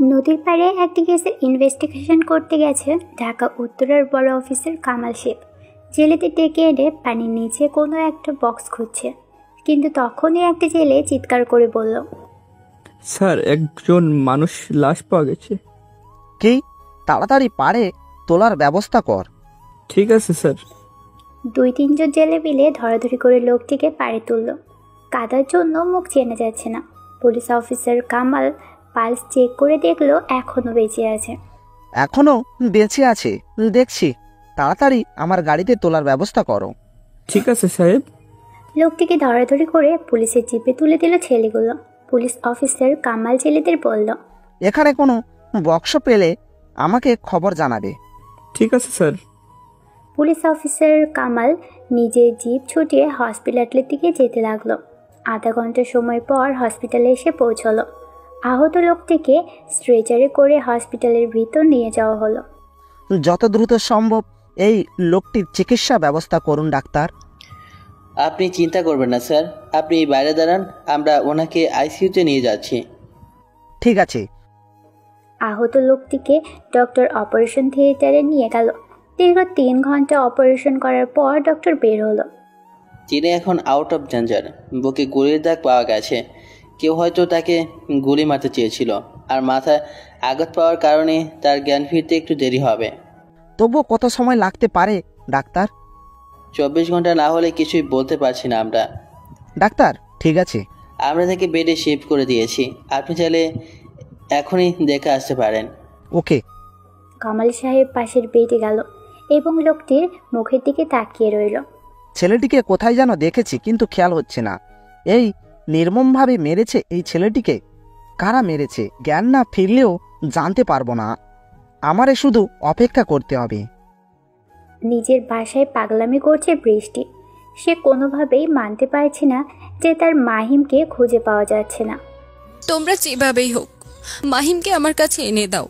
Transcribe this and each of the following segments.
নদীর পাড়ে একটি কেসের ইনভেস্টিগেশন করতে গেছে ঢাকা উত্তরের বড় অফিসার কামাল শেখ। জেলেতে ডেকে এনে পানির নিচে কোনো একটা বক্স খুঁজছে, কিন্তু তখনই একটা জেলে চিৎকার করে বলল, স্যার, একজন মানুষ লাশ পাওয়া গেছে। কি? তাড়াতাড়ি পারে তোলার ব্যবস্থা কর। ঠিক আছে স্যার। 2-3 জন জেলে মিলে ধরাধরি করে লোকটিকে পাড়ে তুলল। কাদার জন্য মুখ চেনা যাচ্ছে না। Police officer Kamal pulse check করে দেখলো এখনো বেঁচে আছে। এখনো বেঁচে আছে দেখছি, তাড়াতাড়ি আমার গাড়িতে তোলার ব্যবস্থা করো। ঠিক আছে সাহেব। লোকটিকে ধরাধরি করে পুলিশের জিপে তুলে দিল ছেলেগুলো। পুলিশ অফিসার কামাল জেলেদের বলল, এখানে কোনো বক্স পেলে আমাকে খবর জানাবে। ঠিক আছে স্যার। পুলিশ অফিসার কামাল নিজের জিপ ছুটিয়ে হসপিটালের দিকে যেতে লাগলো। আধা ঘন্টা সময় পর হসপিটালে এসে পৌঁছলো। আহত লোকটিকে স্ট্রেচারে করে হসপিটালের ভিতর নিয়ে যাওয়া হলো। যত দ্রুত সম্ভব এই লোকটির চিকিৎসা ব্যবস্থা করুন ডাক্তার। আপনি চিন্তা করবেন না স্যার, আপনি বাইরে দাঁড়ান, আমরা ওনাকে আইসিইউতে নিয়ে যাচ্ছি। ঠিক আছে। আহত লোকটিকে ডক্টর অপারেশন থিয়েটারে নিয়ে গেল। দীর্ঘ 3 ঘন্টা অপারেশন করার পর ডক্টর বের হলো। তিনি এখন আউট অফ ডেঞ্জার। বুকে গুলির দাগ পাওয়া গেছে। কেউ হয়তো তাকে গুলি মারতে চেয়েছিল, আর মাথায় আঘাত পাওয়ার কারণে তার জ্ঞান ফিরতে একটু দেরি হবে। তবুও কত সময় লাগতে পারে ডাক্তার? 24 ঘন্টা না হলে কিছুই বলতে পারছি না আমরা। ডাক্তার ঠিক আছে। আমরা তাকে বেডে শিফট করে দিয়েছি, আপনি চাইলে এখনই দেখে আসতে পারেন। ওকে। কামাল সাহেব পাশের বেডে গেল এবং লোকটির মুখের দিকে তাকিয়ে রইল। ছেলেটিকে কোথায় যেন দেখেছি, কিন্তু খেয়াল হচ্ছে না। এই নির্মমভাবে মেরেছে এই ছেলেটিকে। কারা মেরেছে জ্ঞান না ফিরলেও জানতে পারবো না। আমারে শুধু অপেক্ষা করতে হবে। নিজের বাসায় পাগলামি করছে বৃষ্টি। সে কোনোভাবেই মানতে পারছে না যে তার মাহিমকে খুঁজে পাওয়া যাচ্ছে না। তোমরা যেভাবেই হোক মাহিমকে আমার কাছে এনে দাও।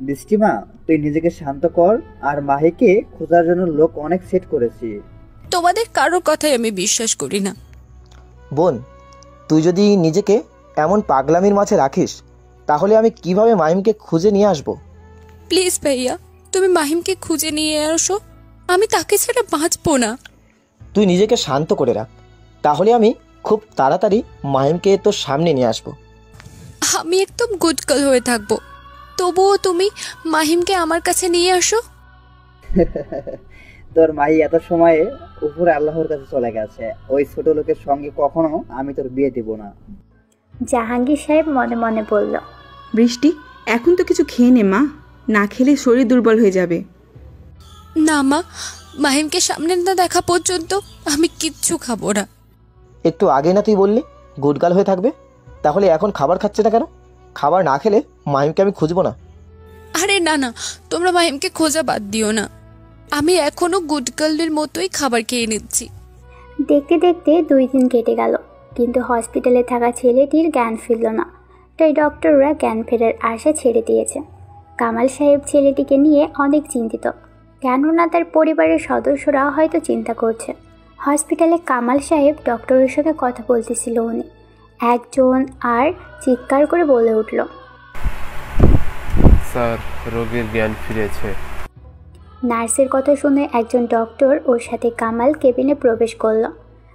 বৃষ্টিমা, তুই নিজেকে শান্ত কর, আর মাহিকে খোঁজার জন্য লোক অনেক সেট করেছি। তোমাদের কারোর কথাই আমি বিশ্বাস করি না। বোন, তুই যদি নিজেকে এমন পাগলামির মাঝে রাখিস, তাহলে আমি কিভাবে মাহিমকে খুঁজে নিয়ে আসব? প্লিজ ভাইয়া, তুমি মাহিমকে খুঁজে নিয়ে আসো। আমি তাকে ছাড়া বাঁচবো না। তুই নিজেকে শান্ত করে রাখ, তাহলে আমি খুব তাড়াতাড়ি মাহিমকে তোর সামনে নিয়ে আসব। আমি একদম গুড গার্ল হয়ে থাকবো, তবুও তুমি মাহিমকে আমার কাছে নিয়ে আসো। তোর মাহি এত সময়ে উপরে আল্লাহর কাছে চলে গেছে। ওই ছোট লোকের সঙ্গে কখনো আমি তোর বিয়ে দিব না। জাহাঙ্গীর সাহেব মনে মনে বলল, বৃষ্টি, এখন তো কিছু খেয়ে নে মা, না খেলে শরীর দুর্বল হয়ে যাবে। না মা, মাহিমকে সামনে না দেখা পর্যন্ত আমি কিচ্ছু খাবো না। একটু আগে না তুই বললি গুডগাল হয়ে থাকবে, তাহলে এখন খাবার খাচ্ছে না কেন? খাবার না খেলে মাহিমকে আমি খুঁজবো না। আরে না না, তোমরা মাহিমকে খোঁজা বাদ দিও না। আমি এখনো গুড গার্লের মতোই খাবার খেয়ে নিচ্ছি। দেখতে দেখতে 2 দিন কেটে গেল, কিন্তু হসপিটালে থাকা ছেলেটির জ্ঞান ফিরল না। তাই ডক্টররা জ্ঞান ফেরার আশা ছেড়ে দিয়েছে। কামাল সাহেব ছেলেটিকে নিয়ে অনেক চিন্তিত, কেননা তার পরিবারের সদস্যরা হয়তো চিন্তা করছে। হসপিটালে কামাল সাহেব ডক্টরের সঙ্গে কথা বলতেছিল। উনি একজন আর চিৎকার করে বলে উঠল, স্যার, রোগীর জ্ঞান ফিরেছে। নার্সের কথা শুনে একজন ডক্টর ওর সাথে কামাল কেবিনে প্রবেশ করলো।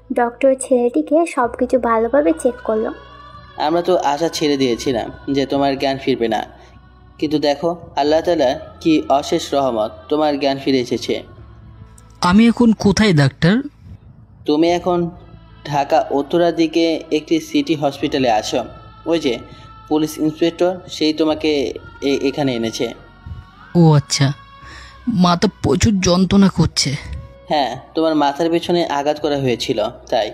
ডক্টর ছেলেটিকে সব কিছু ভালোভাবে চেক করলো। আমরা তো আশা ছেড়ে দিয়েছিলাম যে তোমার জ্ঞান ফিরবে না, কিন্তু দেখো আল্লাহ তাআলা কি অশেষ রহমত, তোমার জ্ঞান ফিরে এসেছে। আমি এখন কোথায় ডাক্তার? তুমি এখন ঢাকা উত্তরার দিকে একটি সিটি হসপিটালে আসো। ওই যে পুলিশ ইন্সপেক্টর, সেই তোমাকে এখানে এনেছে। ও আচ্ছা, মাথা প্রচুর যন্ত্রণা করছে। হ্যাঁ, তোমার মাথার পেছনে আঘাত করা হয়েছিল তাই।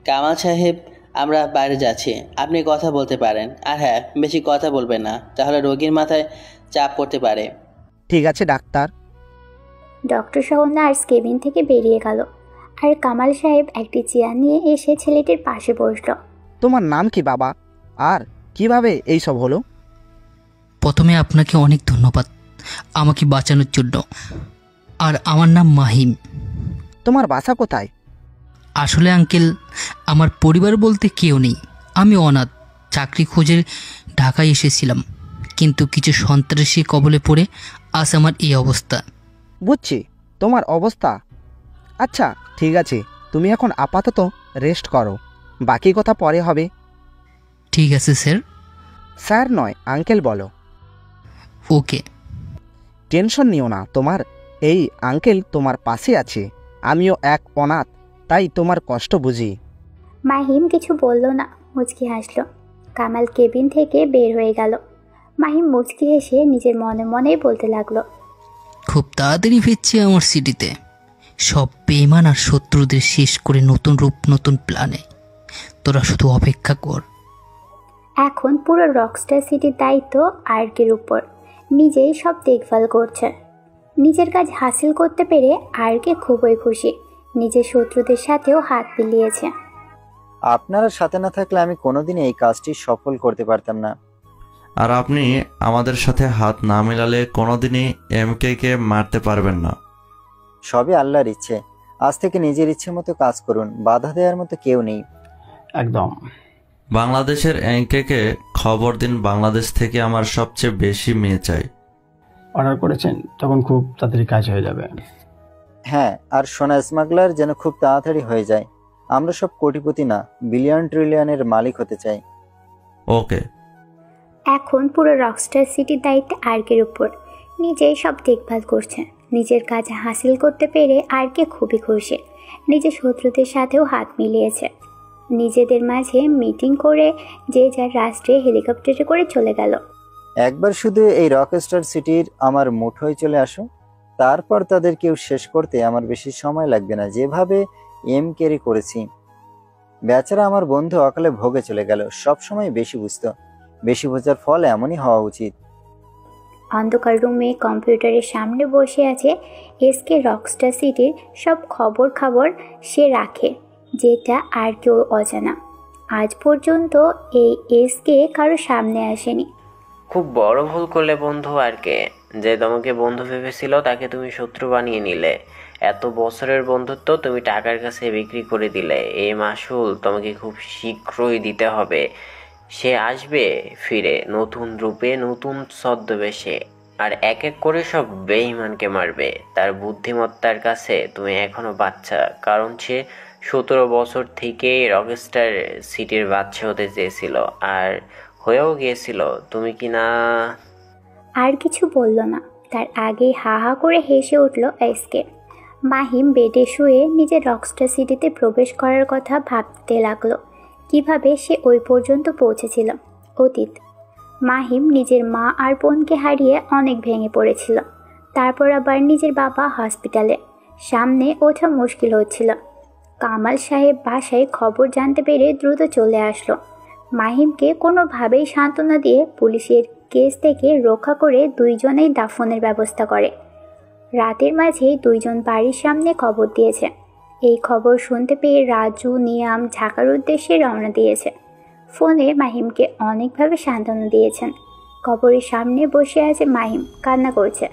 কামাল সাহেব, আমরা বাইরে যাচ্ছি, আপনি কথা বলতে পারেন। আর হ্যাঁ, বেশি কথা বলবেন না, তাহলে রোগীর মাথায় চাপ পড়তে পারে। ঠিক আছে ডাক্তার। ডক্টর সহ নার্স কেবিন থেকে বেরিয়ে গেল, আর কামাল সাহেব একটি চেয়ার নিয়ে এসে ছেলেটির পাশে বসল। তোমার নাম কি বাবা, আর কিভাবে এইসব হলো? প্রথমে আপনাকে অনেক ধন্যবাদ আমাকে বাঁচানোর জন্য। আর আমার নাম মাহিম। তোমার বাসা কোথায়? আসলে আঙ্কেল, আমার পরিবার বলতে কেউ নেই। আমি অনাথ। চাকরি খোঁজে ঢাকায় এসেছিলাম, কিন্তু কিছু সন্ত্রাসী কবলে পড়ে আজ আমার এই অবস্থা। বুঝছি তোমার অবস্থা। আচ্ছা ঠিক আছে, তুমি এখন আপাতত রেস্ট করো, বাকি কথা পরে হবে। ঠিক আছে স্যার। স্যার নয়, আঙ্কেল বলো। ওকে। টেনশন নিও না, তোমার এই আঙ্কেল তোমার পাশে আছে। আমিও এক অনাথ, তাই তোমার কষ্ট বুঝি। মাহিম কিছু বলল না, মুচকি হাসলো। কামাল কেবিন থেকে বের হয়ে গেল। মাহিম মুচকি হেসে নিজের মনে মনেই বলতে লাগলো, খুব তাড়াতাড়ি ফিরছি আমার সিটিতে, সব বেইমান আর শত্রুদের শেষ করে নতুন রূপ নতুন প্ল্যানে। তোরা শুধু অপেক্ষা কর। এখন পুরো রকস্টার সিটির দায়িত্ব আরকের উপর। নিজেই সব দেখভাল করছে। নিজের কাজ হাসিল করতে পেরে আরকে খুবই খুশি। নিজের শত্রুদের সাথেও হাত মিলিয়েছে। আপনারা সাথে না থাকলে আমি কোনোদিনই এই কাজটি সফল করতে পারতাম না। আর আপনি আমাদের সাথে হাত না মেলালে কোনোদিনই কে মারতে পারবেন না। সবই আল্লাহর ইচ্ছে। আজ থেকে নিজের ইচ্ছে মতো কাজ করুন, বাধা দেওয়ার মতো কেউ নেই। একদম। বাংলাদেশের কে খবর দিন, বাংলাদেশ থেকে আমার সবচেয়ে বেশি মেয়ে চাই। অর্ডার করেছেন, তখন খুব তাড়াতাড়ি কাজ হয়ে যাবে। হ্যাঁ, আর সোনা স্মাগলার যেন খুব তাড়াতাড়ি হয়ে যায়। আমরা সব কোটিপতি না, বিলিয়ন ট্রিলিয়নের মালিক হতে চাই। ওকে। এখন পুরো রকস্টার সিটির দায়িত্ব আরকের উপর। নিজেই সব দেখভাল করছে। নিজের কাজ হাসিল করতে পেরে আরকে খুবই খুশি। নিজের শত্রুদের সাথেও হাত মিলিয়েছে। নিজেদের মাঝে মিটিং করে যে যার রাষ্ট্রে হেলিকপ্টারে করে চলে গেল। একবার শুধু এই রকস্টার সিটির আমার মুঠোয় চলে আসো, তারপর তাদের কেউ শেষ করতে আমার বেশি সময় লাগবে না, যেভাবে ক্যারি করেছি। বেচারা আমার বন্ধু অকালে ভোগে চলে গেল। সবসময় বেশি বুঝতো, বেশি বোঝার ফল এমনই হওয়া উচিত। অন্ধকার রুমে কম্পিউটারের সামনে বসে আছে এসকে। রকস্টার সিটির সব খবর সে রাখে, যেটা আর কেউ অজানা। আজ পর্যন্ত এই এসকে কারো সামনে আসেনি। খুব বড় ভুল করলে বন্ধু আরকে। যে তোমাকে বন্ধু ভেবেছিল তাকে তুমি শত্রু বানিয়ে নিলে। এত বছরের বন্ধুত্ব তুমি টাকার কাছে বিক্রি করে দিলে। এই মাসুল তোমাকে খুব শীঘ্রই দিতে হবে। সে আসবে ফিরে নতুন রূপে, নতুন ছদ্মবেশে, আর এক এক করে সব বেঈমানকে মারবে। তার বুদ্ধিমত্তার কাছে তুমি এখনো বাচ্চা, কারণ সে 17 বছর থেকে রকস্টার সিটির বাচ্চা হতে চেয়েছিল, আর হয়েও গিয়েছিল। তুমি কি না? আর কিছু বলল না, তার আগেই হা হা করে হেসে উঠল এসকে। মাহিম বেডে শুয়ে নিজের রকস্টার সিটিতে প্রবেশ করার কথা ভাবতে লাগলো। কিভাবে সে ওই পর্যন্ত পৌঁছেছিল। অতীত। মাহিম নিজের মা আর বোনকে হারিয়ে অনেক ভেঙে পড়েছিল। তারপর আবার নিজের বাবা হসপিটালে, সামনে ওঠা মুশকিল হচ্ছিল। কামাল সাহেব বাসায় খবর জানতে পেরে দ্রুত চলে আসলো। মাহিমকে কোনোভাবেই সান্ত্বনা দিয়ে পুলিশের কেস থেকে রক্ষা করে দুইজনেই দাফনের ব্যবস্থা করে। রাতের মাঝেই দুইজন বাড়ির সামনে খবর দিয়েছে। এই খবর শুনতে পেয়ে রাজু, নিয়াম ঢাকার উদ্দেশ্যে রওনা দিয়েছে। ফোনে মাহিমকে অনেকভাবে সান্ত্বনা দিয়েছেন। কবরের সামনে বসে আছে মাহিম, কান্না করছে।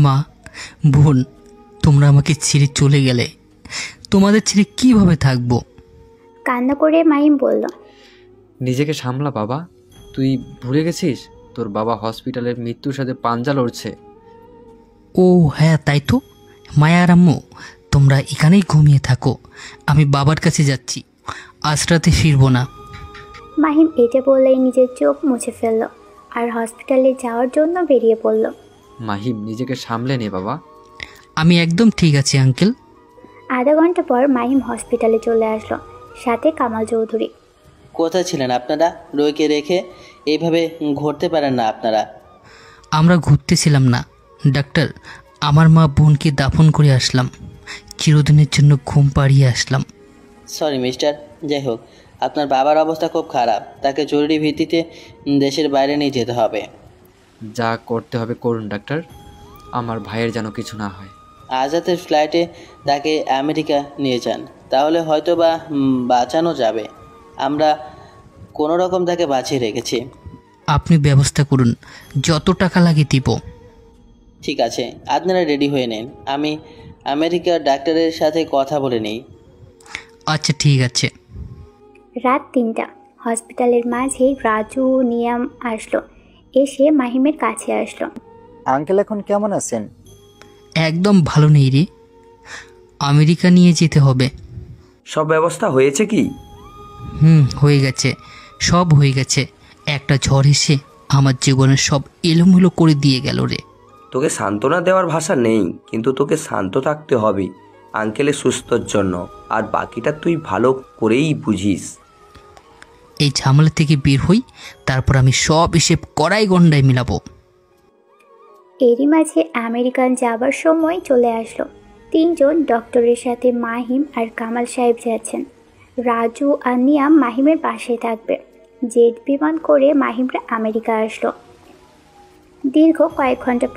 মা, বোন, তোমরা আমাকে ছেড়ে চলে গেলে, তোমাদের ছেড়ে কিভাবে থাকবো? কান্না করে মাহিম বলল, নিজেকে সামলা বাবা। তুই ভুলে গেছিস তোর বাবা হসপিটালের মৃত্যুর সাথে পাঞ্জা লড়ছে। ও হ্যাঁ, তাই তো। মায়া আর আম্মু, তোমরা এখানেই ঘুমিয়ে থাকো, আমি বাবার কাছে যাচ্ছি, আজ রাতে ফিরবো না। মাহিম এটা বলেই নিজের চোখ মুছে ফেলল আর হসপিটালে যাওয়ার জন্য বেরিয়ে পড়ল। মাহিম, নিজেকে সামলে নে বাবা। আমি একদম ঠিক আছি আঙ্কেল। আধা ঘন্টা পর মাহিম হসপিটালে চলে আসলো, সাথে কামাল চৌধুরী। কোথায় ছিলেন আপনারা? রোগীকে রেখে এইভাবে ঘুরতে পারেন না আপনারা। আমরা ঘুরতেছিলাম না ডাক্তার, আমার মা বোনকে দাফন করে আসলাম, চিরদিনের জন্য ঘুম পাড়িয়ে আসলাম। Sorry mister. যাই হোক, আপনার বাবার অবস্থা খুব খারাপ, তাকে জরুরি ভিত্তিতে দেশের বাইরে নিয়ে যেতে হবে। যা করতে হবে করুন ডাক্তার, আমার ভাইয়ের যেন কিছু না হয়। আজ রাতের ফ্লাইটে তাকে আমেরিকা নিয়ে যান, তাহলে হয়তো বা বাঁচানো যাবে। আমরা কোনো রকম তাকে বাঁচিয়ে রেখেছি। আপনি ব্যবস্থা করুন, যত টাকা লাগে দিব। ঠিক আছে, আপনারা রেডি হয়ে নেন, আমি আমেরিকার ডাক্তারের সাথে কথা বলে নিই। আচ্ছা ঠিক আছে। রাত 3টা। হসপিটালের মাঝে রাজু, নিয়াম আসলো। এসে মাহিমের কাছে আসলো। আঙ্কেল এখন কেমন আছেন? একদম ভালো নেই রে, আমেরিকা নিয়ে যেতে হবে। সব ব্যবস্থা হয়েছে কি? হয়ে গেছে, সব হয়ে গেছে। একটা ঝড় এসে আমার জীবনের সব এলোমেলো করে দিয়ে গেল রে। তোকে সান্ত্বনা দেওয়ার ভাষা নেই, কিন্তু তোকে শান্ত থাকতে হবে আঙ্কেলের সুস্থর জন্য, আর বাকিটা তুই ভালো করেই বুঝিস। এই ঝামেলা থেকে বের হই, তারপর আমি সব হিসেব কড়াই গন্ডায় মিলাবো। এরই মাঝে আমেরিকান যাবার সময় চলে আসলো। 3 জন ডক্টরের সাথে মাহিম আর কামাল সাহেব যাচ্ছেন। রাজু আর নিয়াম মাহিমের পাশেই থাকবে। জেট বিমান করে মাহিমরা আমেরিকা আসলো। দীর্ঘ কয়েক ঘন্টা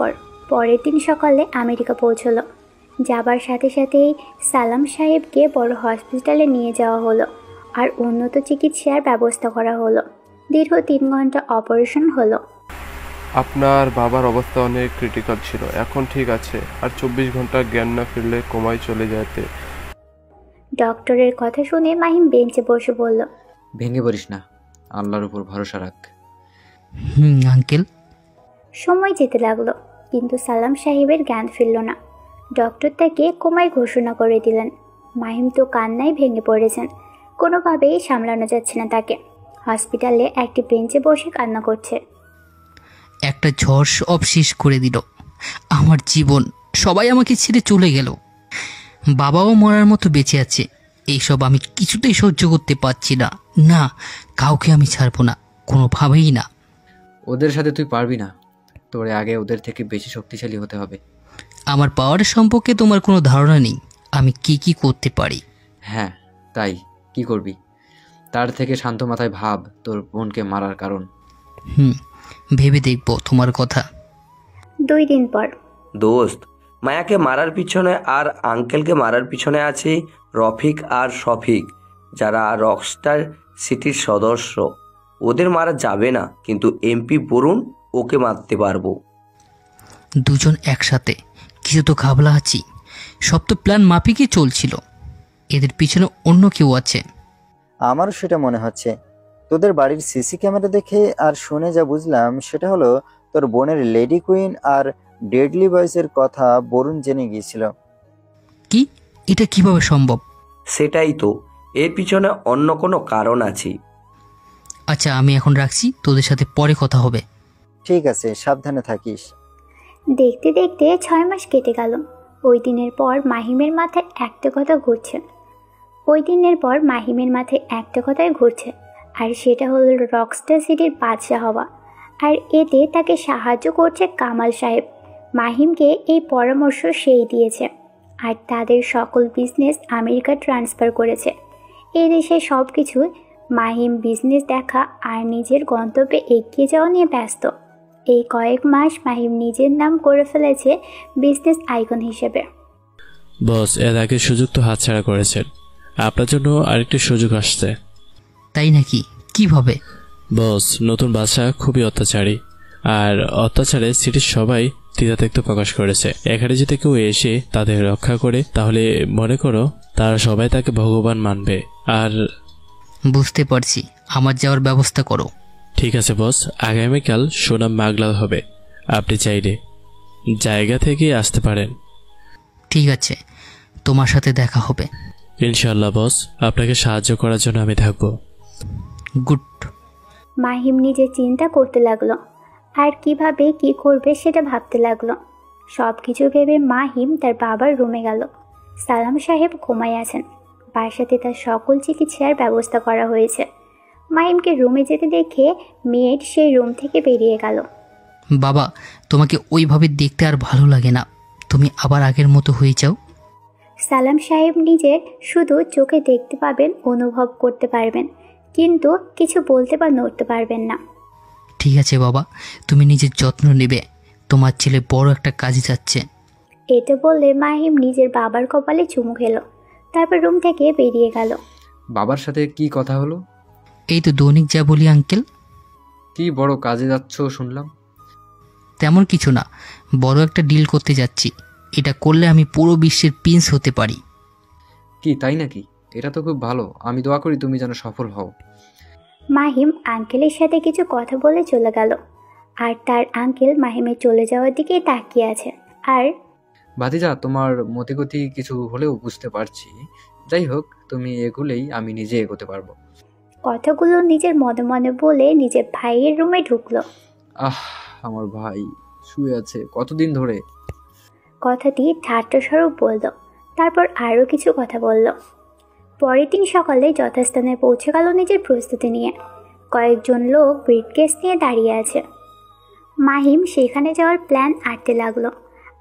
পরের দিন সকালে আমেরিকা পৌঁছলো। যাবার সাথে সাথেই সালাম সাহেবকে বড় হসপিটালে নিয়ে যাওয়া হলো আর উন্নত চিকিৎসার ব্যবস্থা করা হলো। দীর্ঘ 3 ঘন্টা অপারেশন হলো। আপনার বাবার অবস্থা অনেক ক্রিটিক্যাল ছিল, এখন ঠিক আছে, আর 24 ঘন্টা জ্ঞান না ফিরলে কোমায় চলে যেতে। ডক্টরের কথা শুনে মাহিম বেঞ্চে বসে বলল, ভেঙে পড়িস না, আল্লাহর উপর ভরসা রাখ। আঙ্কেল। সময় যেতে লাগলো, কিন্তু সালাম সাহেবের জ্ঞান ফিরল না। ডক্টর তাকে কোমায় ঘোষণা করে দিলেন। মাহিম তো কান্নায় ভেঙে পড়েছেন, কোনোভাবেই সামলানো যাচ্ছে না তাকে। হসপিটালে একটি বেঞ্চে বসে কান্না করছে। একটা ঝড় সব শেষ করে দিল আমার জীবন, সবাই আমাকে ছেড়ে চলে গেল। বাবাও মরার মতো বেঁচে আছে, এইসব আমি কিছুতেই সহ্য করতে পারছি না। না, কাউকে আমি ছাড়বো না, কোনোভাবেই না। ওদের সাথে তুই পারবি না, তোরে আগে ওদের থেকে বেশি শক্তিশালী হতে হবে। আমার পাওয়ার সম্পর্কে তোমার কোনো ধারণা নেই, আমি কি কি করতে পারি। হ্যাঁ, তাই কি করবি? তার থেকে শান্ত মাথায় ভাব তোর বোনকে মারার কারণ। ভেবে দেখবো তোমার কথা। 2 দিন পর। দোস্ত, মায়াকে মারার পিছনে আর আঙ্কেলকে মারার পিছনে আছে রফিক আর শফিক, যারা রকস্টার সিটির সদস্য। ওদের মারা যাবে না, কিন্তু এমপি বরুণ ওকে মারতে পারবো। দুজন একসাথে, কিছু তো ঘাবলা আছি। সব তো প্ল্যান মাফিকই চলছিল, এদের পিছনে অন্য কেউ আছে। আমারও সেটা মনে হচ্ছে। তোদের বাড়ির সিসি ক্যামেরা দেখে আর শুনে যা বুঝলাম, সেটা হলো তোর বোনের লেডি কুইন আর ডেডলি বয়েসের কথা বরুণ জেনে গিয়েছিল। কি? এটা কিভাবে সম্ভব? সেটাই তো, এর পিছনে অন্য কোনো কারণ আছে। আচ্ছা, আমি এখন রাখছি, তোদের সাথে পরে কথা হবে। ঠিক আছে, সাবধানে থাকিস। দেখতে দেখতে 6 মাস কেটে গেল। ওই দিনের পর মাহিমের মাথায় একটা কথা ঘুরছে, আর সেটা হলো রকস্টার সিটির বাদশা হওয়া। আর এতে তাকে সাহায্য করছে কামাল সাহেব। মাহিমকে এই পরামর্শ সেই দিয়েছে, আর তাদের সকল বিজনেস আমেরিকা ট্রান্সফার করেছে। এই দেশে সব কিছু মাহিম বিজনেস দেখা আর নিজের গন্তব্যে এগিয়ে যাওয়া নিয়ে ব্যস্ত। এই কয়েক মাস মাহিম নিজের নাম করে ফেলেছে বিজনেস আইকন হিসেবে। বস, এর আগে সুযোগ তো হাতছাড়া করেছেন, আপনার জন্য আরেকটি সুযোগ আসছে। তাই নাকি? কিভাবে? বস, নতুন বাদশা খুবই অত্যাচারী, আর অত্যাচারে সিটির সবাই দ্বিধাত্যক্ত প্রকাশ করেছে। এখানে যদি কেউ এসে তাদের রক্ষা করে, তাহলে মনে করো তারা সবাই তাকে ভগবান মানবে। আর বুঝতে পারছি, আমার যাওয়ার ব্যবস্থা করো। ঠিক আছে বস, আগামীকাল সোনাম মাগলা হবে, আপনি চাইলে জায়গা থেকে আসতে পারেন। ঠিক আছে, তোমার সাথে দেখা হবে। ইনশাল্লাহ বস, আপনাকে সাহায্য করার জন্য আমি থাকবো। গুড। মাহিম নিজে চিন্তা করতে লাগলো, আর কিভাবে কি করবে সেটা ভাবতে লাগলো। সব কিছু ভেবে মাহিম তার বাবার রুমে গেল। সালাম সাহেব ঘুমায় আছেন। বাসাতে তার সকল চিকিৎসার ব্যবস্থা করা হয়েছে। মাহিমকে রুমে যেতে দেখে মেয়ের সেই রুম থেকে বেরিয়ে গেল। বাবা, তোমাকে ওইভাবে দেখতে আর ভালো লাগে না, তুমি আবার আগের মতো হয়ে যাও। সালাম সাহেব নিজের শুধু চোখে দেখতে পাবেন, অনুভব করতে পারবেন, কিন্তু কিছু বলতে বা নড়তে পারবেন না। ঠিক আছে বাবা, তুমি নিজের যত্ন নেবে, তোমার ছেলে বড় একটা কাজে যাচ্ছে। এটা বললে মাহিম নিজের বাবার কপালে চুমু খেলো, তারপর রুম থেকে বেরিয়ে গেল। বাবার সাথে কি কথা হলো? এই তো দৈনিক যা বলি আঙ্কেল। কি বড় কাজে যাচ্ছ শুনলাম? তেমন কিছু না, বড় একটা ডিল করতে যাচ্ছি। এটা করলে আমি পুরো বিশ্বের প্রিন্স হতে পারি। কি তাই নাকি? এটা তো খুব ভালো, আমি দোয়া করি তুমি যেন সফল হও। মাহিম আঙ্কেলের সাথে কিছু কথা বলে চলে গেল। আর তার আঙ্কেল মাহিমের চলে যাওয়ার দিকে তাকিয়ে আছে। আর ভাতিজা, তোমার মতিগতি কিছু হলেও বুঝতে পারছি। যাই হোক, তুমি এগুলেই, আমি নিজে এগোতে পারবো। কথাগুলো নিজের মনে মনে বলে নিজের ভাইয়ের রুমে ঢুকলো। আমার ভাই শুয়ে আছে কতদিন ধরে। কথাটি ঠাট্টাস্বরূপ বলল, তারপর আরও কিছু কথা বলল। পরের দিন সকালে যথাস্থানে পৌঁছে গেল নিজের প্রস্তুতি নিয়ে। কয়েকজন লোক ব্রিফকেস নিয়ে দাঁড়িয়ে আছে। মাহিম সেখানে যাওয়ার প্ল্যান আঁটতে লাগলো।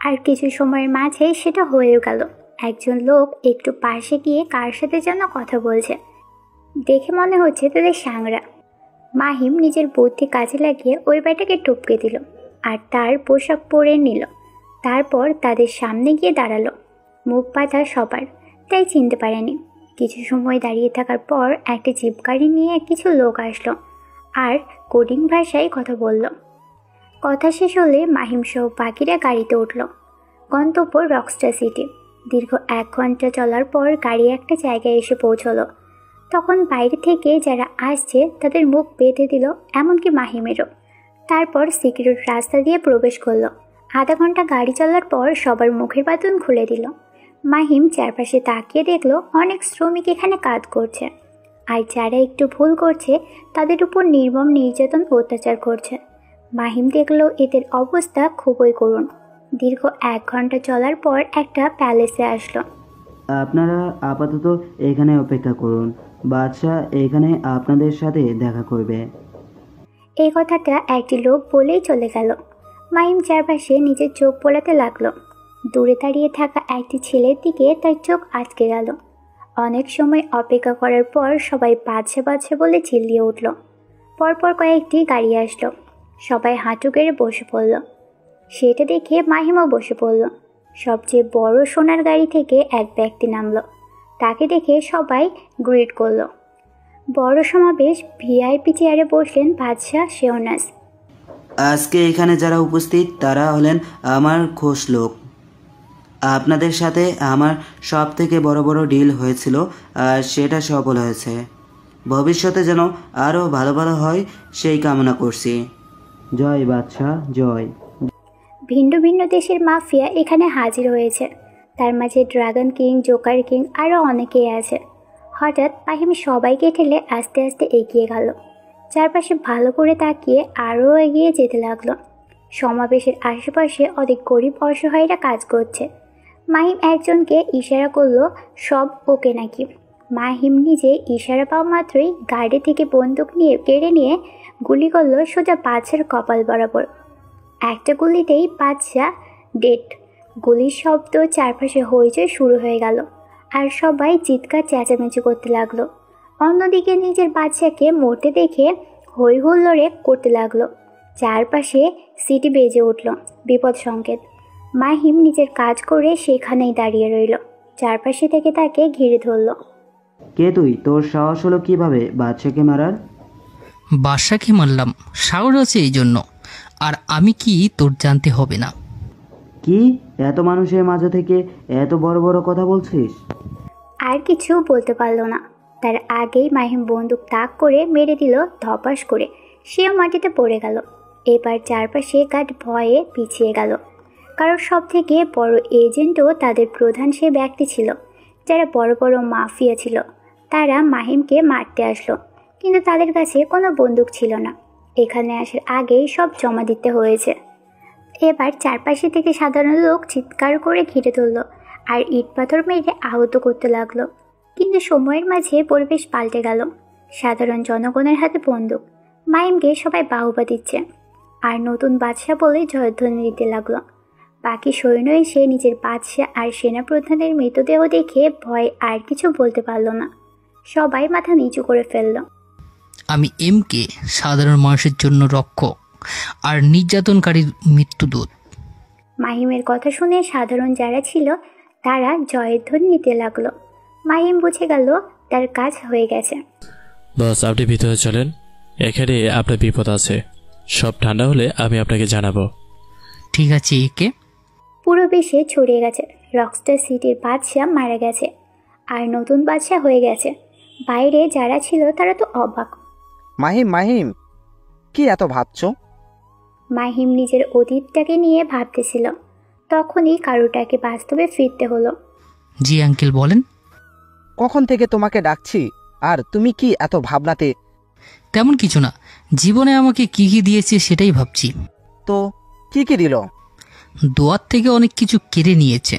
আর কিছু সময়ের মাঝে সেটা হয়েও গেল। একজন লোক একটু পাশে গিয়ে কার সাথে যেন কথা বলছে, দেখে মনে হচ্ছে তাদের সাংরা। মাহিম নিজের বুদ্ধি কাজে লাগিয়ে ওই ব্যাটাকে টপকে দিল আর তার পোশাক পরে নিল। তারপর তাদের সামনে গিয়ে দাঁড়ালো। মুখ বাঁধা সবার, তাই চিনতে পারেনি। কিছু সময় দাঁড়িয়ে থাকার পর একটা জিপ গাড়ি নিয়ে কিছু লোক আসলো আর কোডিং ভাষায় কথা বলল। কথা শেষ হলে মাহিম সহ বাকিরা গাড়িতে উঠল। গন্তব্য রকস্টার সিটি। দীর্ঘ 1 ঘন্টা চলার পর গাড়ি একটা জায়গায় এসে পৌঁছলো। তখন বাইরে থেকে যারা আসছে তাদের মুখ বেঁধে দিল, এমনকি মাহিমেরও। তারপর সিকিউরিটি রাস্তা দিয়ে প্রবেশ করলো। আধা ঘন্টা গাড়ি চলার পর সবার মুখের বাঁধন খুলে দিল। মাহিম চারপাশে তাকিয়ে দেখলো অনেক শ্রমিক এখানে কাজ করছে, আর যারা একটু ভুল করছে তাদের উপর নির্মম নির্যাতন অত্যাচার করছে। মাহিম দেখলো এদের অবস্থা খুবই করুণ। দীর্ঘ 1 ঘন্টা চলার পর একটা প্যালেসে আসলো। আপনারা আপাতত এখানে অপেক্ষা করুন, বাদশা এখানে আপনাদের সাথে দেখা করবে। এই কথাটা একটি লোক বলেই চলে গেল। মাহিম চারপাশে নিজের চোখ বোলাতে লাগলো। দূরে দাঁড়িয়ে থাকা একটি ছেলের দিকে তার চোখ আটকে গেল। অনেক সময় অপেক্ষা করার পর সবাই বাদশা বাদশা বলে চিল্লিয়ে উঠল। পরপর কয়েকটি গাড়ি আসলো। সবাই হাঁটু গেড়ে বসে পড়ল। সেটা দেখে মাহিমও বসে পড়ল। সবচেয়ে বড় সোনার গাড়ি থেকে এক ব্যক্তি নামলো। তাকে দেখে সবাই গ্রিট করলো। বড় সমাবেশ ভিআইপি চেয়ারে বসলেন বাদশা শেওনাজ। আজকে এখানে যারা উপস্থিত তারা হলেন আমার খোশ লোক। আপনাদের সাথে আমার সব থেকে বড় বড় ডিল হয়েছিল আর সেটা সফল হয়েছে। ভবিষ্যতে যেন আরও ভালো ভালো হয় সেই কামনা করছি। জয় বাদশাহ জয়। ভিন্ন ভিন্ন দেশের মাফিয়া এখানে হাজির হয়েছে। তার মাঝে ড্রাগন কিং, জোকার কিং আরও অনেকেই আছে। হঠাৎ মাহিম সবাইকে ঠেলে আস্তে আস্তে এগিয়ে গেল। চারপাশে ভালো করে তাকিয়ে আরও এগিয়ে যেতে লাগলো। সমাবেশের আশেপাশে অনেক গরিব অসহায়রা কাজ করছে। মাহিম একজনকে ইশারা করলো, সব ওকে নাকি। মাহিম নিজে ইশারা পাওয়া মাত্রই গাড়ি থেকে বন্দুক নিয়ে কেড়ে নিয়ে গুলি করলো সোজা বাদশার কপাল বরাবর। একটা গুলিতেই বাদশা ডেড। গুলির শব্দ চারপাশে হইচই শুরু হয়ে গেল আর সবাই চিৎকার চেঁচামেচি করতে লাগলো। অন্যদিকে নিজের বাচ্চাকে মরতে দেখে হই হুল্লোড়ে করতে লাগলো। চারপাশে সিটি বেজে উঠল, বিপদ সংকেত। মাহিম নিজের কাজ করে সেখানেই দাঁড়িয়ে রইল। চারপাশে থেকে তাকে ঘিরে ধরল। কে তুই? তোর সাহস হলো কিভাবে বাদশাকে মারার? বাদশাকে মারলাম, সাহস আছে এই জন্য। আর আমি কি তোর জানতে হবে না? কি এত মানুষের মাঝে থেকে এত বড় বড় কথা বলছিস? আর কিছু বলতে পারলো না। তার আগেই মাহিম বন্দুক তাক করে মেরে দিল ধপাস করে। সেও মাটিতে পড়ে গেল। এবার চারপাশে গার্ড ভয়ে পিছিয়ে গেল। কারণ সব থেকে বড় এজেন্টও তাদের প্রধান সে ব্যক্তি ছিল। যারা বড় বড় মাফিয়া ছিল তারা মাহিমকে মারতে আসলো, কিন্তু তাদের কাছে কোনো বন্দুক ছিল না। এখানে আসার আগেই সব জমা দিতে হয়েছে। এবার চারপাশে থেকে সাধারণ লোক চিৎকার করে ঘিরে ধরল আর ইট পাথর মেরে আহত করতে লাগলো। কিন্তু সময়ের মাঝে পরিবেশ পাল্টে গেল। সাধারণ জনগণের হাতে বন্দুক। মাহিমকে সবাই বাহবা দিচ্ছে আর নতুন বাদশা বলে জয়ধ্বনি দিতে লাগলো। বাকি সৈন্য এসে নিজের বাদশা আর সেনাপ্রধানের মৃতদেহ দেখে ভয় আর কিছু বলতে পারল না। সবাই মাথা নিচু করে ফেলল। আমি এমকে, সাধারণ মানুষের জন্য রক্ষক আর নির্যাতনকারীর মৃত্যুদূত। মাহিমের কথা শুনে সাধারণ যারা ছিল তারা জয়ের ধ্বনি দিতে লাগলো। মাহিম বুঝে গেল তার কাজ হয়ে গেছে। বস, আপনি ভিতরে চলেন, এখানে আপনার বিপদ আছে। সব ঠান্ডা হলে আমি আপনাকে জানাবো। ঠিক আছে। একে পুরো বেশে ছড়িয়ে গেছে রকস্টার সিটির বাদশা মারা গেছে আর নতুন বাদশা হয়ে গেছে। বাইরে যারা ছিল তারা তো অবাক। মাহিম, কি এত ভাবছো? মাহিম নিজের অতীতটাকে নিয়ে ভাবতেছিল। তখনই কারুটাকে বাস্তবে ফিরতে হলো। জি আঙ্কেল বলেন। কখন থেকে তোমাকে ডাকছি, আর তুমি কি এত ভাবনাতে? তেমন কিছু না, জীবনে আমাকে কি কি দিয়েছে সেটাই ভাবছি। তো কি কি দিল? দোয়ার থেকে অনেক কিছু কেড়ে নিয়েছে।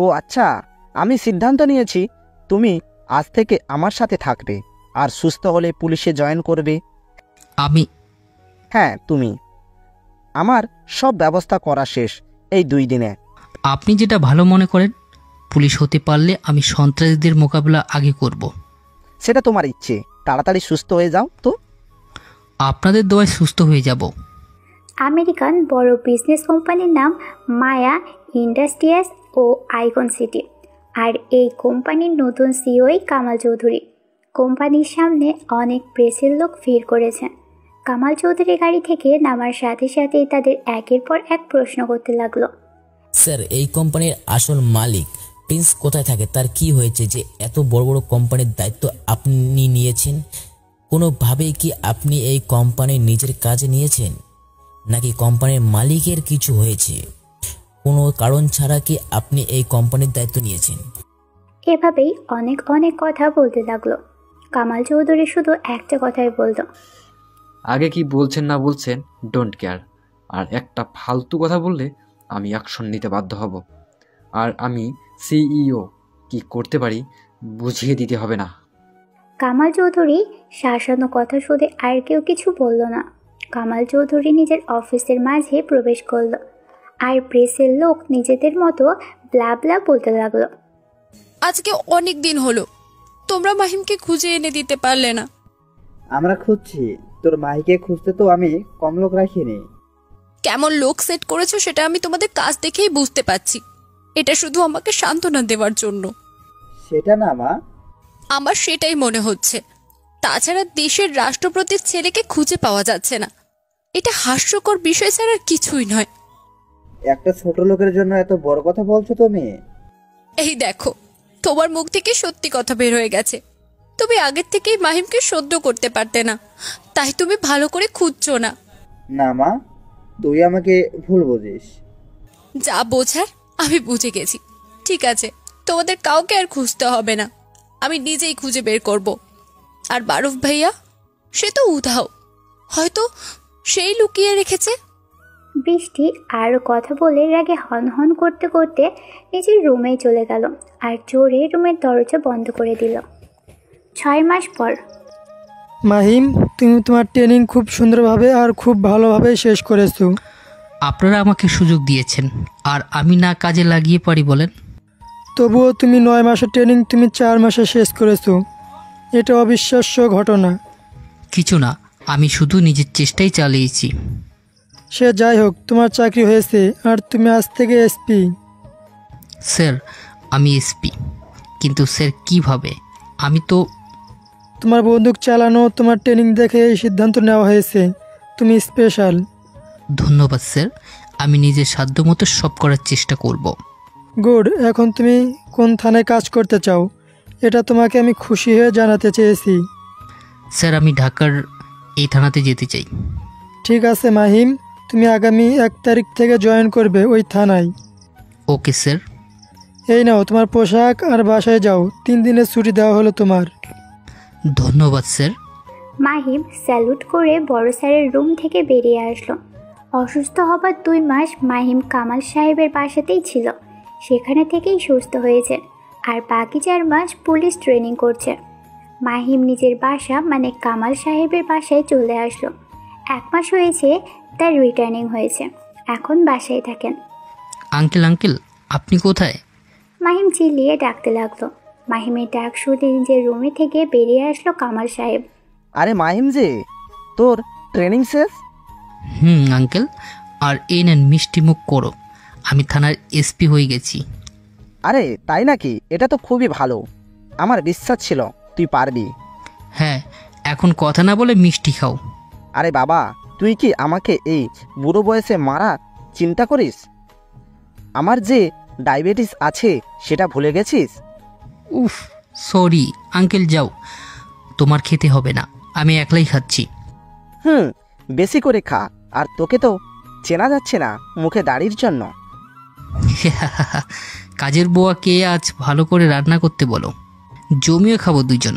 ও আচ্ছা, আমি সিদ্ধান্ত নিয়েছি তুমি আজ থেকে আমার সাথে থাকবে, আর সুস্থ হলে পুলিশে জয়েন করবে। আমি? হ্যাঁ তুমি। আমার সব ব্যবস্থা করা শেষ এই 2 দিনে। আপনি যেটা ভালো মনে করেন। পুলিশ হতে পারলে আমি সন্ত্রাসীদের মোকাবিলা আগে করব। সেটা তোমার ইচ্ছে, তাড়াতাড়ি সুস্থ হয়ে যাও তো। আপনাদের দোয়ায় সুস্থ হয়ে যাব। আমেরিকান বড় বিজনেস কোম্পানির নাম মায়া ইন্ডাস্ট্রিয়াস ও আইকন সিটি, আর এই কোম্পানির নতুন সিইওই কামাল চৌধুরী। কোম্পানির সামনে অনেক প্রেসের লোক ভিড় করেছে। কামাল চৌধুরী গাড়ি থেকে নামার সাথে সাথেই তাদের একের পর এক প্রশ্ন করতে লাগলো। স্যার, এই কোম্পানির আসল মালিক প্রিন্স কোথায় থাকে? তার কি হয়েছে যে এত বড় বড় কোম্পানির দায়িত্ব আপনি নিয়েছেন? কোনোভাবেই কি আপনি এই কোম্পানি নিজের কাজে নিয়েছেন, নাকি কোম্পানির মালিকের কিছু হয়েছে? কোনো কারণ ছাড়া কি আপনি এই কোম্পানির দায়িত্ব নিয়েছেন? এভাবেই অনেক অনেক কথা বলতে লাগলো। কামাল চৌধুরী শুধু একটা কথাই বলতো, আগে কি বলছেন না বলছেন ডোন্ট কেয়ার, আর একটা ফালতু কথা বললে আমি অ্যাকশন নিতে বাধ্য হব। আর আমি সিইও, কি করতে পারি বুঝিয়ে দিতে হবে না। কামাল চৌধুরী শাসানো কথা শুনে আর কেউ কিছু বলল না। কামাল চৌধুরী নিজের অফিসের মাঝে প্রবেশ করলো, আর প্রেসের লোক নিজেদের মতো ব্লা ব্লা বলতে লাগলো। আজকে অনেক দিন হলো, তোমরা মাহিমকে খুঁজে এনে দিতে পারলে না। আমরা খুঁজছি, তোর মাহিকে খুঁজতে তো আমি কম লোক রাখিনি। কেমন লোক সেট করেছো সেটা আমি তোমাদের কাজ দেখেই বুঝতে পারছি। এটা শুধু আমাকে সান্ত্বনা দেওয়ার জন্য। সেটা না মা। আমার সেটাই মনে হচ্ছে। তাছাড়া দেশের রাষ্ট্রপতির ছেলেকে খুঁজে পাওয়া যাচ্ছে না, এটা হাস্যকর বিষয় ছাড়া আর কিছুই নয়। একটা ছোট লোকের জন্য এত বড় কথা বলছো তুমি? এই দেখো, তোমার মুখ থেকে সত্যি কথা বের হয়ে গেছে। তুমি আগের থেকেই মাহিমকে সহ্য করতে পারতে না, তাই তুমি ভালো করে খুঁজছো না। না মা, তুই আমাকে ভুল বুঝিস। যা বোঝার আমি বুঝে গেছি। ঠিক আছে, তোমাদের কাউকে আর খুঁজতে হবে না, আমি নিজেই খুঁজে বের করব। আর বারুফ ভাইয়া, সে তো উধাও, হয়তো সেই লুকিয়ে রেখেছে। বৃষ্টি আরও কথা বলে রাগে হনহন করতে করতে নিজের রুমে চলে গেল, আর জোরে রুমের দরজা বন্ধ করে দিল। 6 মাস পর। মাহিম, তুমি তোমার ট্রেনিং খুব সুন্দরভাবে আর খুব ভালোভাবে শেষ করেছো। আপনারা আমাকে সুযোগ দিয়েছেন, আর আমি না কাজে লাগিয়ে পারি বলেন? তবুও তুমি 9 মাসের ট্রেনিং তুমি 4 মাসে শেষ করেছো। এটা অবিশ্বাস্য ঘটনা। কিছু না, আমি শুধু নিজের চেষ্টাই চালিয়েছি। সে যাই হোক, তোমার চাকরি হয়েছে, আর তুমি আজ থেকে এসপি। স্যার, আমি এসপি, কিন্তু স্যার কিভাবে? আমি তো... তোমার বন্দুক চালানো, তোমার ট্রেনিং দেখে এই সিদ্ধান্ত নেওয়া হয়েছে। তুমি স্পেশাল। ধন্যবাদ স্যার, আমি নিজের সাধ্যমতো সব করার চেষ্টা করব। গুড। এখন তুমি কোন থানায় কাজ করতে চাও, এটা তোমাকে আমি খুশি হয়ে জানাতে চেয়েছি। স্যার, আমি ঢাকার এই থানাতে যেতে চাই। ঠিক আছে মাহিম, তুমি আগামী 1 তারিখ থেকে জয়েন করবে ওই থানায়। Okay sir. এই নাও তোমার পোশাক, আর বাসায় যাও। 3 দিনের ছুটি দেওয়া হলো তোমার। ধন্যবাদ স্যার। মাহিম স্যালুট করে বড় স্যারের রুম থেকে বেরিয়ে আসলো। অসুস্থ হবার 2 মাস মাহিম কামাল সাহেবের বাসাতেই ছিল, সেখানে থেকেই সুস্থ হয়েছে, আর বাকি 4 মাস পুলিশ ট্রেনিং করছে। মাহিম নিজের বাসা মানে কামাল সাহেবের বাসায় চলে আসলো। 1 মাস হয়েছে তার রিটার্নিং হয়েছে, এখন বাসায় থাকেন। আঙ্কেল আঙ্কেল, আপনি কোথায়? মাহিম চিল্লিয়ে ডাকতে লাগলো। মাহিমের ডাক শুনে নিজের রুমে থেকে বেরিয়ে আসলো কামাল সাহেব। আরে মাহিম যে, তোর ট্রেনিং শেষ? আঙ্কেল, আর এই নেন মিষ্টি মুখ করো, আমি থানার এসপি হয়ে গেছি। আরে তাই নাকি? এটা তো খুবই ভালো, আমার বিশ্বাস ছিল তুই পারবি। হ্যাঁ, এখন কথা না বলে মিষ্টি খাও। আরে বাবা, তুই কি আমাকে এই বুড়ো বয়সে মারা চিন্তা করিস? আমার যে ডায়াবেটিস আছে সেটা ভুলে গেছিস? উফ, সরি আঙ্কেল, যাও, তোমার খেতে হবে না, আমি একলাই খাচ্ছি। বেশি করে খা, আর তোকে তো চেনা যাচ্ছে না মুখে দাড়ির জন্য। কাজের বুয়াকে আজ ভালো করে রান্না করতে বলো, জমিয়ে খাবো দুজন।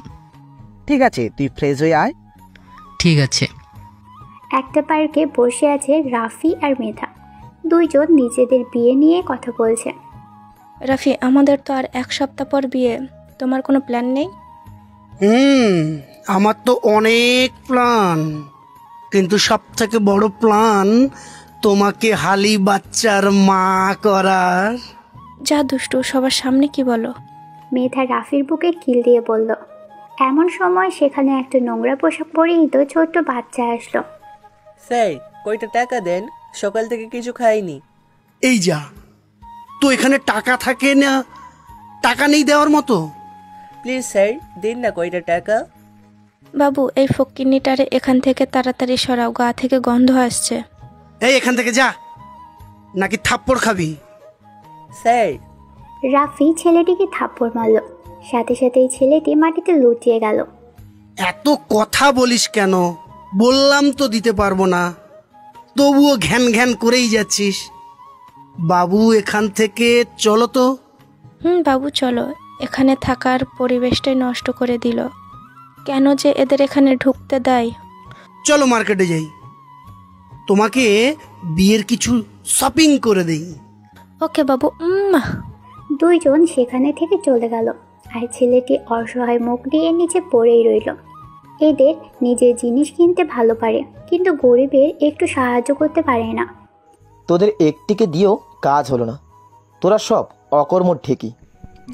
ঠিক আছে, তুই ফ্রেশ হয়ে আয়। ঠিক আছে। একটা পার্কে বসে আছে রাফি আর মেধা। দুইজন নিজেদের বিয়ে নিয়ে কথা বলছে। রাফি, আমাদের তো আর 1 সপ্তাহ পর বিয়ে, তোমার কোনো প্ল্যান নেই? আমার তো অনেক প্ল্যান, কিন্তু সব থেকে বড় প্ল্যান তোমাকে হালি বাচ্চার মা করার। যা দুষ্টু, সবার সামনে কি বলো? মেধা রাফির বুকে কিল দিয়ে বলল। এমন সময় সেখানে একটা নোংরা পোশাক পরিহিত ছোট্ট বাচ্চা আসলো। স্যার, কয়টা টাকা দেন, সকাল থেকে কিছু খাইনি। এই যা, তো এখানে টাকা থাকে না, টাকা নেই দেওয়ার মতো? প্লিজ স্যার, দিন না কয়টা টাকা। বাবু, এই ফকিন্নিটারে এখান থেকে তাড়াতাড়ি সরাও, গা থেকে গন্ধ আসছে। এই এখান থেকে যা, নাকি থাপ্পড় খাবি? স্যার। রাফি ছেলেটিকে থাপ্পড় মারল, সাথে সাথেই ছেলেটি মাটিতে লুটিয়ে গেল। এত কথা বলিস কেন? বললাম তো দিতে পারবো না, তবুও ঘ্যান ঘ্যান করেই যাচ্ছিস। বাবু, এখান থেকে চলো তো। বাবু চলো, এখানে থাকার পরিবেশটাই নষ্ট করে দিল। কেন যে এদের এখানে ঢুকতে দেয়? চলো মার্কেটে যাই, তোমাকে বিয়ের কিছু শপিং করে দেই। ওকে বাবু। দুইজন সেখানে থেকে চলে গেল, আর ছেলেটি অসহায় মুখ দিয়ে নিচে পড়েই রইল। এদের নিজের জিনিস কিনতে ভালো পারে, কিন্তু গরিবের একটু সাহায্য করতে পারে না। তোদের একটিকে দিয়েও কাজ হলো না, তোরা সব অকর্মঠ ঠিকই।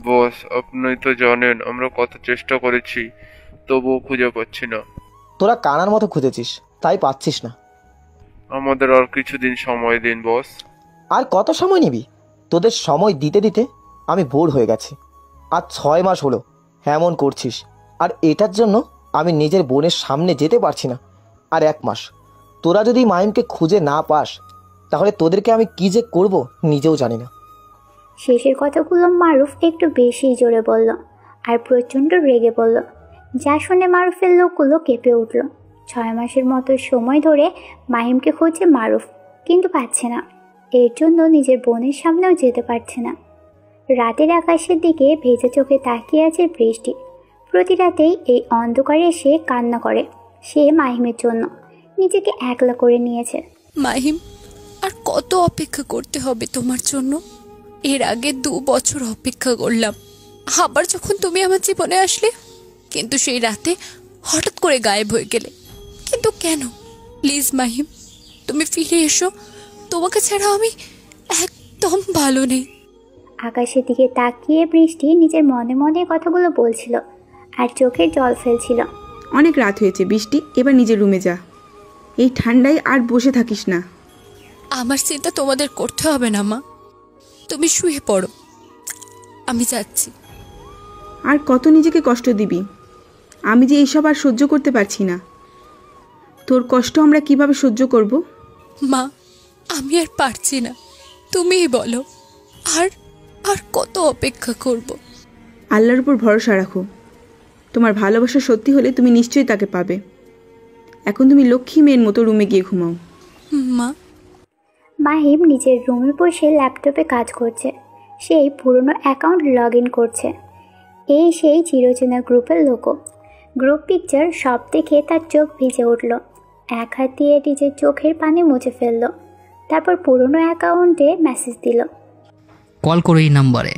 বস, আপনি তো জানেন আমরা কত চেষ্টা করেছি, তবুও খুঁজে পাচ্ছি না। তোরা কানার মতো খুঁজেছিস, তাই পাচ্ছিস না। আমাদের আর কিছুদিন সময় দিন বস। আর কত সময় নিবি? তোদের সময় দিতে দিতে আমি বোর হয়ে গেছি। আজ 6 মাস হলো এমন করছিস, আর এটার জন্য আমি নিজের বোনের সামনে যেতে পারছি না। আর 1 মাস তোরা যদি মাইমকে খুঁজে না পাস, তাহলে তোদেরকে আমি কি যে করব নিজেও জানি না। শেষের কথাগুলো মারুফ একটু বেশি জোরে বলল, আর প্রচণ্ড রেগে বলল। যা শুনে মারুফের লোকগুলো কেঁপে উঠল। 6 মাসের মতো সময় ধরে মাহিমকে খুঁজছে মারুফ, কিন্তু পাচ্ছে না। এর জন্য নিজের বোনের সামনেও যেতে পারছে না। রাতের আকাশের দিকে ভেজা চোখে তাকিয়ে আছে বৃষ্টি। প্রতি রাতেই এই অন্ধকারে সে কান্না করে। সে মাহিমের জন্য নিজেকে একলা করে নিয়েছে। মাহিম, আর কত অপেক্ষা করতে হবে তোমার জন্য? এর আগে 2 বছর অপেক্ষা করলাম, আবার যখন তুমি আমার জীবনে আসলে, কিন্তু সেই রাতে হঠাৎ করে গায়েব হয়ে গেলে। কিন্তু কেন? প্লিজ মাহিম, তুমি ফিরে এসো, তোমাকে ছাড়া আমি একদম ভালো নেই। আকাশের দিকে তাকিয়ে বৃষ্টি নিজের মনে মনে কথাগুলো বলছিল, আর চোখের জল ফেলছিল। অনেক রাত হয়েছে বৃষ্টি, এবার নিজের রুমে যা। এই ঠান্ডায় আর বসে থাকিস না। আমার চিন্তা তোমাদের করতে হবে না মা, তুমি শুয়ে পড়ো, আমি যাচ্ছি। আর কত নিজেকে কষ্ট দিবি? আমি যে এইসব আর সহ্য করতে পারছি না। তোর কষ্ট আমরা কিভাবে সহ্য করব? মা, আমি আর পারছি না, তুমিই বলো। আর আর কত অপেক্ষা করব? আল্লাহর উপর ভরসা রাখো। তোমার ভালোবাসা সত্যি হলে তুমি নিশ্চয়ই তাকে পাবে। এখন তুমি লক্ষ্মী মেয়ের মতো রুমে গিয়ে ঘুমাও। মা। মাহিম নিজের রুমে বসে ল্যাপটপে কাজ করছে। সেই পুরনো অ্যাকাউন্ট লগ ইন করছে। এই সেই চিরচেনা গ্রুপের লোগো। গ্রুপ পিকচার সব দেখে তার চোখ ভিজে উঠল। এক হাত দিয়ে নিজের চোখের পানি মুছে ফেলল। তারপর পুরনো অ্যাকাউন্টে মেসেজ দিল। কল করো এই নাম্বারে।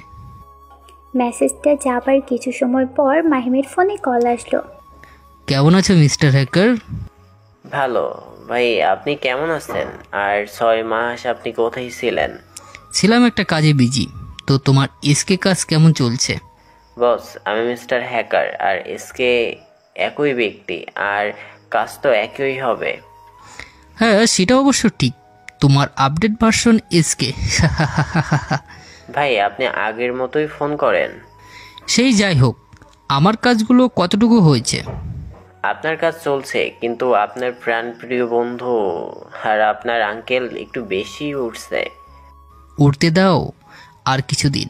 মেসেজটা যাবার কিছু সময় পর মাহিমের ফোনে কল আসলো। কেমন আছো মিস্টার হ্যাকার? ভালো ভাই, আপনি কেমন আছেন? আর 6 মাস আপনি কোথায় ছিলেন? ছিলাম একটা কাজে বিজি। তো তোমার এসকে কাজ কেমন চলছে? বস, আমি মিস্টার হ্যাকার আর এসকে একই ব্যক্তি, আর কাজ তো একই হবে। হ্যাঁ, সেটা অবশ্য ঠিক। তোমার আপডেট ভার্সন এসকে। ভাই, আপনি আগের মতোই ফোন করেন। সেই যাই হোক, আমার কাজগুলো কতটুকু হয়েছে? আপনার কাজ চলছে, কিন্তু আপনার প্রাণপ্রিয় বন্ধু আর আপনার আঙ্কেল একটু বেশি উঠছে। উঠতে দাও আর কিছুদিন,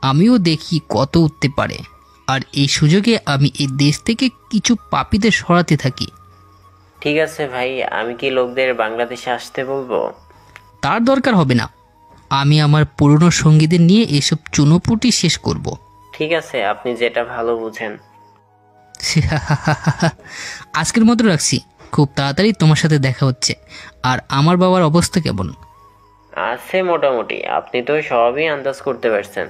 আমিও দেখি কত উঠতে পারে। আর এই সুযোগে আমি এই দেশ থেকে কিছু পাপীদের সরাতে থাকি। ঠিক আছে ভাই, আমি কি লোকদের বাংলাদেশে আসতে বলবো? তার দরকার হবে না, আমি আমার পুরনো সঙ্গীদের নিয়ে এসব চুনোপুটি শেষ করব। ঠিক আছে, আপনি যেটা ভালো বুঝেন। আজকের মতো রাখছি, খুব তাড়াতাড়ি তোমার সাথে দেখা হচ্ছে। আর আমার বাবার অবস্থা কেমন? আছে মোটামুটি, আপনি তো সবই আন্দাজ করতে পারছেন।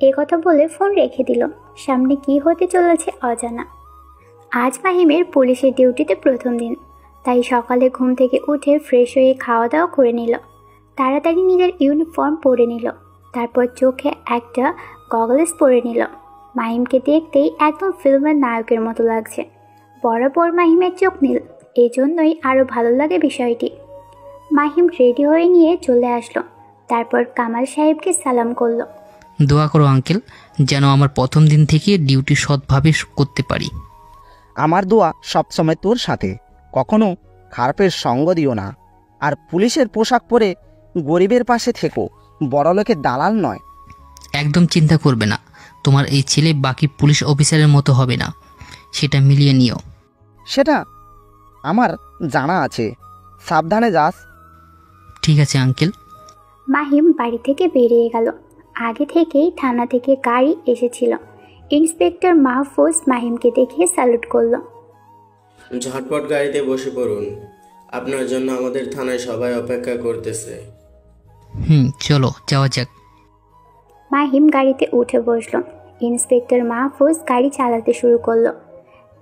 এ কথা বলে ফোন রেখে দিল। সামনে কি হতে চলেছে অজানা। আজ মাহিমের পুলিশের ডিউটিতে প্রথম দিন, তাই সকালে ঘুম থেকে উঠে ফ্রেশ হয়ে খাওয়া দাওয়া করে নিল। তাড়াতাড়ি নিজের ইউনিফর্ম পরে নিল, তারপর চোখে একটা গগলস পরে নিল। মাহিমকে দেখতেই একদম ফিল্মের নায়কের মতো লাগছে। বরাবর মাহিমের চোখ নীল, এই জন্যই আরও ভালো লাগে বিষয়টি। মাহিম রেডি হয়ে নিয়ে চলে আসলো, তারপর কামাল সাহেবকে সালাম করলো। দোয়া করো আঙ্কেল, যেন আমার প্রথম দিন থেকে ডিউটি সৎভাবে করতে পারি। আমার দোয়া সবসময় তোর সাথে, কখনো খারাপের সঙ্গ দিও না। আর পুলিশের পোশাক পরে গরিবের পাশে থেকো, বড়লোকের দালাল নয়। একদম চিন্তা করবে না, তোমার এই ছেলে বাকি পুলিশ অফিসারের মতো হবে না, সেটা মিলিয়ে নিও। সেটা আমার জানা আছে, সাবধানে যাস। ঠিক আছে আঙ্কেল। মাহিম বাড়ি থেকে বেরিয়ে গেল। আগে থেকেই থানা থেকে গাড়ি এসেছিল। ইন্সপেক্টর মাহফুজ মাহিমকে দেখে স্যালুট করলো। ঝটপট গাড়িতে বসে পড়ুন, আপনার জন্য আমাদের থানায় সবাই অপেক্ষা করতেছে। চলো যাওয়া যাক। মাহিম গাড়িতে উঠে বসলো। ইন্সপেক্টর মাহফুজ গাড়ি চালাতে শুরু করলো।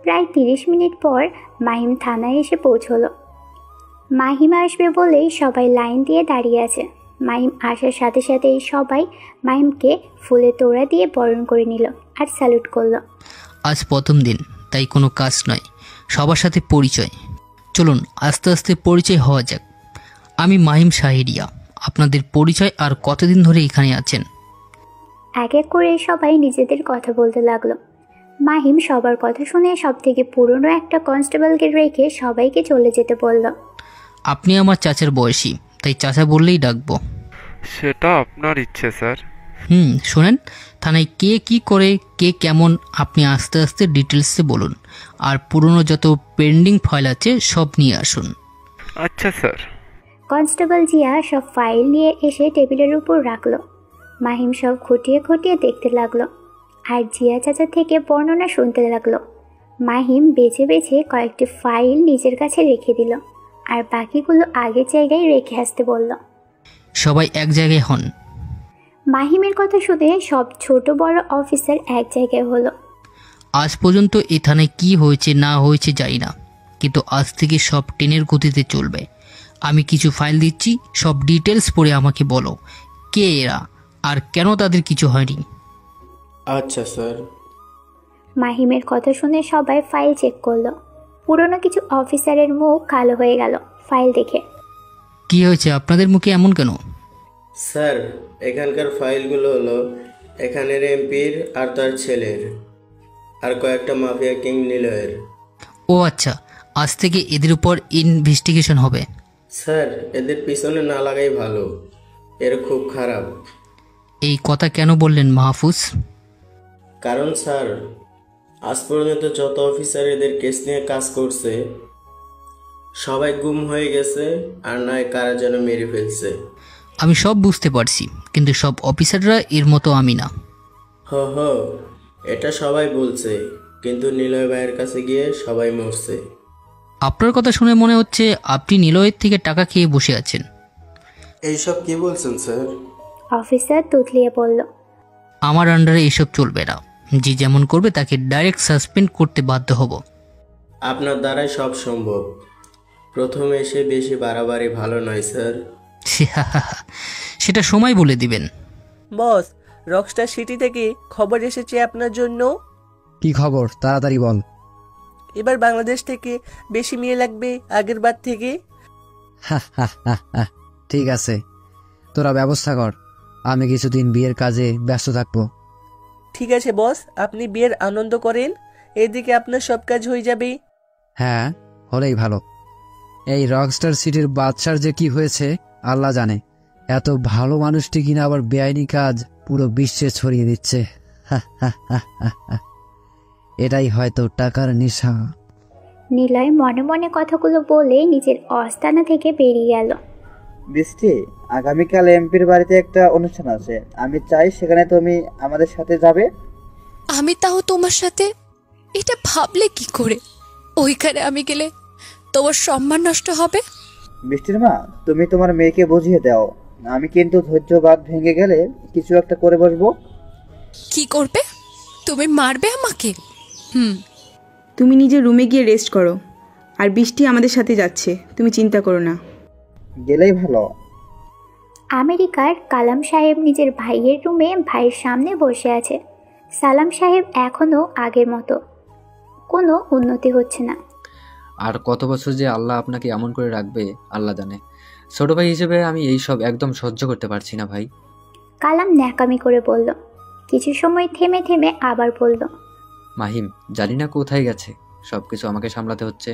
প্রায় 30 মিনিট পর মাহিম থানায় এসে পৌঁছলো। মাহিম আসবে বলেই সবাই লাইন দিয়ে দাঁড়িয়ে আছে। মাহিম আসার সাথে সাথেই সবাই মাহিমকে ফুলে তোড়া দিয়ে বরণ করে নিল আর স্যালুট করলো। আজ প্রথম দিন, তাই কোনো কাজ নয়, সবার সাথে পরিচয়। চলুন আস্তে আস্তে পরিচয় হওয়া যাক। আমি মাহিম শাহেরিয়া। আপনাদের পরিচয় আর কতদিন ধরে এখানে আছেন? এক এক করে সবাই নিজেদের কথা বলতে লাগলো। মাহিম সবার কথা শুনে সব থেকে পুরনো একটা কনস্টেবলকে রেখে সবাইকে চলে যেতে বলল। আপনি আমার চাচার বয়সী, তাই চাচা বললেই ডাকবো। সেটা আপনার ইচ্ছে স্যার। শোনেন, থানায় কে কি করে, কে কেমন, আপনি আস্তে আস্তে ডিটেলসে বলুন। আর পুরনো যত পেন্ডিং ফাইল আছে সব নিয়ে আসুন। আচ্ছা স্যার। কনস্টেবল জিয়া সব ফাইল নিয়ে এসে টেবিলের উপর রাখলো। মাহিম সব খুঁটিয়ে খুঁটিয়ে দেখতে লাগলো আর জিয়া চাচা থেকে বর্ণনা শুনতে লাগলো। মাহিম বেছে বেছে কয়েকটি ফাইল নিজের কাছে রেখে দিল আর বাকিগুলো আগের জায়গায় রেখে আসতে বলল। সবাই এক জায়গায় হন। মাহিমের কথা শুনে সব ছোট বড় অফিসার এক জায়গায় হলো। আজ পর্যন্ত এ থানায় কি হয়েছে না হয়েছে জানি না, কিন্তু আজ থেকে সব ট্রেনের গতিতে চলবে। আমি কিছু ফাইল দিচ্ছি, সব ডিটেলস পড়ে আমাকে বলো কে এরা আর কেন তাদের কিছু হয়নি। আচ্ছা স্যার। মাহিমের কথা শুনে সবাই ফাইল চেক করলো। পুরনো কিছু অফিসারের মুখ কালো হয়ে গেল ফাইল দেখে। কি হয়েছে আপনাদের মুখে এমন কেন? স্যার, এখানকার ফাইলগুলো হলো এখানের এমপির আর তার ছেলের, আর কয়েকটা মাফিয়া কিং নিলয়ের। ও আচ্ছা, আজ থেকে এদের উপর ইনভেস্টিগেশন হবে। স্যার, এদের পিছনে না লাগাই ভালো, এর খুব খারাপ। এই কথা কেন বললেন মাহফুজ? কারণ স্যার, আজ পর্যন্ত যত অফিসার এদের কেস নিয়ে কাজ করছে সবাই গুম হয়ে গেছে, আর নয় কারা যেন মেরে ফেলছে। আমি সব বুঝতে পারছি, কিন্তু সব অফিসাররা এর মতো আমি না। এটা সবাই বলছে, কিন্তু নিলয় ভাইয়ের কাছে গিয়ে সবাই মরছে। আপনার কথা শুনে মনে হচ্ছে আপনি নিলয়ের থেকে টাকা খেয়ে বসে আছেন। এইসব কি বলছেন স্যার? অফিসার তুতলিয়ে বলল। আমার আন্ডারে এসব চলবে না, যে যেমন করবে তাকে ডাইরেক্ট সাসপেন্ড করতে বাধ্য হব। আপনার দ্বারাই সব সম্ভব, প্রথমে এসে বেশি বাড়াবাড়ি ভালো নয় স্যার। সেটা সময় বলে দিবেন। বস, রকস্টার সিটি থেকে খবর এসেছে আপনার জন্য। কি খবর, তাড়াতাড়ি বল। এবার বাংলাদেশ থেকে বেশি মেয়ে লাগবে আগের বার থেকে। ঠিক আছে, তোরা ব্যবস্থা কর, আমি কিছুদিন বিয়ের কাজে ব্যস্ত থাকবো। ঠিক আছে বস, আপনি বিয়ের আনন্দ করেন, এদিকে আপনার সব কাজ হয়ে যাবে। হ্যাঁ, হলেই ভালো। এই রকস্টার সিটির বাদশার যে কি হয়েছে আল্লাহ জানে। এত ভালো মানুষটি কিনা আবার বেআইনি কাজ পুরো বিশ্বে ছড়িয়ে দিচ্ছে। এটাই হয়তো টাকার নেশা। নিলয় মনে মনে কথাগুলো বলে নিজের অস্তানা থেকে বেরিয়ে গেল। বৃষ্টি, আগামীকাল এমপির বাড়িতে একটা অনুষ্ঠান আছে, আমি চাই সেখানে তুমি আমাদের সাথে যাবে। আমি তাও তোমার সাথে? এটা ভাবলে কি করে? ওইখানে আমি গেলে তোমার সম্মান নষ্ট হবে। বৃষ্টির মা, তুমি তোমার মেয়েকে বুঝিয়ে দাও, আমি কিন্তু ধৈর্য বাঁধ ভেঙে গেলে কিছু একটা করে বসবো। কি করবে? তুমি মারবে আমাকে? তুমি নিজের রুমে গিয়ে রেস্ট করো, আর বৃষ্টি আমাদের সাথে যাচ্ছে, তুমি চিন্তা করো না। গেলেই ভালো। আমেরিকার কালাম সাহেব নিজের ভাইয়ের রুমে ভাইয়ের সামনে বসে আছে। সালাম সাহেব এখনও আগের মতো, কোনো উন্নতি হচ্ছে না। আর কত বছর যে আল্লাহ আপনাকে এমন করে রাখবে আল্লাহ জানে। ছোট ভাই হিসেবে আমি এই সব একদম সহ্য করতে পারছি না ভাই। কালাম ন্যাকামি করে বলল। কিছু সময় থেমে থেমে আবার বলল, মাহিম জানি না কোথায় গেছে, সব কিছু আমাকে সামলাতে হচ্ছে।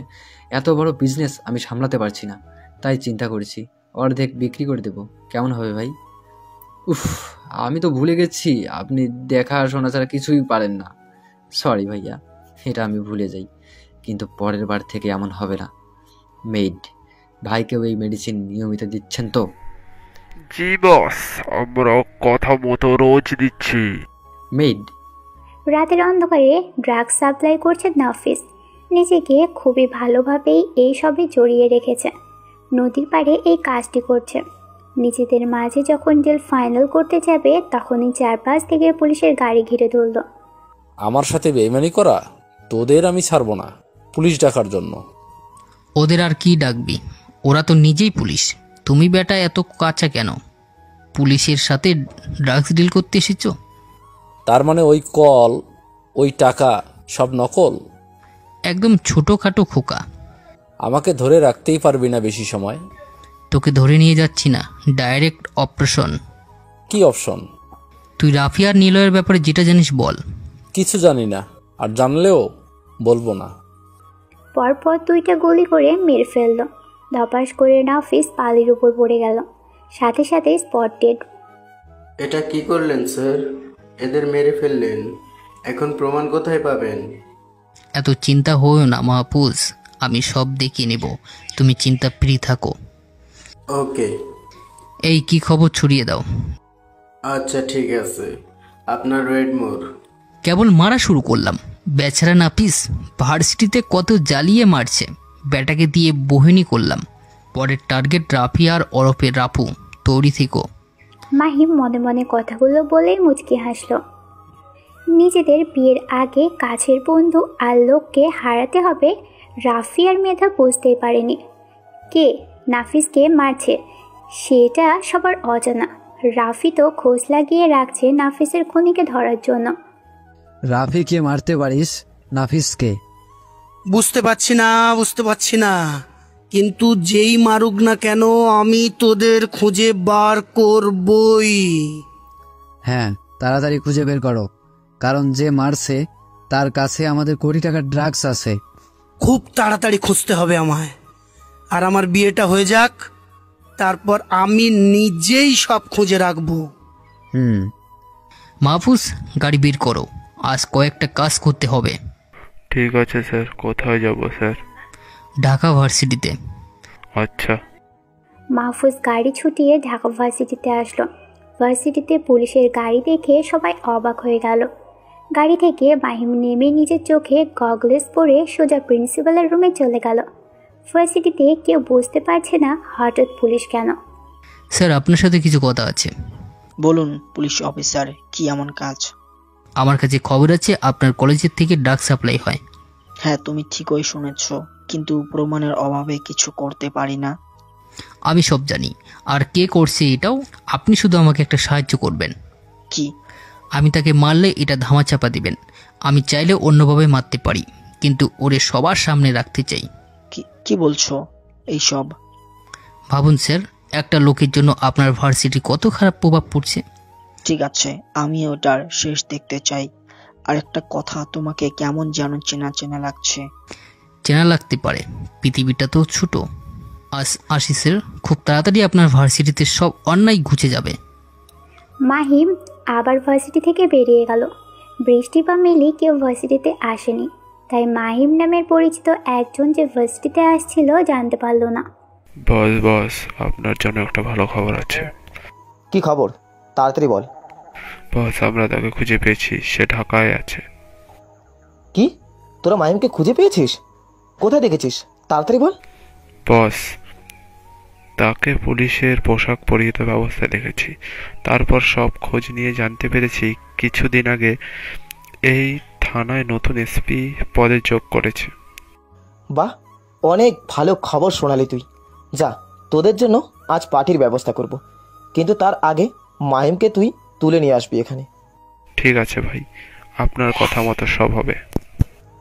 এত বড় বিজনেস আমি সামলাতে পারছি না, তাই চিন্তা করেছি অর্ধেক বিক্রি করে দেব। কেমন হবে ভাই? উফ, আমি তো ভুলে গেছি আপনি দেখা শোনা ছাড়া কিছুই পারেন না। সরি ভাইয়া, এটা আমি ভুলে যাই, কিন্তু পরের বার থেকে এমন হবে না। মেড, ভাইকেও এই মেডিসিন নিয়মিত দিচ্ছেন তো? জি বস, আমরা কথা মতো রোজ দিচ্ছি। মেড, রাতের অন্ধকারে ড্রাগ সাপ্লাই করছে নাফিস। নিজেকে খুবই ভালোভাবেই এই সবে জড়িয়ে রেখেছে। নদীর পাড়ে এই কাজটি করছে। নিজেদের মাঝে যখন ডিল ফাইনাল করতে যাবে, তখনই চারপাশ থেকে পুলিশের গাড়ি ঘিরে ধরল। আমার সাথে বেইমানি করা, তোদের আমি ছাড়বো না পুলিশ ডাকার জন্য। ওদের আর কি ডাকবি, ওরা তো নিজেই পুলিশ। তুমি বেটা এত কাঁচা কেন? পুলিশের সাথে ড্রাগস ডিল করতে এসেছো? তার মানে ওই কল, ওই টাকা সব নকল? একদম ছোটোখাটো খোকা। আমাকে ধরে রাখতেই পারবি না বেশি সময়। তোকে ধরে নিয়ে যাচ্ছি না, ডাইরেক্ট অপারেশন। কি অপশন? তুই রাফিয়ার নিলয়ের ব্যাপারে যেটা জানিস বল। কিছু জানি না, আর জানলেও বলবো না। পরপর দুইটা গুলি করে মেরে ফেলল। ধপাস করে নাফিস পালির উপর পড়ে গেল, সাথে সাথে স্পট ডেড। এটা কি করলেন স্যার? এদের মেরে ফেললেন, এখন প্রমাণ কোথায় পাবেন? এত চিন্তা হইও না মাহফুজ, আমি সব দেখিয়ে নেব, তুমি চিন্তা ফ্রি থাকো। ওকে। এই কি খবর ছড়িয়ে দাও। আচ্ছা ঠিক আছে, আপনার রেড মোর। কেবল মারা শুরু করলাম। বেচারা নাফিস ভার্সিটিতে কত জ্বালিয়ে মারছে, ব্যাটাকে দিয়ে বহিনী করলাম। পরের টার্গেট রাফিয়ার ওরফে রাফু, তৈরি থেকো। মাহিম মনে মনে কথাগুলো বলেই মুচকি হাসল। নিজেদের বিয়ের আগে কাছের বন্ধু আর লোককে হারাতে হবে, রাফিয়ার মেধা বুঝতেই পারেনি। কে নাফিসকে মারছে সেটা সবার অজানা। রাফি তো খোঁজ লাগিয়ে রাখছে নাফিসের খুনিকে ধরার জন্য। রাফিকে মারতে পারিস, নাফিসকে? বুঝতে পারছি না, কিন্তু যেই মারুক না কেন আমি তোদের খুঁজে বার করবই। হ্যাঁ, তাড়াতাড়ি খুঁজে বের করো, কারণ যে মারছে তার কাছে আমাদের কোটি টাকার ড্রাগস আছে। খুব তাড়াতাড়ি খুঁজতে হবে আমায়, আর আমার বিয়েটা হয়ে যাক, তারপর আমি নিজেই সব খুঁজে রাখবো। মাহফুজ, গাড়ি বের করো, আজ কয়েকটা কাজ করতে হবে। ঠিক আছে স্যার। কোথায় যাব স্যার? ঢাকা ভার্সিটিতে। আচ্ছা। মাহফুজ গাড়ি ছুটিয়ে ঢাকা ভার্সিটিতে আসলো। ভার্সিটিতে পুলিশের গাড়ি দেখে সবাই অবাক হয়ে গেল। গাড়ি থেকে মাহিম নেমে নিজের চোখে গগলস পরে সোজা প্রিন্সিপালের রুমে চলে গেল। ভার্সিটিতে কেউ বুঝতে পারছে না হঠাৎ পুলিশ কেন। স্যার, আপনার সাথে কিছু কথা আছে। বলুন পুলিশ অফিসার, কি এমন কাজ? আমার কাছে খবর আছে আপনার কলেজের থেকে ড্রাগ সাপ্লাই হয়। হ্যাঁ, তুমি ঠিকই শুনেছ, কিন্তু প্রমাণের অভাবে কিছু করতে পারি না। আমি সব জানি, আর কে করছে এটাও। আপনি শুধু আমাকে একটা সাহায্য করবেন। কি? আমি তাকে মারলে এটা ধামাচাপা দিবেন। আমি চাইলে অন্যভাবে মারতে পারি, কিন্তু ওরে সবার সামনে রাখতে চাই। কি বলছো এইসব? ভাবুন স্যার, একটা লোকের জন্য আপনার ভার্সিটি কত খারাপ প্রভাব পড়ছে। ঠিক আছে, আমি ওটার শেষ দেখতে চাই। আর একটা কথা, তোমাকে কেমন যেন চেনা চেনা লাগছে। চেনা লাগতে পারে, পৃথিবীটা তো ছোট। আসি স্যার, খুব তাড়াতাড়ি আপনার ভার্সিটিতে সব অন্যায় ঘুচে যাবে। মাহিম আবার ভার্সিটি থেকে বেরিয়ে গেল। বৃষ্টি বা মিলি কেউ ভার্সিটিতে আসেনি। তাই মাহিম নামের পরিচিত একজন যে ভার্সিটিতে আসছিল জানতে পারল না। বস বস, আপনার জন্য একটা ভালো খবর আছে। কি খবর? তাড়াতাড়ি বল। বস, আমরা তাকে খুঁজে পেয়েছি, সে ঢাকায় আছে। কি? তোরা মাহিমকে খুঁজে পেয়েছিস? কোথায় দেখেছিস? তাড়াতাড়ি বল। বস, তাকে পুলিশের পোশাক পরিহিত ব্যবস্থায় দেখেছি। তারপর সব খোঁজ নিয়ে জানতে পেরেছি কিছুদিন আগে এই থানায় নতুন এসপি পদে যোগ করেছে। বাহ, অনেক ভালো খবর শোনালি তুই। যা, তোদের জন্য আজ পার্টির ব্যবস্থা করব, কিন্তু তার আগে মাহিমকে তুই তুলে নিয়ে আসবি এখানে। ঠিক আছে ভাই, আপনার কথা মতো সব হবে।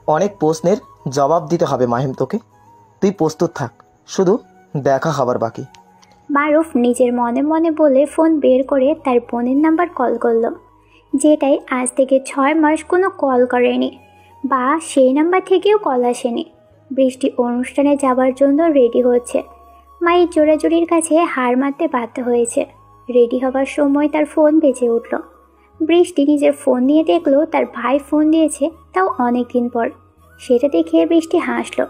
অনেক প্রশ্নের জবাব দিতে হবে মাহিম তোকে, তুই প্রস্তুত থাক, শুধু দেখা হবার বাকি। মারুফ নিজের মনে মনে বলে ফোন বের করে তার বোনের নাম্বার কল করলো, যেটাই আজ থেকে 6 মাস কোনো কল করেনি বা সেই নাম্বার থেকেও কল আসেনি। বৃষ্টি অনুষ্ঠানে যাবার জন্য রেডি হচ্ছে। মায়ের জোড়াজুড়ির কাছে হার মারতে বাধ্য হয়েছে। রেডি হবার সময় তার ফোন বেজে উঠল। বৃষ্টি নিজের ফোন নিয়ে দেখলো তার ভাই ফোন দিয়েছে, তাও অনেক দিন পর। সেটা দেখে বৃষ্টি হাসলো।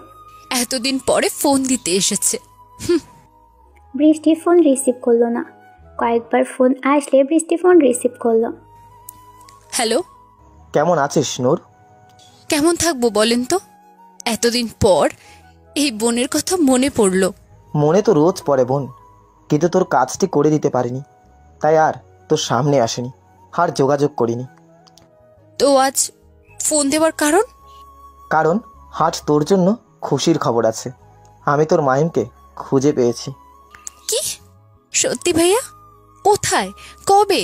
এতদিন পরে ফোন দিতে এসেছে। বৃষ্টি ফোন রিসিভ করলো না। কয়েকবার ফোন আসলে বৃষ্টি ফোন রিসিভ করলো। হ্যালো, কেমন আছিস নূর? কেমন থাকবো বলেন তো? এতদিন পর এই বোনের কথা মনে পড়লো। মনে তো রোজ পড়ে বোন, কিন্তু তোর কাজটি করে দিতে পারিনি, তাই আর তোর সামনে আসেনি, আর যোগাযোগ করিনি। তো আজ ফোন দেওয়ার কারণ? কারণ আজ তোর জন্য খুশির খবর আছে। আমি তোর মাহিমকে খুঁজে পেয়েছি। কি? সত্যি ভাইয়া? কোথায়? কবে?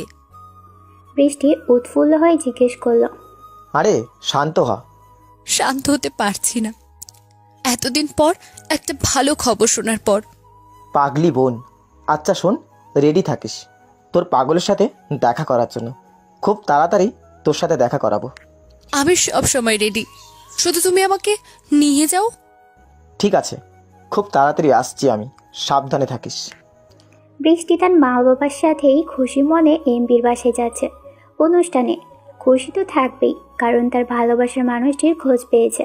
বৃষ্টি উৎফুল্ল হয়ে জিজ্ঞেস করলো। আরে শান্ত হ। শান্ত হতে পারছি না এতদিন পর একটা ভালো খবর শোনার পর। পাগলি বোন, আচ্ছা শোন, রেডি থাকিস তোর পাগলের সাথে দেখা করার জন্য। খুব তাড়াতাড়ি তোর সাথে দেখা করাবো। আমি সব সময় রেডি, শুধু তুমি আমাকে নিয়ে যাও। ঠিক আছে, খুব তাড়াতাড়ি আসছি আমি, সাবধানে থাকিস। বৃষ্টি তার মা বাবার সাথেই খুশি মনে এমপির বাসায় যাচ্ছে। অনুষ্ঠানে খুশি তো থাকবেই, কারণ তার ভালোবাসার মানুষটির খোঁজ পেয়েছে।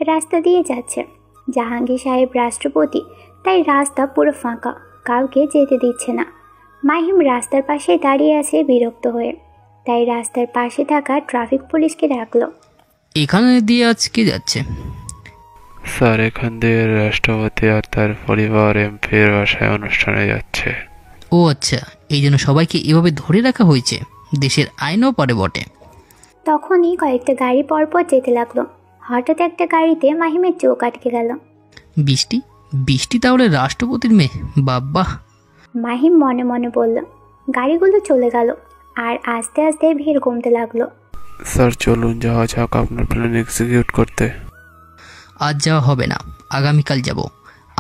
রাস্তা দিয়ে যাচ্ছে জাহাঙ্গীর সাহেব রাষ্ট্রপতি, তাই রাস্তা পুরো ফাঁকা, কাউকে যেতে দিচ্ছে না। মাহিম রাস্তার পাশে দাঁড়িয়ে আছে বিরক্ত হয়ে, তাই রাস্তার পাশে থাকা ট্রাফিক পুলিশকে ডাকলো। এখানে দিয়ে আজকে যাচ্ছে? স্যার, এখান দিয়ে রাষ্ট্রপতি আর তার পরিবার এমপির বাসায় অনুষ্ঠানে যাচ্ছে। ও আচ্ছা, এই জন্য সবাইকে এভাবে ধরে রাখা হয়েছে। দেশের আইনও পড়ে বটে। তখনই কয়েকটা গাড়ি পরপর যেতে লাগলো। হঠাৎ একটা গাড়িতে মাহিমের চোখ আটকে গেল। বৃষ্টি? বৃষ্টি তাহলে রাষ্ট্রপতির মেয়ে? বাবা! মাহিম মনে মনে বলল। গাড়িগুলো চলে গেল আর আস্তে আস্তে ভিড় কমতে লাগলো। স্যার চলুন যাওয়া যাক আপনার প্ল্যান এক্সিকিউট করতে। আজ যাওয়া হবে না, আগামীকাল যাব।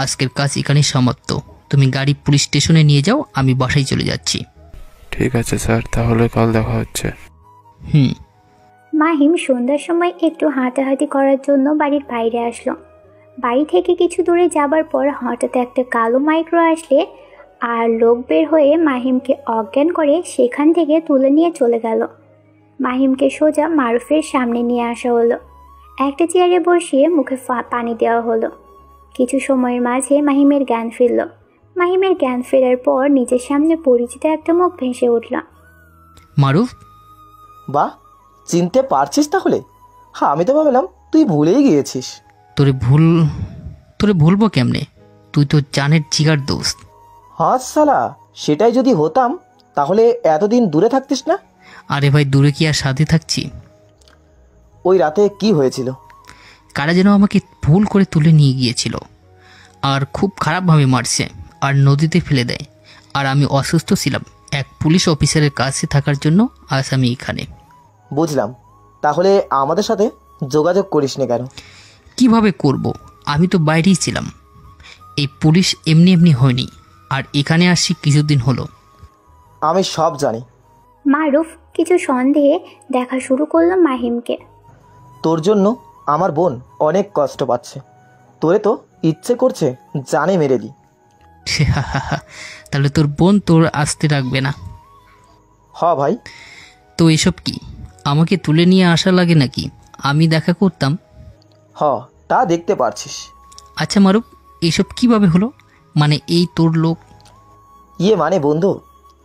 আজকের কাজ এখানেই সমাপ্ত। তুমি গাড়ি পুলিশ স্টেশনে নিয়ে যাও, আমি বাসায় চলে যাচ্ছি। ঠিক আছে স্যার, তাহলে কাল দেখা হচ্ছে। মাহিম সন্ধ্যার সময় একটু হাঁটাহাঁটি করার জন্য বাড়ির বাইরে আসলো। বাড়ি থেকে কিছু দূরে যাবার পর হঠাৎ একটা কালো মাইক্রো আসলে আর লোক বের হয়ে মাহিমকে অজ্ঞান করে সেখান থেকে তুলে নিয়ে চলে গেল। মাহিমকে সোজা মারুফের সামনে নিয়ে আসা হলো। একটা চেয়ারে বসিয়ে মুখে পানি দেওয়া হলো। কিছু সময়ের মাঝে মাহিমের জ্ঞান ফিরল। মাহিমের জ্ঞান ফেরার পর নিজের সামনে পরিচিত একটা মুখ ভেসে উঠল। মারুফ? বাহ, চিনতে পারছিস তাহলে? হ্যাঁ, আমি তো ভাবলাম তুই ভুলেই গিয়েছিস। তোরে ভুলবো কেমনে? তুই তো জানের জিগার দোস্ত। হ্যাঁ সালা, সেটাই যদি হতাম তাহলে এতদিন দূরে থাকতিস না। আরে ভাই, দূরে কি আর সাথে থাকছি? ওই রাতে কি হয়েছিল? কারা যেন আমাকে ভুল করে তুলে নিয়ে গিয়েছিল আর খুব খারাপভাবে মারছে আর নদীতে ফেলে দেয়। আর আমি অসুস্থ ছিলাম। এক পুলিশ অফিসারের কাছে থাকার জন্য আজ আমি এখানে। বুঝলাম, তাহলে আমাদের সাথে যোগাযোগ করিস না কেন? কিভাবে করব? আমি তো বাইরেই ছিলাম। এই পুলিশ এমনি এমনি হয়নি, আর এখানে আসছি কিছুদিন হলো। আমি সব জানি। মারুফ কিছু সন্দেহে দেখা শুরু করলো মাহিমকে। তোর জন্য আমার বোন অনেক কষ্ট পাচ্ছে। তোরে তো ইচ্ছে করছে জানে মেরে দি। তাহলে তোর বোন তোর আসতে রাখবে না? হ ভাই। তো এসব কি? আমাকে তুলে নিয়ে আসা লাগে নাকি? আমি দেখা করতাম। তা দেখতে পারছিস। আচ্ছা মারুফ, এইসব কিভাবে হলো? মানে এই তোর লোক? মানে বন্ধু,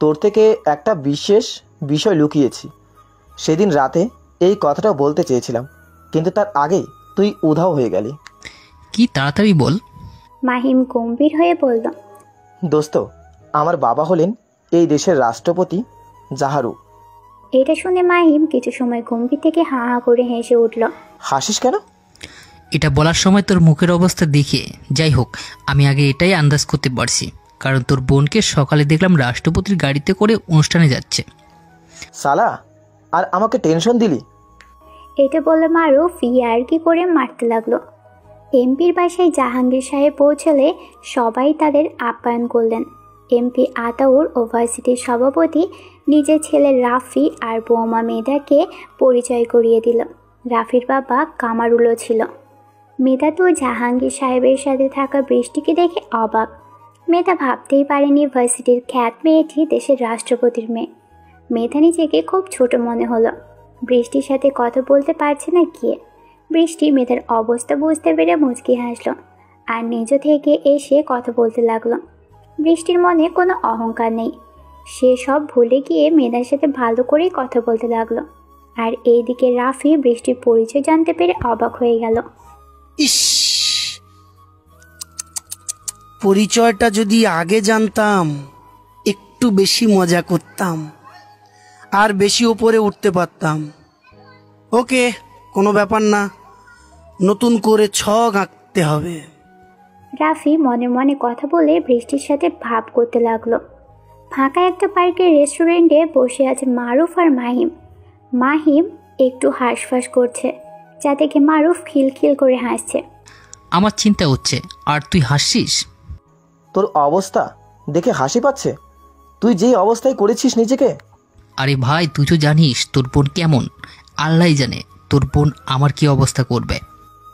তোর থেকে একটা বিশেষ বিষয় লুকিয়েছি। সেদিন রাতে এই কথাটা বলতে চেয়েছিলাম, কিন্তু তার আগেই তুই উধাও হয়ে গেলি। কি তাড়াতাড়ি বল। মাহিম গম্ভীর হয়ে বলল, দোস্ত, আমার বাবা হলেন এই দেশের রাষ্ট্রপতি জাহারু। এটা শুনে মাহিম কিছু সময় গম্ভীর থেকে হা হা করে হেসে উঠল। হাসিস কেন? এটা বলার সময় তোর মুখের অবস্থা দেখে, যাই হোক, আমি আগে এটাই আন্দাজ করতে পারছি, কারণ তোর বোনকে সকালে দেখলাম রাষ্ট্রপতির গাড়িতে করে অনুষ্ঠানে যাচ্ছে। সালা, আর আমাকে টেনশন দিলি। এটা বলে মারুফ ইয়ার্কি করে মারতে লাগলো। এমপির বাসায় জাহাঙ্গীর সাহেব পৌঁছলে সবাই তাদের আপ্যায়ন করলেন। এমপি আতাউর ও ভার্সিটির সভাপতি নিজের ছেলে রাফি আর বৌমা মেধাকে পরিচয় করিয়ে দিল। রাফির বাবা কামারুলও ছিল। মেধা তো জাহাঙ্গীর সাহেবের সাথে থাকা বৃষ্টিকে দেখে অবাক। মেধা ভাবতেই পারেনি ভার্সিটির খ্যাত মেয়েটি দেশের রাষ্ট্রপতির মেয়ে। মেধা নিজেকে খুব ছোট মনে হলো। বৃষ্টির সাথে কথা বলতে পারছে না গিয়ে। বৃষ্টি মেধার অবস্থা বুঝতে পেরে মুচকি হাসলো আর নিজ থেকে এসে কথা বলতে লাগলো। বৃষ্টির মনে কোনো অহংকার নেই, সে সব ভুলে গিয়ে মেধার সাথে ভালো করেই কথা বলতে লাগলো। আর এইদিকে রাফি বৃষ্টির পরিচয় জানতে পেরে অবাক হয়ে গেল। ইস, পরিচয়টা যদি আগে জানতাম, একটু বেশি মজা করতাম আর বেশি উপরে উঠতে পারতাম। ওকে, কোনো ব্যাপার না, নতুন করে ছক আঁকতে হবে। রাফি মনে মনে কথা বলে বৃষ্টির সাথে ভাব করতে লাগলো। ফাঁকা একটা পার্কের রেস্টুরেন্টে বসে আছে মারুফ আর মাহিম। মাহিম একটু হাঁসফাঁস করছে, যা দেখে মারুফ খিলখিল করে হাসছে। আমার চিন্তা হচ্ছে, আর তুই হাসছিস? তোর অবস্থা দেখে হাসি পাচ্ছে? তুই যেই অবস্থায় করেছিস নিজেকে। আরে ভাই, তুই তো জানিস তোর বোন কেমন। আল্লাহই জানে তোর বোন আমার কি অবস্থা করবে।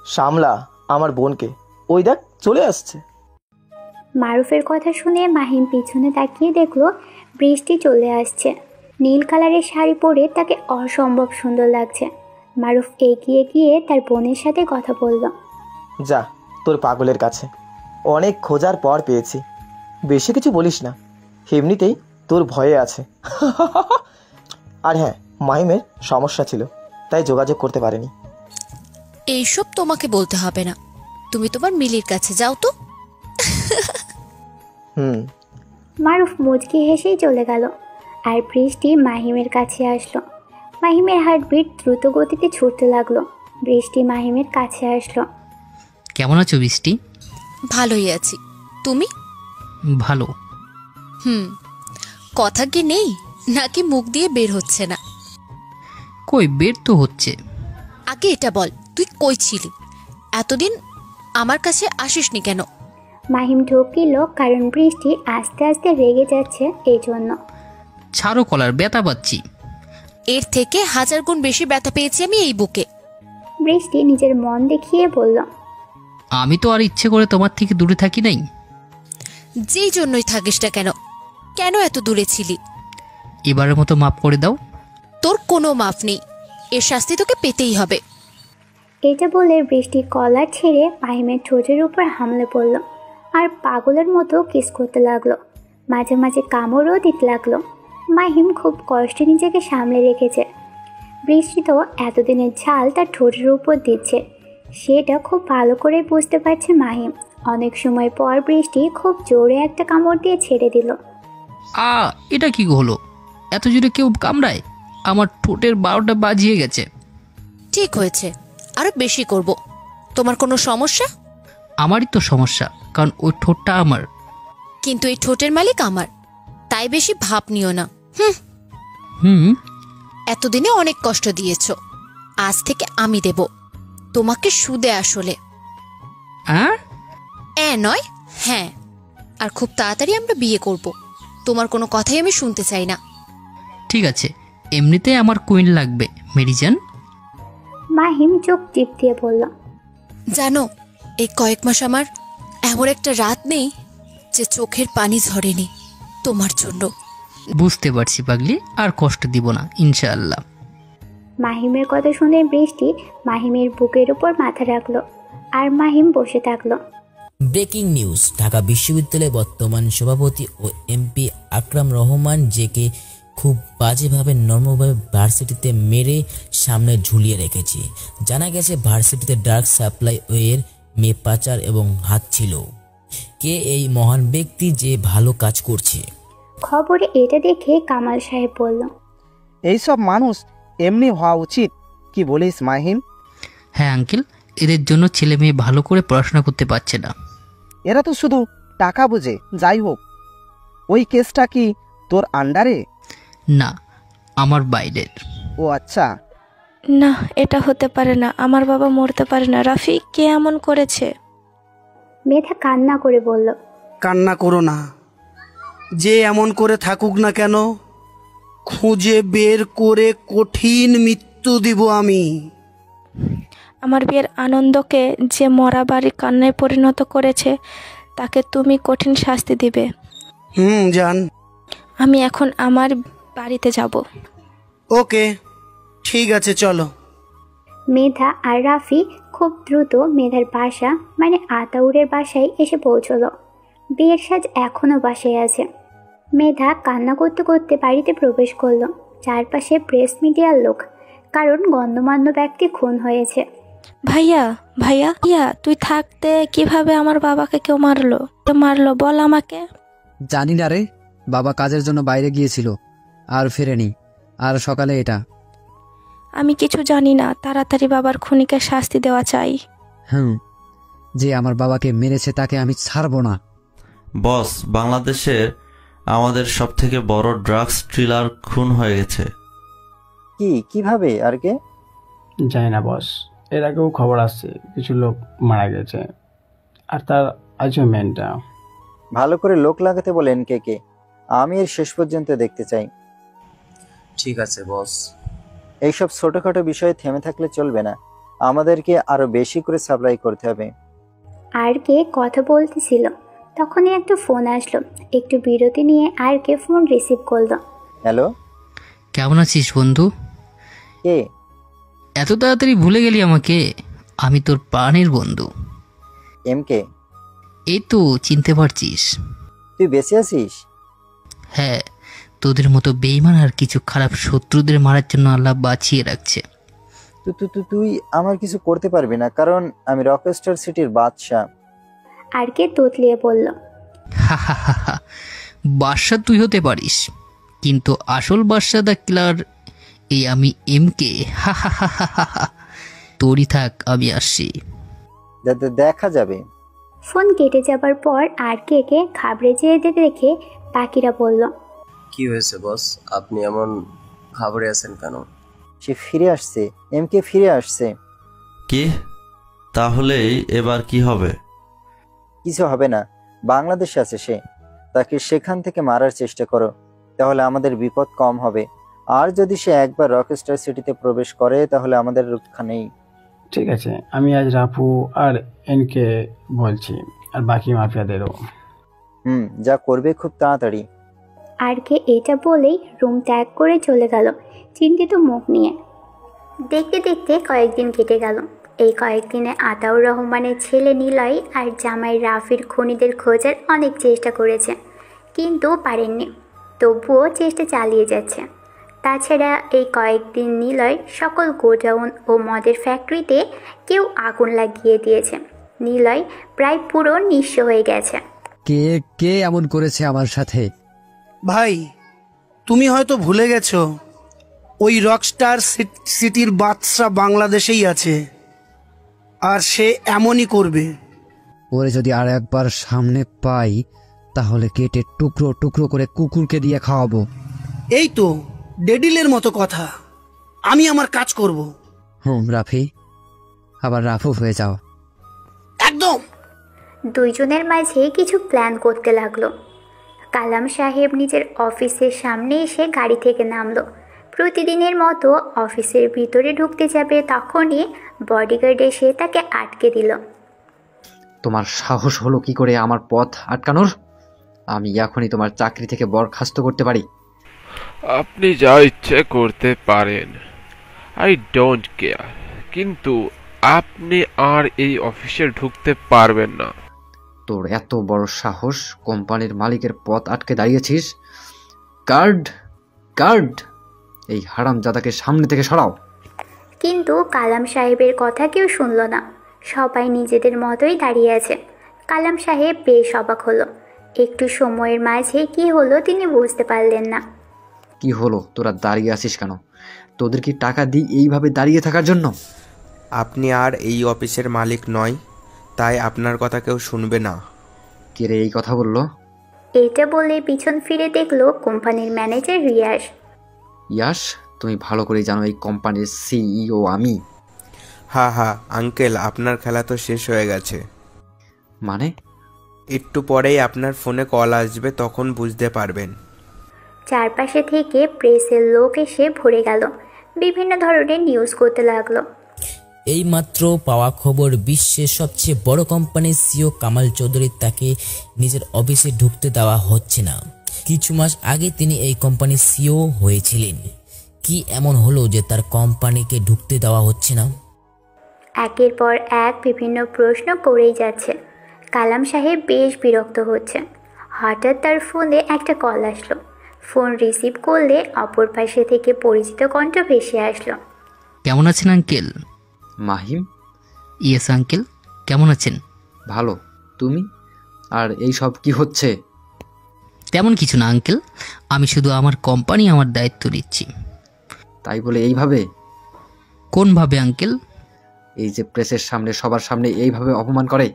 সামলা আমার বোনকে, ওই দেখ চলে আসছে। মারুফের কথা শুনে মাহিম পিছনে তাকিয়ে দেখলো বৃষ্টি চলে আসছে। নীল কালারের শাড়ি পরে তাকে অসম্ভব সুন্দর লাগছে। মারুফ এগিয়ে গিয়ে তার বোনের সাথে কথা বলল। যা তোর পাগলের কাছে, অনেক খোঁজার পর পেয়েছি। বেশি কিছু বলিস না, এমনিতেই তোর ভয়ে আছে। আর হ্যাঁ, মাহিমের সমস্যা ছিল, তাই যোগাযোগ করতে পারেনি। এইসব তোমাকে বলতে হবে না, তুমি তোমার মিলির কাছে যাও তো। মারুফ মুচকি হেসেই চলে গেল আর বৃষ্টি মাহিমের কাছে আসলো। মাহিমের হার্টবিট দ্রুত গতিতে ছুটতে লাগলো। বৃষ্টি মাহিমের কাছে আসলো। কেমন আছো বৃষ্টি? ভালোই আছি, তুমি? ভালো। কথা কি নেই নাকি মুখ দিয়ে বের হচ্ছে না? কই, বের তো হচ্ছে। আগে এটা বল, তুই কই ছিলি এতদিন? আমার কাছে আসিসনি কেন? মাহিম ঢুকিল, কারণ বৃষ্টি আস্তে আস্তে রেগে যাচ্ছে এই জন্য। ছাড়ো কলার, ব্যথা পাচ্ছি। এর থেকে 1000 গুণ বেশি ব্যথা পেয়েছি আমি এই বুকে। বৃষ্টি নিজের মন দেখিয়ে বলল। আমি তো আর ইচ্ছে করে তোমার থেকে দূরে থাকি নাই। যেই জন্যই থাকিস না কেন, কেন এত দূরে ছিলি? এবারের মতো মাফ করে দাও। তোর কোনো মাফ নেই, এর শাস্তি তোকে পেতেই হবে। এটা বলে বৃষ্টি কলার ছেড়ে মাহিমের ঠোঁটের উপর হামলে পড়ল আর পাগলের মতো কিস করতে লাগলো। মাঝে মাঝে কামড়ও দিতে লাগলো। মাহিম খুব কষ্টে নিজেকে সামলে রেখেছে। বৃষ্টি তো এতদিনের ঝাল তার ঠোঁটের উপর দিচ্ছে, সেটা খুব ভালো করে বুঝতে পারছে মাহিম। অনেক সময় পর বৃষ্টি খুব জোরে একটা কামড় দিয়ে ছেড়ে দিল। এটা কি হলো? এত জোরে কেউ কামড়ায়? আমার ঠোঁটের 12টা বাজিয়ে গেছে। ঠিক হয়েছে, আরো বেশি করব। তোমার কোনো সমস্যা? আমারই তো সমস্যা, কারণ ওই ঠোঁটটা আমার। কিন্তু এই ঠোঁটের মালিক আমার, তাই বেশি ভাব নিও না। এতদিনে অনেক কষ্ট দিয়েছো, আজ থেকে আমি দেব তোমাকে সুদে আসলে। নয় হ্যাঁ, আর খুব তাড়াতাড়ি আমরা বিয়ে করব। তোমার কোনো কথাই আমি শুনতে চাই না। ঠিক আছে, এমনিতে আমার কুইন লাগবে মেরিজান। মাহিম চোখ টিপ দিয়ে বলল। জানো, এই কয়েক মাস আমার এমন একটা রাত নেই যে চোখের পানি ঝরেনি তোমার জন্য। বুঝতে পারছি পাগলি, আর কষ্ট দিব না ইনশাআল্লাহ। মাহিমের কথা শুনে বৃষ্টি মাহিমের বুকের উপর মাথা রাখলো আর মাহিম বসে থাকলো। ব্রেকিং নিউজ, ঢাকা বিশ্ববিদ্যালয়ের বর্তমান সভাপতি ও এমপি আকরাম রহমান জেকে খুব বাজেভাবে নর্মভাবে ভার্সিটিতে মেরে সামনে ঝুলিয়ে রেখেছে। জানা গেছে ভার্সিটিতে ড্রাগ সাপ্লাই এর মেয়ে পাচার এবং হাত ছিল। কে এই মহান ব্যক্তি যে ভালো কাজ করছে? খবরে এটা দেখে কামাল সাহেব বলল, এইসব মানুষ এমনি হওয়া উচিত। কি বলিস মাহিম? হ্যাঁ আঙ্কেল, এদের জন্য ছেলে মেয়ে ভালো করে পড়াশোনা করতে পারছে না। এরা তো শুধু টাকা বোঝে। যাই হোক, ওই কেসটা কি তোর আন্ডারে? না, আমার বাইরের। ও আচ্ছা। না, এটা হতে পারে না। আমার বাবা মরতে পারে না। রাফি, কে এমন করেছে? মেধা কান্না করে বলল, কান্না করো না। যে এমন করে থাকুক না কেন, খুঁজে বের করে কঠিন মৃত্যু দিব আমি। আমার বিয়ের আনন্দকে যে মরা বাড়ি কান্নায় পরিণত করেছে তাকে তুমি কঠিন শাস্তি দিবে। জান। আমি এখন আমার বাড়িতে যাব। ওকে, ঠিক আছে, চলো। মেধা আর রাফি খুব দ্রুত মেধার বাসা মানে আতাউরের বাসায় এসে পৌঁছলো। বিয়ের সাজ এখনো বাসায় আছে। মেধা কান্না করতে করতে বাড়িতে প্রবেশ করলো। চারপাশে প্রেস মিডিয়ার লোক, কারণ গণ্যমান্য ব্যক্তি খুন হয়েছে। ভাইয়া, ভাইয়া, ইয়া তুই থাকতে কিভাবে আমার বাবাকে কেউ মারলো বল আমাকে। জানি না রে, বাবা কাজের জন্য বাইরে গিয়েছিল আর ফেরেনি, আর সকালে এটা। আমি কিছু জানি না, তাড়াতাড়ি বাবার খুনিকে শাস্তি দেওয়া চাই। যে আমার বাবাকে মেরেছে তাকে আমি ছাড়বো না। বস, বাংলাদেশের আমাদের সবথেকে বড় ড্রাগস ডিলার খুন হয়ে গেছে। কিভাবে আর কে? জানি না বস, এর আগেও খবর আসছে কিছু লোক মারা গেছে, আর তার আজমেন্টটা। ভালো করে লোক লাগাতে বলেন কে। আমি এর শেষ পর্যন্ত দেখতে চাই। ঠিক আছে বস। এইসব ছোটখাটো বিষয়ে থেমে থাকলে চলবে না, আমাদেরকে আরো বেশি করে সাপ্লাই করতে হবে। আর কে কথা বলতেছিল, তখনই একটা ফোন আসলো। একটু বিরতি নিয়ে আর কে ফোন রিসিভ করলো। হ্যালো, কেমন আছিস বন্ধু? কে? এত তাড়াতাড়ি ভুলে গেলি আমাকে? আমি তোর প্রাণের বন্ধু এম কে। এই তো চিনতে পারছিস? তুই বেঁচে আছিস? হ্যাঁ, তোদের মতো বেঈমান আর কিছু খারাপ শত্রুদের মারার জন্য আল্লাহ বাঁচিয়ে রাখছে। তুই আমার কিছু করতে পারবি না, কারণ আমি রকস্টার সিটির বাদশা। আর কে তোতলিয়ে বলল, বাদশা তুই হতে পারিস, কিন্তু আসল বাদশা দা কিলার এই আমি এমকে। তোরই থাক, আমি আসছি। দেখা যাবে। ফোন কেটে যাবার পর আর কে ঘাবড়ে যেতে দেখে বাকিরা বলল, কি হয়েছে বস, আপনি এমন ঘাবড়ে আছেন কেন? সে ফিরে আসছে, এমকে ফিরে আসছে। কি? তাহলেই এবার কি হবে? কিছু হবে না, বাংলাদেশে আছে সে। তাকে সেখান থেকে মারার চেষ্টা করো, তাহলে আমাদের বিপদ কম হবে। আর যদি সে একবার রকস্টার সিটিতে প্রবেশ করে তাহলে আমাদের রক্ষা নেই। ঠিক আছে, আমি আজ রাফু আর এনকে বলছি, আর বাকি মাফিয়াদেরও। যা করবে খুব তাড়াতাড়ি। আর কে এটা বলেই রুম ত্যাগ করে চলে গেল চিন্তিত মুখ নিয়ে। দেখতে দেখতে কয়েকদিন কেটে গেল। এই কয়েকদিনে আতাউর রহমানের ছেলে নিলয় আর জামাই রাফির খুনিদের খোঁজার অনেক চেষ্টা করেছে, কিন্তু পারেননি। তবুও চেষ্টা চালিয়ে যাচ্ছে। তাছাড়া এই কয়েকদিন নিলয় সকল গোডাউন ও মদের ফ্যাক্টরিতে কেউ আগুন লাগিয়ে দিয়েছে। নিলয় প্রায় পুরো নিঃস্ব হয়ে গেছে। কে এমন করেছে আমার সাথে? ভাই, তুমি হয়তো ভুলে গেছো, ওই রকস্টার সিটির বাদশা বাংলাদেশেই আছে, আর সে এমনই করবে। ওরে যদি আর একবার সামনে পাই তাহলে কেটে টুকরো টুকরো করে কুকুরকে দিয়ে খাওয়াবো। এই তো ডেডিলের মতো কথা। আমি আমার কাজ করব। রাফি, আবার রাফু হয়ে যাও। একদম। দুইজনের মাঝে কিছু প্ল্যান করতে লাগলো। কালাম সাহেব নিজের অফিসের সামনে এসে গাড়ি থেকে নামলো। প্রতিদিনের মতো অফিসের ভিতরে ঢুকতে যাবে, তখনই বডিগার্ড এসে তাকে আটকে দিল। তোমার সাহস হলো কি করে আমার পথ আটকানোর? আমি এখনই তোমার চাকরি থেকে বরখাস্ত করতে পারি। আপনি যা ইচ্ছে করতে পারেন, আই ডোন্ট কেয়ার, কিন্তু আপনি আর এই অফিসে ঢুকতে পারবেন না। তোর এত বড় সাহস, কোম্পানির মালিকের পথ আটকে দাঁড়িয়েছিস? গার্ড, গার্ড, এই হারামজাদাকে সামনে থেকে সরাও। কিন্তু কালাম সাহেবের কথা কেউ শুনল না। সবাই নিজেদের মতোই দাঁড়িয়ে আছে। কালাম সাহেব বেশ অবাক হলো। একটু সময়ের মাঝে কি হলো তিনি বুঝতে পারলেন না। কি হলো, তোরা দাঁড়িয়ে আছিস কেন? তোদের কি টাকা দিই এইভাবে দাঁড়িয়ে থাকার জন্য? আপনি আর এই অফিসের মালিক নয়, তাই আপনার কথা কেউ শুনবে না। কে রে এই কথা বললো? এটা বলে পিছন ফিরে দেখলো কোম্পানির ম্যানেজার রিয়াস। ইয়াস, তুমি ভালো করে জানো এই কোম্পানির সিইও আমি। হ্যাঁ হ্যাঁ আঙ্কেল, আপনার খেলা তো শেষ হয়ে গেছে। মানে? একটু পরেই আপনার ফোনে কল আসবে, তখন বুঝতে পারবেন। চারপাশে থেকে প্রেসের লোক এসে ভরে গেল। বিভিন্ন ধরনের নিউজ করতে লাগলো। এই মাত্র পাওয়া খবর, বিশ্বের সবচেয়ে বড় কোম্পানির সিও কামাল চৌধুরী তাকে নিজের অফিসে ঢুকতে দেওয়া হচ্ছে না। কিছু মাস আগে তিনি এই কোম্পানির সিও হয়েছিলেন। কি এমন হলো যে তার কোম্পানিকে ঢুকতে দেওয়া হচ্ছে না? একের পর এক বিভিন্ন প্রশ্ন করেই যাচ্ছে। কালাম সাহেব বেশ বিরক্ত হচ্ছে। হঠাৎ তার ফোনে একটা কল আসলো। ফোন রিসিভ করলে অপর পাশে থেকে পরিচিত কণ্ঠ ভেসে আসলো। কেমন আছেন আঙ্কেল? মাহিম? ইয়েস আঙ্কেল, কেমন আছেন? ভালো, তুমি? আর এই সব কি হচ্ছে? তেমন কিছু না আঙ্কেল, আমি শুধু আমার কোম্পানি আমার দায়িত্ব নিচ্ছি। তাই বলে এইভাবে? কোনভাবে আঙ্কেল? এই যে প্রেসের সামনে, সবার সামনে এইভাবে অপমান করে।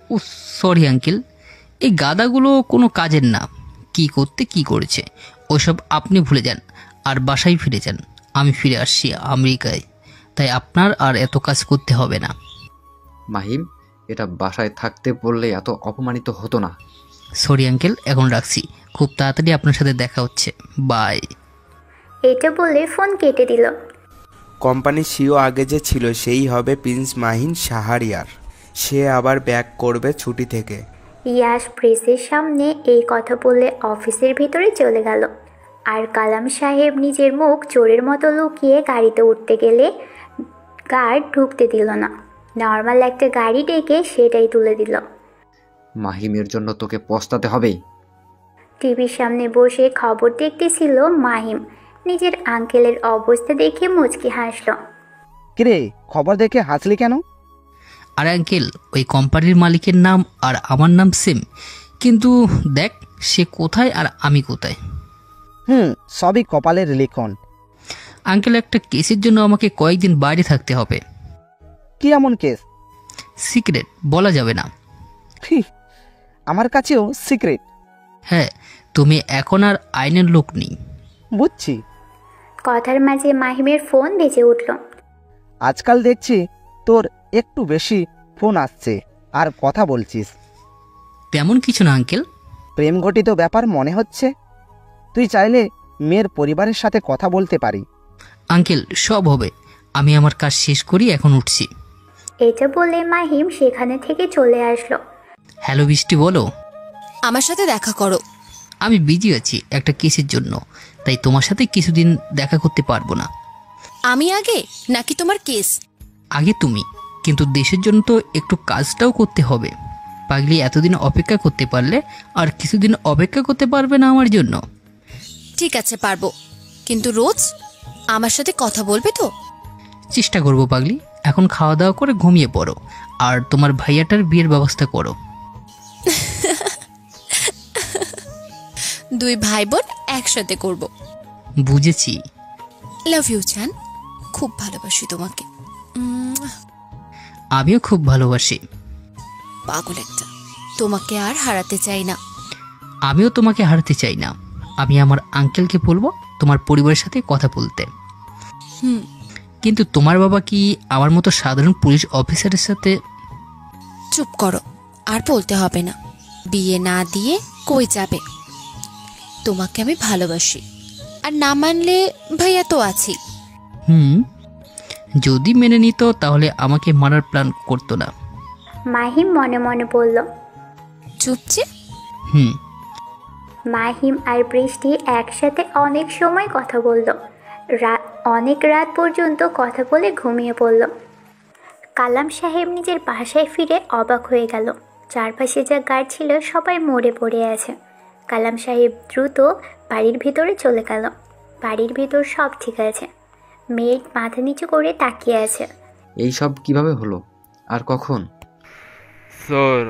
ও সরি আঙ্কেল, এই গাদাগুলো কোনো কাজের না। কি করতে কি করেছে ওসব আপনি ভুলে যান আর বাসায় ফিরে যান। আমি ফিরে আসছি আমেরিকায়, তাই আপনার আর এত কাজ করতে হবে না। মাহিম, এটা বাসায় থাকতে বললে এত অপমানিত হতো না। সরি আঙ্কেল, এখন রাখছি। খুব তাড়াতাড়ি আপনার সাথে দেখা হচ্ছে, বাই। এটা বলে ফোন কেটে দিল। কোম্পানির সিও আগে যে ছিল সেই হবে প্রিন্স মাহিন শাহরিয়ার। সে আবার ব্যাক করবে ছুটি থেকে। ইয়াস প্রেসের সামনে এই কথা বলে অফিসের ভিতরে চলে গেল। আর কালাম সাহেব নিজের মুখ চোরের মতো লুকিয়ে গাড়িতে উঠতে গেলে গার্ড ঢুকতে দিল না। নর্মাল একটা গাড়ি ডেকে সেটাই তুলে দিল। মাহিমের জন্য তোকে পস্তাতে হবে। টিভির সামনে বসে খবর দেখতেছিল মাহিম। নিজের আঙ্কেলের অবস্থা দেখে মুচকি হাসল। কিরে, খবর দেখে হাসলি কেন? আর আঙ্কেল, ওই কোম্পানির মালিকের নাম আর আমার নাম সেম, কিন্তু দেখ সে কোথায় আর আমি কোথায়। সবই কপালের লিখন। আঙ্কেল, একটা কেসের জন্য আমাকে কয়েকদিন বাইরে থাকতে হবে। কি এমন কেস? সিক্রেট, বলা যাবে না। আমার কাছেও সিক্রেট। হ্যাঁ, তুমি এখন আর আইনের লোক নেই। বুঝছি। কথার মাঝে মাহিমের ফোন বেজে উঠল। আজকাল দেখছি তোর একটু বেশি ফোন আসছে আর কথা বলছিস। তেমন কিছু না আঙ্কেল। প্রেম ঘটিত ব্যাপার মনে হচ্ছে। তুই চাইলে মেয়ের পরিবারের সাথে কথা বলতে পারি। আঙ্কেল, সব হবে। আমি আমার কাজ শেষ করি, এখন উঠছি। এটা বলে মাহিম সেখানে থেকে চলে আসলো। হ্যালো বৃষ্টি, বলো। আমার সাথে দেখা করো। আমি বিজি আছি একটা কেসের জন্য, তাই তোমার সাথে কিছুদিন দেখা করতে পারবো না। আমি আগে নাকি তোমার কেস? আগে তুমি, কিন্তু দেশের জন্য তো একটু কাজটাও করতে হবে। পাগলি, এতদিন অপেক্ষা করতে পারলে আর কিছুদিন অপেক্ষা করতে পারবে না আমার জন্য? ঠিক আছে, পারবো, কিন্তু রোজ আমার সাথে কথা বলবে তো? চেষ্টা করবো পাগলি। এখন খাওয়া দাওয়া করে ঘুমিয়ে পড়ো, আর তোমার ভাইয়াটার বিয়ের ব্যবস্থা করো। দুই ভাই বোন একসাথে করব। বুঝেছি। লাভ ইউ চান, খুব ভালোবাসি তোমাকে। আমিও খুব ভালোবাসি। পাগল একটা, তোমাকে আর হারাতে চাই না। আমিও তোমাকে হারাতে চাই না। আমি আমার আঙ্কেলকে বলবো তোমার পরিবারের সাথে কথা বলতে। কিন্তু তোমার বাবা কি আমার মতো সাধারণ পুলিশ অফিসারের সাথে? চুপ করো, আর বলতে হবে না। বিয়ে না দিয়ে কই যাবে? তোমাকে আমি ভালোবাসি, আর না মানলে ভাইয়া তো আছি। যদি মেনে নিত তাহলে আমাকে মারার প্ল্যান করতো না। মাহিম মনে মনে বলল। চুপচে। মাহিম আর বৃষ্টি একসাথে অনেক সময় কথা বলল। রাত অনেক রাত পর্যন্ত কথা বলে ঘুমিয়ে পড়ল। কালাম সাহেব নিজের বাসায় ফিরে অবাক হয়ে গেল। চারপাশে যা গার্ড ছিল সবাই মরে পড়ে আছে। কালাম সাহেব দ্রুত বাড়ির ভিতরে চলে গেল। বাড়ির ভিতর সব ঠিক আছে। মেয়ে মাথা নিচু করে তাকিয়ে আছে। এই সব কিভাবে হলো আর কখন? স্যার,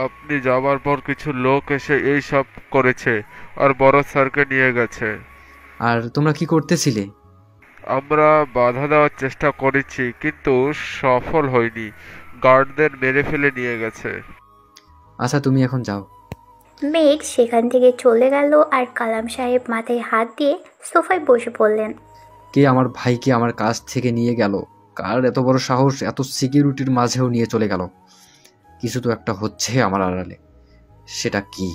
আপনি যাবার পর কিছু লোক এসে এই সব করেছে আর বড় স্যারকে নিয়ে গেছে। আর তোমরা কি করতেছিলে? আমরা বাধা দেওয়ার চেষ্টা করেছি কিন্তু সফল হয়নি। গার্ডদের মেরে ফেলে নিয়ে গেছে। আচ্ছা, তুমি এখন যাও। মেঘ সেখান থেকে চলে গেল আর কালাম সাহেব মাথায় হাত দিয়ে সোফায় বসে পড়লেন। কে আমার ভাইকে আমার কাছ থেকে নিয়ে গেল? কার এত বড় সাহস এত সিকিউরিটির মাঝেও নিয়ে চলে গেল? কিছু তো একটা হচ্ছে আমার আড়ালে। সেটা কি?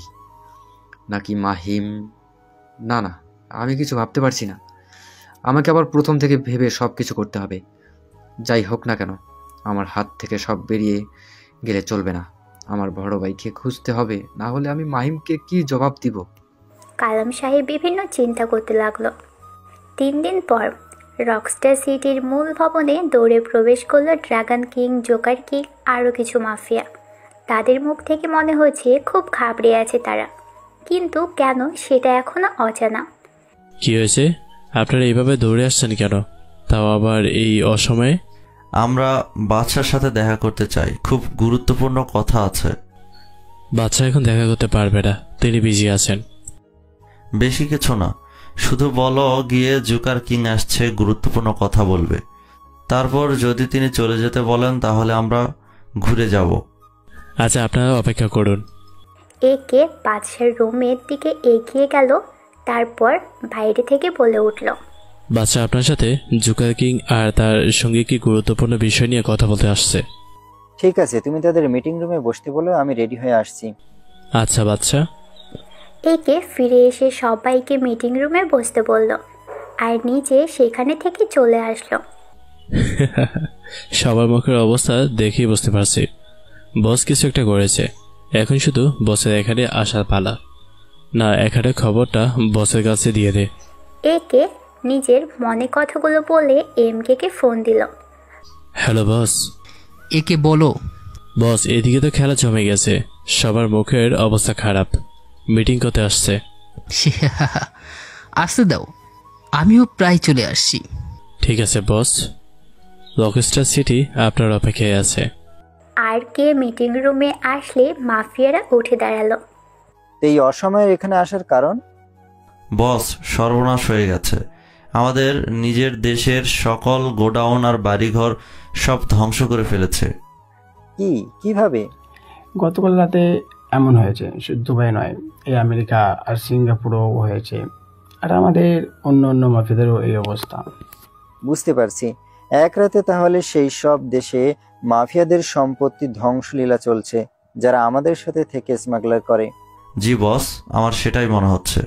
নাকি মাহিম? না না, আমি কিছু ভাবতে পারছি না। আমাকে আবার প্রথম থেকে ভেবে সব কিছু করতে হবে। যাই হোক না কেন, আমার হাত থেকে সব বেরিয়ে গেলে চলবে না। আমার বড় ভাইকে খুঁজতে হবে, না হলে আমি মাহিমকে কি জবাব দিব? কালাম সাহেব বিভিন্ন চিন্তা করতে লাগলো। 3 দিন পর রকস্টার সিটির মূল ভবনে দৌড়ে প্রবেশ করলো ড্রাগন কিং, জোকার কিং, আরও কিছু মাফিয়া। তাদের মুখ থেকে মনে হচ্ছে খুব ঘাবড়ে আছে তারা, কিন্তু কেন সেটা এখনো অজানা। কি হয়েছে? আপনারা এইভাবে দৌড়ে আসছেন কেন, তাও আবার এই অসময়ে? আমরা বাদশার সাথে দেখা করতে চাই, খুব গুরুত্বপূর্ণ কথা আছে। বাচ্চা এখন দেখা করতে পারবে না, তিনি বিজি আছেন। বেশি কিছু না, শুধু বলো গিয়ে জোকার কিং আসছে, গুরুত্বপূর্ণ কথা বলবে। তারপর যদি তিনি চলে যেতে বলেন তাহলে আমরা ঘুরে যাব। আচ্ছা, আপনারা অপেক্ষা করুন। একে বাদশার রুমের দিকে এগিয়ে গেল, তারপর বাইরে থেকে বলে উঠল, বাচ্চা আপনার সাথে জোকার কিং আর তার সঙ্গে কি গুরুত্বপূর্ণ বিষয় নিয়ে কথা বলতে আসছে। ঠিক আছে, তুমি তাদের মিটিং রুমে বসতে বলো, আমি রেডি হয়ে আসছি। আচ্ছা বাচ্চা। একে ফিরে এসে সবাইকে মিটিং রুমে বসতে বলল আর নিজে সেখানে থেকে চলে আসলো। সবার মুখের অবস্থা দেখেই বুঝতে পারছি বস কিছু একটা করেছে। এখন শুধু বসের এখানে আসার পালা। না, এখানে খবরটা বসের কাছে দিয়ে দে। একে নিজের মনে কথাগুলো বলে এমকে ফোন দিল। Hello boss. একে বলো। বস, এদিকে তো খেলা জমে গেছে, সবার মুখের অবস্থা খারাপ, মিটিং করতে আসছে। আসতে দাও, আমিও প্রায় চলে আসছি। ঠিক আছে বস, রকস্টার সিটি আপনার অপেক্ষায় আছে। আর কে মিটিং রুমে আসলে মাফিয়ারা উঠে দাঁড়ালো। এই অসময়ে এখানে আসার কারণ? বস, সর্বনাশ হয়ে গেছে। আমাদের নিজের দেশের সকল গোডাউন আর বাড়িঘর সব ধ্বংস করে ফেলেছে। কিভাবে? গতকাল রাতে এমন হয়েছে, শুধু দুবাই নয়, এই আমেরিকা আর সিঙ্গাপুরও হয়েছে, আর আমাদের অন্য মাফিয়াদেরও এই অবস্থা। বুঝতে পারছি। এক রাতে তাহলে সেই সব দেশে মাফিয়াদের সম্পত্তি ধ্বংসলীলা চলছে, যারা আমাদের সাথে থেকে স্মাগলার করে। জি বস, আমার সেটাই মনে হচ্ছে।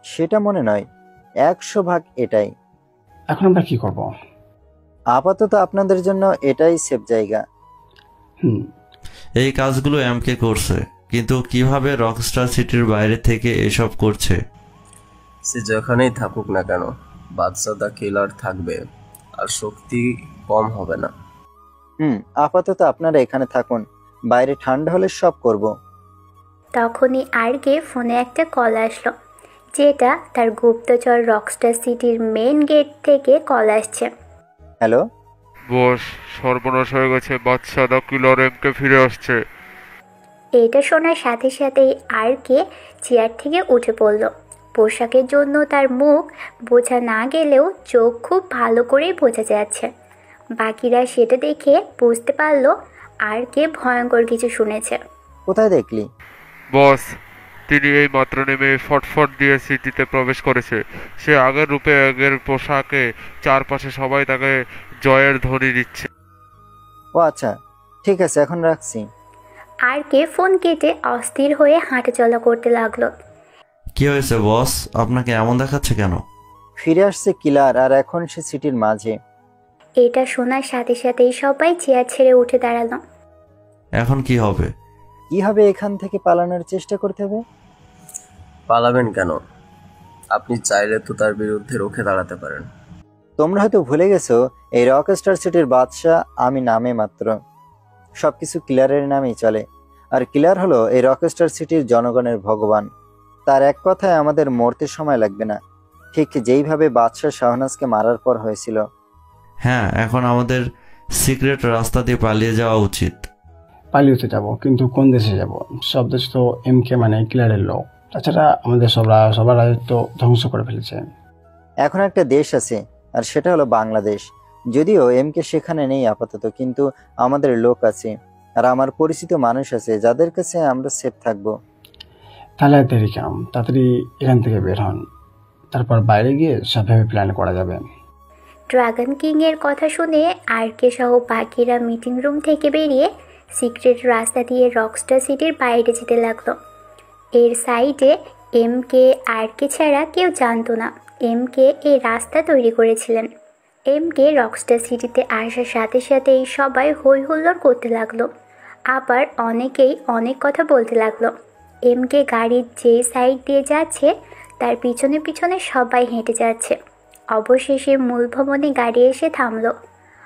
সেটা মনে নয়, 100% এটাই। এখন আমরা কি করব? আপাতত আপনাদের জন্য এটাই সেফ জায়গা। এই কাজগুলো এমকে করছে, কিন্তু কিভাবে রকস্টার সিটির বাইরে থেকে এসব করছে? সে যেখানেই থাকুক না কেন, বাদশা দা কিলার থাকবে আর শক্তি কম হবে না। আপাতত আপনারা এখানে থাকুন, বাইরে ঠান্ডা হলে সব করব। তখনই আরকে ফোনে একটা কল আসলো, যেটা তার গুপ্তচর রকস্টার সিটির মেন গেট থেকে কল আসছে। হ্যালো বস, সর্বনাশ হয়ে গেছে, বাদশা দা কিলার এমকে ফিরে আসছে। এটা শোনার সাথে সাথেই আরকে চেয়ার থেকে উঠে পড়ল। পোশাকের জন্য তার মুখ বোঝা না গেলেও চোখ খুব ভালো করেই বোঝা যাচ্ছে। বাকিরা সেটা দেখে বুঝতে পারলো আরকে ভয়ঙ্কর কিছু শুনেছে। কোথায় দেখলি? বস, তিনি এই মাত্র নেমে ফটফট দিয়ে সিটিতে প্রবেশ করেছে। সে আগের রূপে, আগের পোশাকে, চারপাশে সবাই তাকে জয়ের ধ্বনি দিচ্ছে। ও আচ্ছা, ঠিক আছে, এখন রাখছি। আরকে ফোন কেটে অস্থির হয়ে হাঁটাচলা করতে লাগলো। কি হয়েছে বস, আপনাকে এমন দেখাচ্ছে কেন? ফিরে আসছে কিলার, আর এখন সে সিটির মাঝে। এটা শোনার সাথে সাথেই সবাই চেয়ার ছেড়ে উঠে দাঁড়ালো। এখন কি হবে? এখান থেকে পালানোর চেষ্টা করতে হবে। পালাবেন কেন? আপনি চাইলে তো তার বিরুদ্ধে রুখে দাঁড়াতে পারেন। তোমরা হয়তো ভুলে গেছো এই রকস্টার সিটির বাদশাহ আমি নামে মাত্র। সবকিছু কিলারের নামেই চলে, আর কিলার হলো এই রকস্টার সিটির জনগণের ভগবান। তার এক কথায় আমাদের মরতে সময় লাগবে না, ঠিক যেইভাবে বাদশাহ শাহনাজকে মারার পর হয়েছিল। হ্যাঁ, এখন আমাদের সিক্রেট রাস্তা দিয়ে পালিয়ে যাওয়া উচিত। পালিয়ে যাব, কিন্তু কোন দেশে যাব? সব দেশ তো MK মানে কিলারের লোক। তাছাড়া আমাদের সবার রাজত্ব ধ্বংস করে ফেলেছে। এখন একটা দেশ আছে, আর সেটা হলো বাংলাদেশ। যদিও MK সেখানে নেই আপাতত, কিন্তু আমাদের লোক আছে আর আমার পরিচিত মানুষ আছে যাদের কাছে আমরা সেফ থাকবো। তাহলে দেরি কেন? তাড়াতাড়ি এখান থেকে বের হন, তারপর বাইরে গিয়ে সবভাবে প্ল্যান করা যাবে। ড্রাগন কিং এর কথা শুনে আরকে সহ বাকিরা মিটিং রুম থেকে বেরিয়ে সিক্রেট রাস্তা দিয়ে রকস্টার সিটির বাইরে যেতে লাগলো। এর সাইডে MK আরকে ছাড়া কেউ জানতো না MK এই রাস্তা তৈরি করেছিলেন। MK রকস্টার সিটিতে আসার সাথে সাথেই সবাই হই হুল্লোড় করতে লাগলো, আবার অনেকেই অনেক কথা বলতে লাগলো। MK গাড়ির যে সাইড দিয়ে যাচ্ছে তার পিছনে পিছনে সবাই হেঁটে যাচ্ছে। অবশেষে মূল ভবনে গাড়ি এসে থামলো।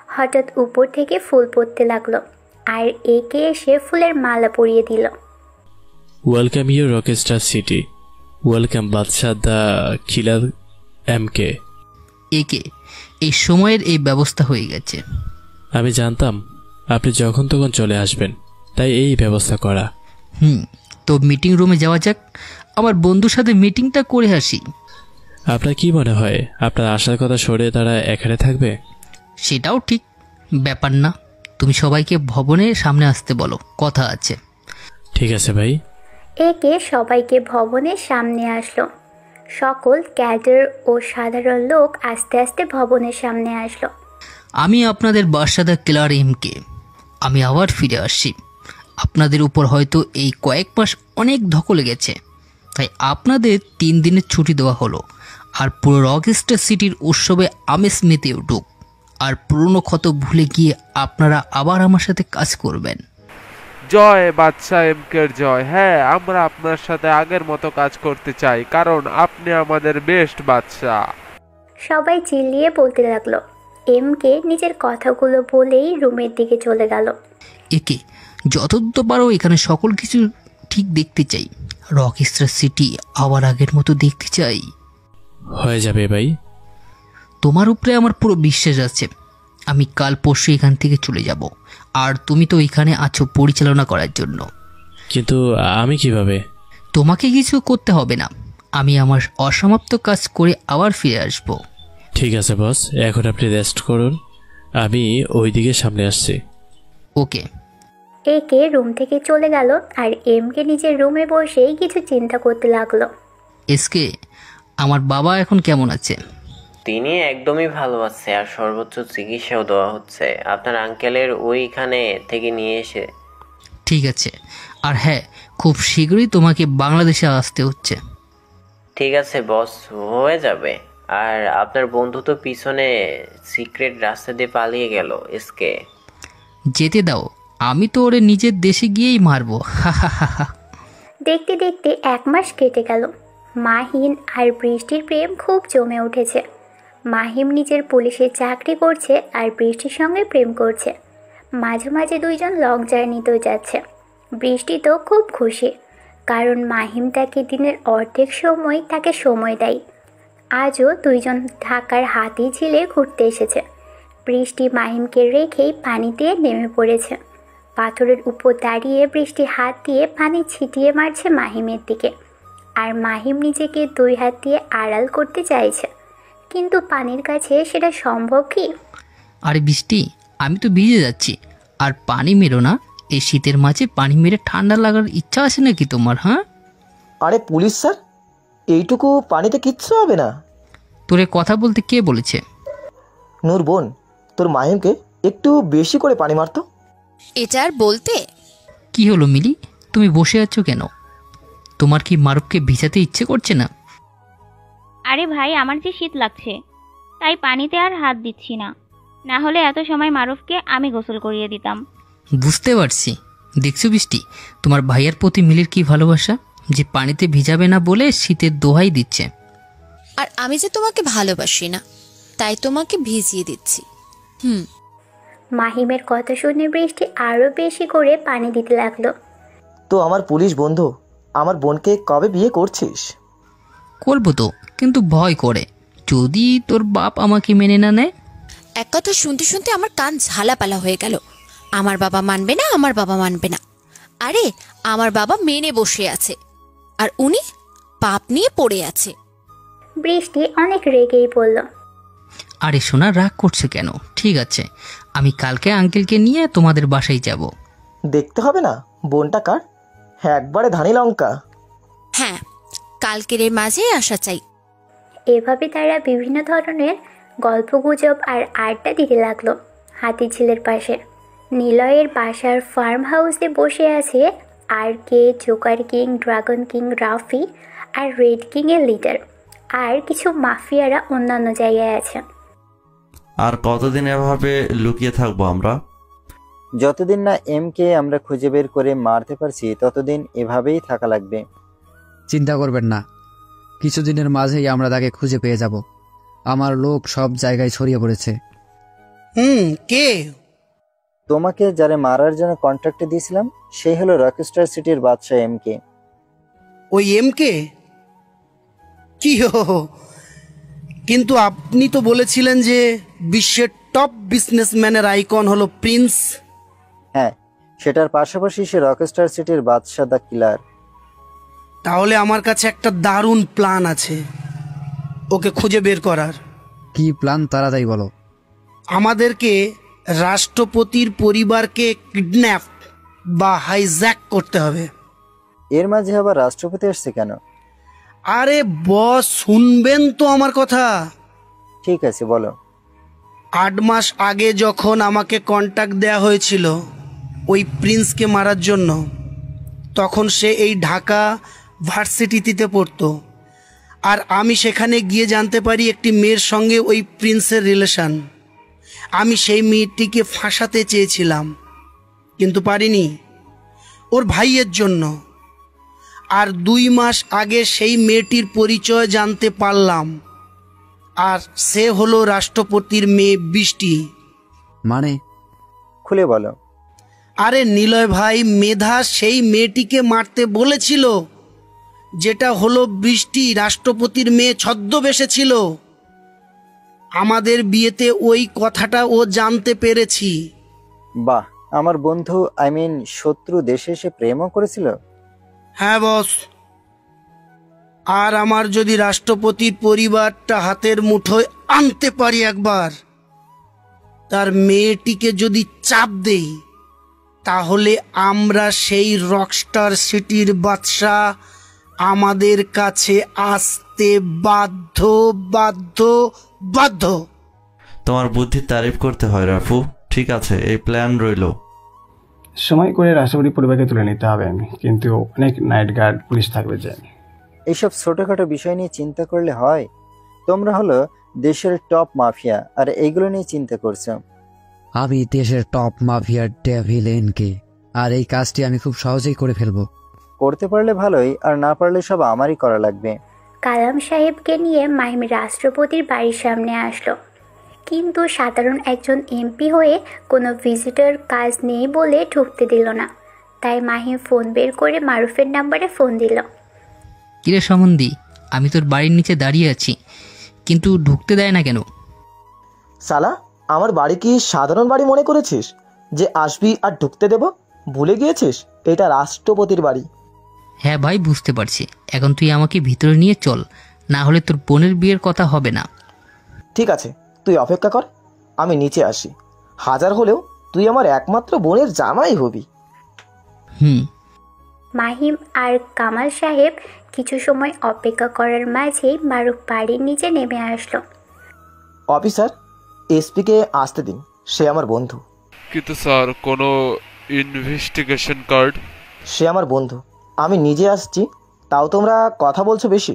হঠাৎ উপর থেকে ফুল পড়তে লাগলো, আর একে এসে ফুলের মালা পরিয়ে দিল। Welcome you rockstar city, welcome Badshah the killer MK। একে এই সময়ের এই ব্যবস্থা হয়ে গেছে। আমি জানতাম আপনি যখন তখন চলে আসবেন, তাই এই ব্যবস্থা করা। তো মিটিং রুমে যাওয়া যাক, আমার বন্ধুর সাথে মিটিংটা করে আসি। আপনার কি মনে হয় আপনার আসার কথা সরে তারা এখানে থাকবে? সেটাও ঠিক ব্যাপার না, তুমি সবাইকে ভবনের সামনে আসতে বলো, কথা আছে। ঠিক আছে ভাই। একে সবাইকে ভবনের সামনে আসলো। সকল ক্যাডার ও সাধারণ লোক আস্তে আস্তে ভবনের সামনে আসলো। আমি আপনাদের বাদশাহ কিলার MK, আমি আবার ফিরে আসছি। আপনাদের উপর হয়তো এই কয়েক মাস অনেক ধকলে গেছে, তাই আপনাদের 3 দিনের ছুটি দেওয়া হলো। আর পুরো রকস্টার সিটির উৎসবে আমেজ মেতে উঠুক, আর পুরনো ক্ষত ভুলে গিয়ে আপনারা আবার আমার সাথে কাজ করবেন। জয় বাদশাহ MKর জয়। হ্যাঁ, আমরা আপনার সাথে আগের মতো কাজ করতে চাই, কারণ আপনি আমাদের বেস্ট বাদশাহ। সবাই চিল্লিয়ে বলতে লাগলো। MK নিজের কথাগুলো বলেই রুমের দিকে চলে গেল। একে যতদূর পারো এখানে সকল কিছু ঠিক দেখতে চাই, রকস্টার সিটি আবার আগের মতো দেখতে চাই। হয়ে যাবে ভাই, তোমার উপরে আমার পুরো বিশ্বাস আছে। আমি কাল পরশু এখান থেকে চলে যাব, আর তুমি তো এখানে আছো পরিচালনা করার জন্য। কিন্তু আমি কিভাবে? তোমাকে কিছু করতে হবে না, আমি আমার অসমাপ্ত কাজ করে আবার ফিরে আসব। ঠিক আছে বস, এখন আপনি রেস্ট করুন, আমি ওইদিকে সামনে আসছি। ওকে। একে রুম থেকে চলে গেল, আর MK নিজের রুমে বসেই কিছু চিন্তা করতে লাগলো। এসকে, আমার বাবা এখন কেমন আছে? তিনি একদমই ভালো আছে, আর সর্বোচ্চ চিকিৎসাও দেওয়া হচ্ছে আপনার আঙ্কেলের ওইখানে থেকে নিয়ে এসে। ঠিক আছে, আর হ্যাঁ, খুব শীঘ্রই তোমাকে বাংলাদেশে আসতে হচ্ছে। ঠিক আছে বস, হয়ে যাবে। আর আপনার বন্ধু তো পিছনে সিক্রেট রাস্তা দিয়ে পালিয়ে গেল। এসকে যেতে দাও, আমি তো ওরে নিজের দেশে গিয়েই মারবো। দেখতে দেখতে 1 মাস কেটে গেল। মাহিন আর বৃষ্টির প্রেম খুব জমে উঠেছে। মাহিম নিজের পুলিশের চাকরি করছে আর বৃষ্টির সঙ্গে প্রেম করছে। মাঝে মাঝে দুইজন লং জার্নিতেও যাচ্ছে। বৃষ্টি তো খুব খুশি, কারণ মাহিম তাকে দিনের অর্ধেক সময় তাকে সময় দেয়। আজও দুইজন ঢাকার হাতি ঝিলে ঘুরতে এসেছে। বৃষ্টি মাহিমকে রেখেই পানিতে নেমে পড়েছে। পাথরের উপর দাঁড়িয়ে বৃষ্টি হাত দিয়ে পানি ছিটিয়ে মারছে মাহিমের দিকে, আর মাহিম নিজেকে 2 হাত দিয়ে আড়াল করতে চাইছে, কিন্তু পানির কাছে সেটা সম্ভব কি? আরে বৃষ্টি, আমি তো ভিজে যাচ্ছি, আর পানি মেরো না। এই শীতের মাঝে পানি মেরে ঠান্ডা লাগার ইচ্ছা আছে নাকি তোমার? হ্যাঁ, আরে পুলিশ স্যার, এইটুকু পানিতে কিচ্ছু হবে না। তোরে কথা বলতে কে বলেছে? নূর বোন, তোর মাহিমকে একটু বেশি করে পানি মারতো। এটা আর বলতে? কি হলো মিলি, তুমি বসে আছো কেন? তোমার কি মারুফকে ভিজাতে ইচ্ছে করছে না? আরে ভাই, আমার যে শীত লাগছে, তাই পানিতে আর হাত দিচ্ছি না, না হলে এত সময় মারুফকে আমি গোসল করিয়ে দিতাম। বুঝতে পারছি। দেখছো বৃষ্টি, তোমার ভাইয়ের প্রতি মিলির কি ভালোবাসা, যে পানিতে ভিজাবে না বলে শীতের দোহাই দিচ্ছে। আর আমি যে তোমাকে ভালোবাসি না, তাই তোমাকে ভিজিয়ে দিচ্ছি। মাহিমের কথা শুনে বৃষ্টি আরো বেশি করে পানি দিতে লাগলো। তো আমার পুলিশ বন্ধু, আমার বোনকে কবে বিয়ে করছিস? করবো তো, কিন্তু ভয় করে যদি তোর বাপ আমাকে মেনে না নেয়। এক কথা শুনতে শুনতে আমার কান ঝালাপালা হয়ে গেল। আমার বাবা মানবে না, আমার বাবা মানবে না। আরে আমার বাবা মেনে বসে আছে আর উনি পাপ নিয়ে পড়ে আছে। বৃষ্টি অনেক রেগেই বলল, আরে সোনা, রাগ করছে কেন? ঠিক আছে, আমি কালকে আঙ্কেলকে নিয়ে তোমাদের বাসায় যাব। দেখতে হবে না বোনটা কার? হ্যাঁ, একবারে ধানি লঙ্কা। হ্যাঁ, কালকের এর মাঝে আসা চাই। এভাবে তারা বিভিন্ন ধরনের গল্পগুজব আর আড্ডা দিতে লাগলো হাতিঝিলের পাশে। নিলয়ের বাসার ফার্ম হাউসে বসে আছে আর কে, joker king, dragon king, Rafi আর রেড কিং এর লিডার, আর কিছু মাফিয়ারা অন্যান্য জায়গায় আছে। আর কতদিন এভাবে লুকিয়ে থাকবো আমরা? যতদিন না এমকে আমরা খুঁজে বের করে মারতে পারছি ততদিন এভাবেই থাকা লাগবে। চিন্তা করবেন না, কিছুদিনের মাঝেই আমরা তাকে খুঁজে পেয়ে যাব। আমার লোক সব জায়গায় ছড়িয়ে পড়েছে। কে? তোমাকে যারা মারার জন্য কন্ট্রাক্ট দিয়েছিলাম সেই হলো রকস্টার সিটির বাদশা এমকে। ওই এমকে? কি কিন্তু আপনি তো বলেছিলেন যে বিশ্বের টপ বিজনেসম্যানের আইকন হলো প্রিন্স। হ্যাঁ, সেটার পাশাপাশি সে রকস্টার সিটির বাদশা দ্য কিলার। তাহলে আমার কাছে একটা দারুণ প্ল্যান আছে ওকে খুঁজে বের করার। কি প্ল্যান তাড়াতাড়ি বলো। আমাদেরকে রাষ্ট্রপতির পরিবারকে কিডন্যাপ বা হাইজ্যাক করতে হবে। এর মাঝে আবার রাষ্ট্রপতি আসছে কেন? আরে বস, শুনবেন তো আমার কথা। ঠিক আছে, বলো। 8 মাস আগে যখন আমাকে কন্ট্যাক্ট দেয়া হয়েছিল ওই প্রিন্সকে মারার জন্য, তখন সে এই ঢাকা ভার্সিটিতে পড়তো। আর আমি সেখানে গিয়ে জানতে পারি একটি মেয়ের সঙ্গে ওই প্রিন্সের রিলেশন। আমি সেই মেয়েটিকে ফাঁসাতে চেয়েছিলাম, কিন্তু পারিনি, ওর ভাইয়ের জন্য। আর 2 মাস আগে সেই মেয়েটির পরিচয় জানতে পারলাম, আর সে হলো রাষ্ট্রপতির মেয়ে বৃষ্টি। মানে? খুলে বলো। আরে নিলয় ভাই, মেধা সেই মেয়েটিকে মারতে বলেছিল, যেটা হলো বৃষ্টি রাষ্ট্রপতির মেয়ে ছদ্মবেশে ছিল। আমাদের বিয়েতে ওই কথাটা ও জানতে পেরেছি। বাহ, আমার বন্ধু শত্রু দেশে এসে প্রেমও করেছিল? হ্যাঁ বস। আর আমার যদি রাষ্ট্রপতির পরিবারটা হাতের মুঠোয় আনতে পারি একবার, তার মেয়েটিকে যদি চাপ দেই, তাহলে আমরা সেই রকস্টার সিটির বাদশা আমাদের কাছে আসতে বাধ্য বাধ্য বাধ্য। তোমার বুদ্ধির তারিফ করতে হয় রাফু। ঠিক আছে, এই প্ল্যান রইল। সময় করে রাষ্ট্রপতি পরিবারকে তুলে নিতে হবে, কিন্তু অনেক নাইট গার্ড পুলিশ থাকবে। যে এইসব ছোটখাটো বিষয় নিয়ে চিন্তা করলে হয়? তোমরা হলো দেশের টপ মাফিয়া আর এইগুলো নিয়ে চিন্তা করছো। আমি দেশের টপ মাফিয়ার ডেভিল এনকে, আর এই কাজটি আমি খুব সহজেই করে ফেলবো। করতে পারলে ভালোই, আর না পারলে সব আমারই করা লাগবে। কালাম সাহেবকে নিয়ে মাহিম রাষ্ট্রপতির বাড়ির সামনে আসলো, কিন্তু সাধারণ একজন এমপি হয়ে কোনো ভিজিটর কাজ নেই বলে ঢুকতে দিল না। তাই মাহিম ফোন বের করে মারুফের নাম্বারে ফোন দিল। কিরে সমন্দি, আমি তোর বাড়ির নিচে দাঁড়িয়ে আছি, কিন্তু ঢুকতে দেয় না কেন? সালা, আমার বাড়ি কি সাধারণ বাড়ি মনে করেছিস যে আসবি আর ঢুকতে দেব? ভুলে গিয়েছিস এটা রাষ্ট্রপতির বাড়ি। হ্যাঁ ভাই, বুঝতে পারছি। এখন তুই আমাকে ভিতরে নিয়ে চল, না হলে তোর বোনের বিয়ের কথা হবে না। ঠিক আছে, তুই অপেক্ষা কর, আমি নিচে আসি। হাজার হলেও তুই আমার একমাত্র বোনের জামাই হবি। মাহিম আর কামাল সাহেব কিছু সময় অপেক্ষা করার মাঝেই মারুফ বাড়ির নিচে নেমে আসলো। অফিসার, এসপিকে আসতে দিন, সে আমার বন্ধু। কিন্তু স্যার, কোনো ইনভেস্টিগেশন কার্ড? সে আমার বন্ধু, আমি নিজে আসছি, তাও তোমরা কথা বলছো বেশি।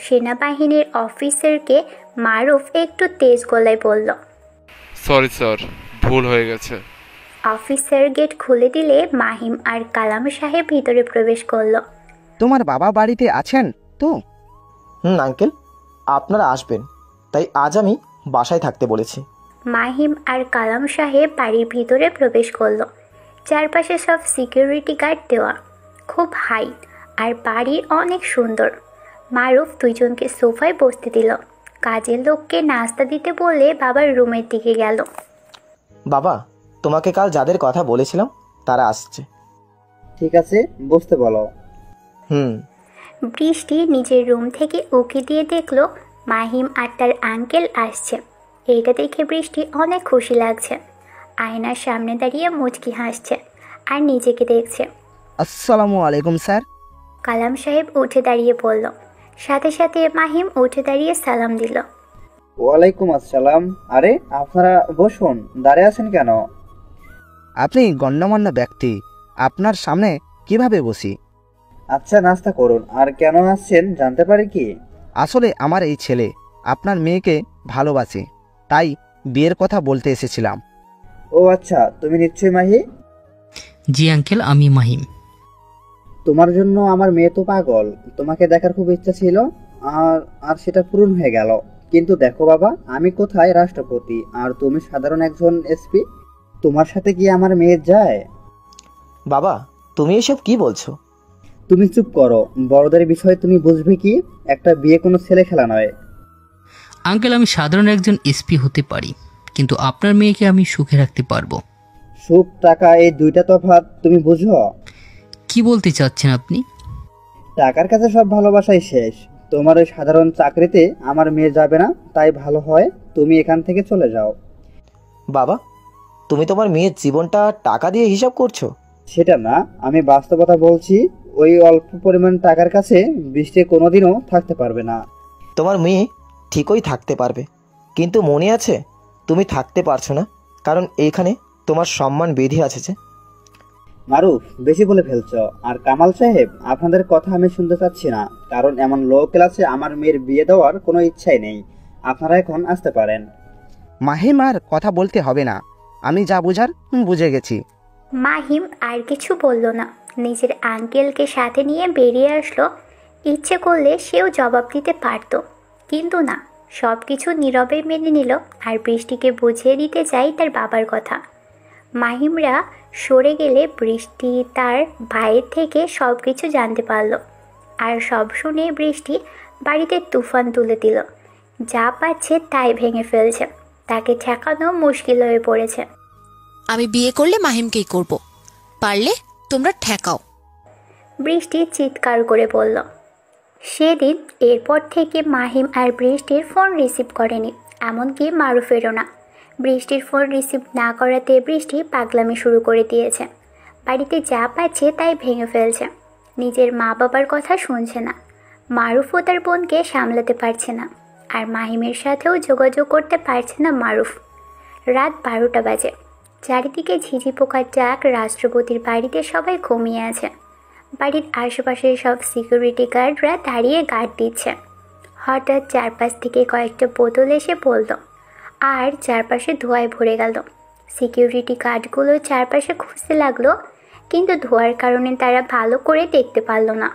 সেনাবাহিনীর অফিসারকে মারুফ একটু তেজ গলায় বলল। সরি স্যার, ভুল হয়ে গেছে। অফিসার গেট খুলে দিলে মাহিম আর কালাম সাহেব ভিতরে প্রবেশ করলো। তোমার বাবা বাড়িতে আছেন তো? আঙ্কেল, আপনারা আসবেন তাই আজ আমি বাসায় থাকতে বলেছি। মাহিম আর কালাম সাহেব বাড়ির ভিতরে প্রবেশ করলো। চারপাশে সব সিকিউরিটি গার্ড দেওয়া, খুব হাই, আর বাড়ি অনেক সুন্দর। মারুফ দুইজনকে সোফায় বসতে দিল। কাজের লোককে নাস্তা দিতে বলে বাবার রুমের দিকে গেল। বাবা, তোমাকে কাল যাদের কথা বলেছিলাম তারা আসছে। ঠিক আছে, বসতে বলো। বৃষ্টি নিজের রুম থেকে উকি দিয়ে দেখলো মাহিম আর তার আঙ্কেল আসছে। এইটা দেখে বৃষ্টি অনেক খুশি লাগছে। আয়নার সামনে দাঁড়িয়ে মুচকি হাসছে আর নিজেকে দেখছে। আসসালামু আলাইকুম স্যার। কালাম সাহেব উঠে দাঁড়িয়ে পড়ল। সাথে সাথে মাহিম উঠে দাঁড়িয়ে সালাম দিল। ওয়ালাইকুম আসসালাম। আরে আপনারা বসুন, দাঁড়িয়ে আছেন কেন? আপনি গণ্যমান্য ব্যক্তি, আপনার সামনে কিভাবে বসি? আচ্ছা, নাস্তা করুন। আর কেন আসছেন জানতে পারি কি? আসলে আমার এই ছেলে আপনার মেয়েকে ভালোবাসে, তাই বিয়ের কথা বলতে এসেছিলাম। ও আচ্ছা, তুমি নিশ্চয়ই মাহি? জি আঙ্কেল, আমি মাহিম। তোমার জন্য আমার মেয়ে তো পাগল। তোমাকে দেখার খুব ইচ্ছা ছিল, আর সেটা পূরণ হয়ে গেল। কিন্তু দেখো বাবা, আমি কোথায় রাষ্ট্রপতি আর তুমি সাধারণ একজন এসপি। তোমার সাথে কি আমার মেয়ের যায়? বাবা, তুমি এসব কি বলছো? তুমি চুপ করো। বড়দের বিষয়ে তুমি বুঝবে কি? একটা বিয়ে কোনো ছেলে খেলা নয়। আঙ্কেল, আমি সাধারণ একজন এসপি হতে পারি, কিন্তু আপনার মেয়েকে আমি সুখে রাখতে পারবো। সুখ টাকা এই দুইটা তফাৎ তুমি বুঝো? কি বলতে চাচ্ছেন আপনি? টাকার কাছে সব ভালোবাসাই শেষ। তোমার ওই সাধারণ চাকরিতে আমার মেয়ে যাবে না, তাই ভালো হয় তুমি এখান থেকে চলে যাও। বাবা, তুমি তোমার মেয়ের জীবনটা টাকা দিয়ে হিসাব করছো? সেটা না, আমি বাস্তবতা বলছি। ওই অল্প পরিমাণ টাকার কাছে বৃষ্টি কোনোদিনও থাকতে পারবে না। তোমার মেয়ে ঠিকই থাকতে পারবে, কিন্তু মনে আছে তুমি থাকতে পারছো না কারণ এইখানে তোমার সম্মান বেঁধে আছে। যে মারুফ, বেশি বলে ফেলছ। আর কামাল সাহেব, আপনাদের কথা আমি শুনতে চাচ্ছি না, কারণ এমন লো ক্লাসে আমার মেয়ের বিয়ে দেওয়ার কোনো ইচ্ছাই নেই। আপনারা এখন আসতে পারেন। মাহিম, আর কথা বলতে হবে না, আমি যা বুঝার বুঝে গেছি। মাহিম আর কিছু বলল না, নিজের আঙ্কেলকে সাথে নিয়ে বেরিয়ে আসলো। ইচ্ছে করলে সেও জবাব দিতে পারত, কিন্তু না, সব কিছু নীরবে মেনে নিল আর বৃষ্টিকে বুঝিয়ে দিতে চাই তার বাবার কথা। মাহিমরা সরে গেলে বৃষ্টি তার ভাইয়ের থেকে সব কিছু জানতে পারল। আর সব শুনে বৃষ্টি বাড়িতে তুফান তুলে দিল। যা পাচ্ছে তাই ভেঙে ফেলছে, তাকে ঠেকানো মুশকিল হয়ে পড়েছে। আমি বিয়ে করলে মাহিমকেই করব, পারলে তোমরা ঠেকাও। বৃষ্টি চিৎকার করে বলল। সেদিন এরপর থেকে মাহিম আর বৃষ্টির ফোন রিসিভ করেনি, এমনকি মারুফেরও না। বৃষ্টির ফোন রিসিভ না করাতে বৃষ্টি পাগলামি শুরু করে দিয়েছে। বাড়িতে যা পাচ্ছে তাই ভেঙে ফেলছে। নিজের মা বাবার কথা শুনছে না। মারুফও তার বোনকে সামলাতে পারছে না, আর মাহিমের সাথেও যোগাযোগ করতে পারছে না মারুফ। রাত 12টা বাজে। চারিদিকে ঝিঝি পোকার ডাক। রাষ্ট্রপতির বাড়িতে সবাই ঘুমিয়ে আছে। বাড়ির আশেপাশের সব সিকিউরিটি গার্ডরা দাঁড়িয়ে গার্ড দিচ্ছে। হঠাৎ চারপাশ থেকে কয়েকটা বোতল এসে পড়ল, আর চারপাশে ধোঁয়ায় ভরে গেল। সিকিউরিটি গার্ডগুলো চারপাশে খুঁজতে লাগলো, কিন্তু ধোঁয়ার কারণে তারা ভালো করে দেখতে পারল না।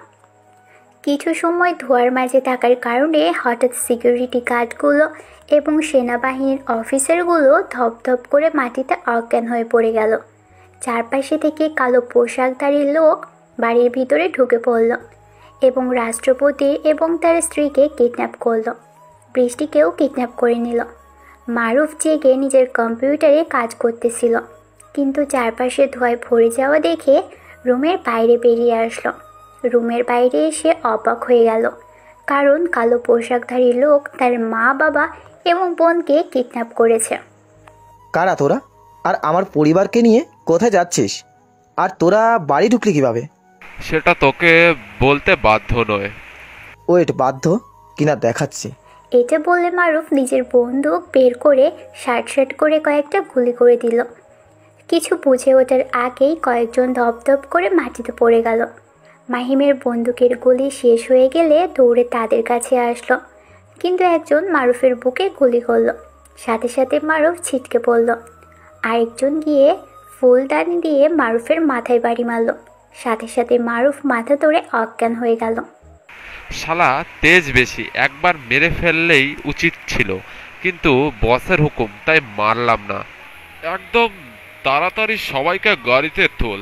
কিছু সময় ধোঁয়ার মাঝে থাকার কারণে হঠাৎ সিকিউরিটি গার্ডগুলো এবং সেনাবাহিনীর অফিসারগুলো ধপধপ করে মাটিতে অজ্ঞান হয়ে পড়ে গেল। চারপাশে থেকে কালো পোশাকধারী লোক বাড়ির ভিতরে ঢুকে পড়ল এবং রাষ্ট্রপতি এবং তার স্ত্রীকে কিডন্যাপ করল। বৃষ্টিকেও কিডন্যাপ করে নিল। মারুফ জেগে নিজের কম্পিউটারে কাজ করতেছিল, কিন্তু চারপাশে ধোঁয়ায় ভরে যাওয়া দেখে রুমের বাইরে বেরিয়ে আসলো। রুমের বাইরে এসে অবাক হয়ে গেল, কারণ কালো পোশাকধারী লোক তার মা বাবা এবং বোনকে কিডন্যাপ করেছে। কারা তোরা? আর আমার পরিবারকে নিয়ে কোথায় যাচ্ছিস? আর তোরা বাড়ি ঢুকলি কিভাবে? সেটা তোকে বলতে বাধ্য নয়। ওয়েট, বাধ্য কিনা দেখাচ্ছি। এটা বলে মারুফ নিজের বন্দুক বের করে শার্ট করে কয়েকটা গুলি করে দিল। কিছু বুঝে ওঠার আগেই কয়েকজন ধপধপ করে মাটিতে পড়ে গেল। মাহিমের বন্দুকের গুলি শেষ হয়ে গেলে দৌড়ে তাদের কাছে আসলো, কিন্তু একজন মারুফের বুকে গুলি করল। সাথে সাথে মারুফ ছিটকে পড়ল। আরেকজন গিয়ে ফুলদানি দিয়ে মারুফের মাথায় বাড়ি মারল। সাথে সাথে মারুফ মাথা ধরে অজ্ঞান হয়ে গেল। শালা তেজ বেশি, একবার মেরে ফেললেই উচিত ছিল, কিন্তু বসের হুকুম তাই মারলাম না। একদম তাড়াতাড়ি সবাইকে গাড়িতে তোল,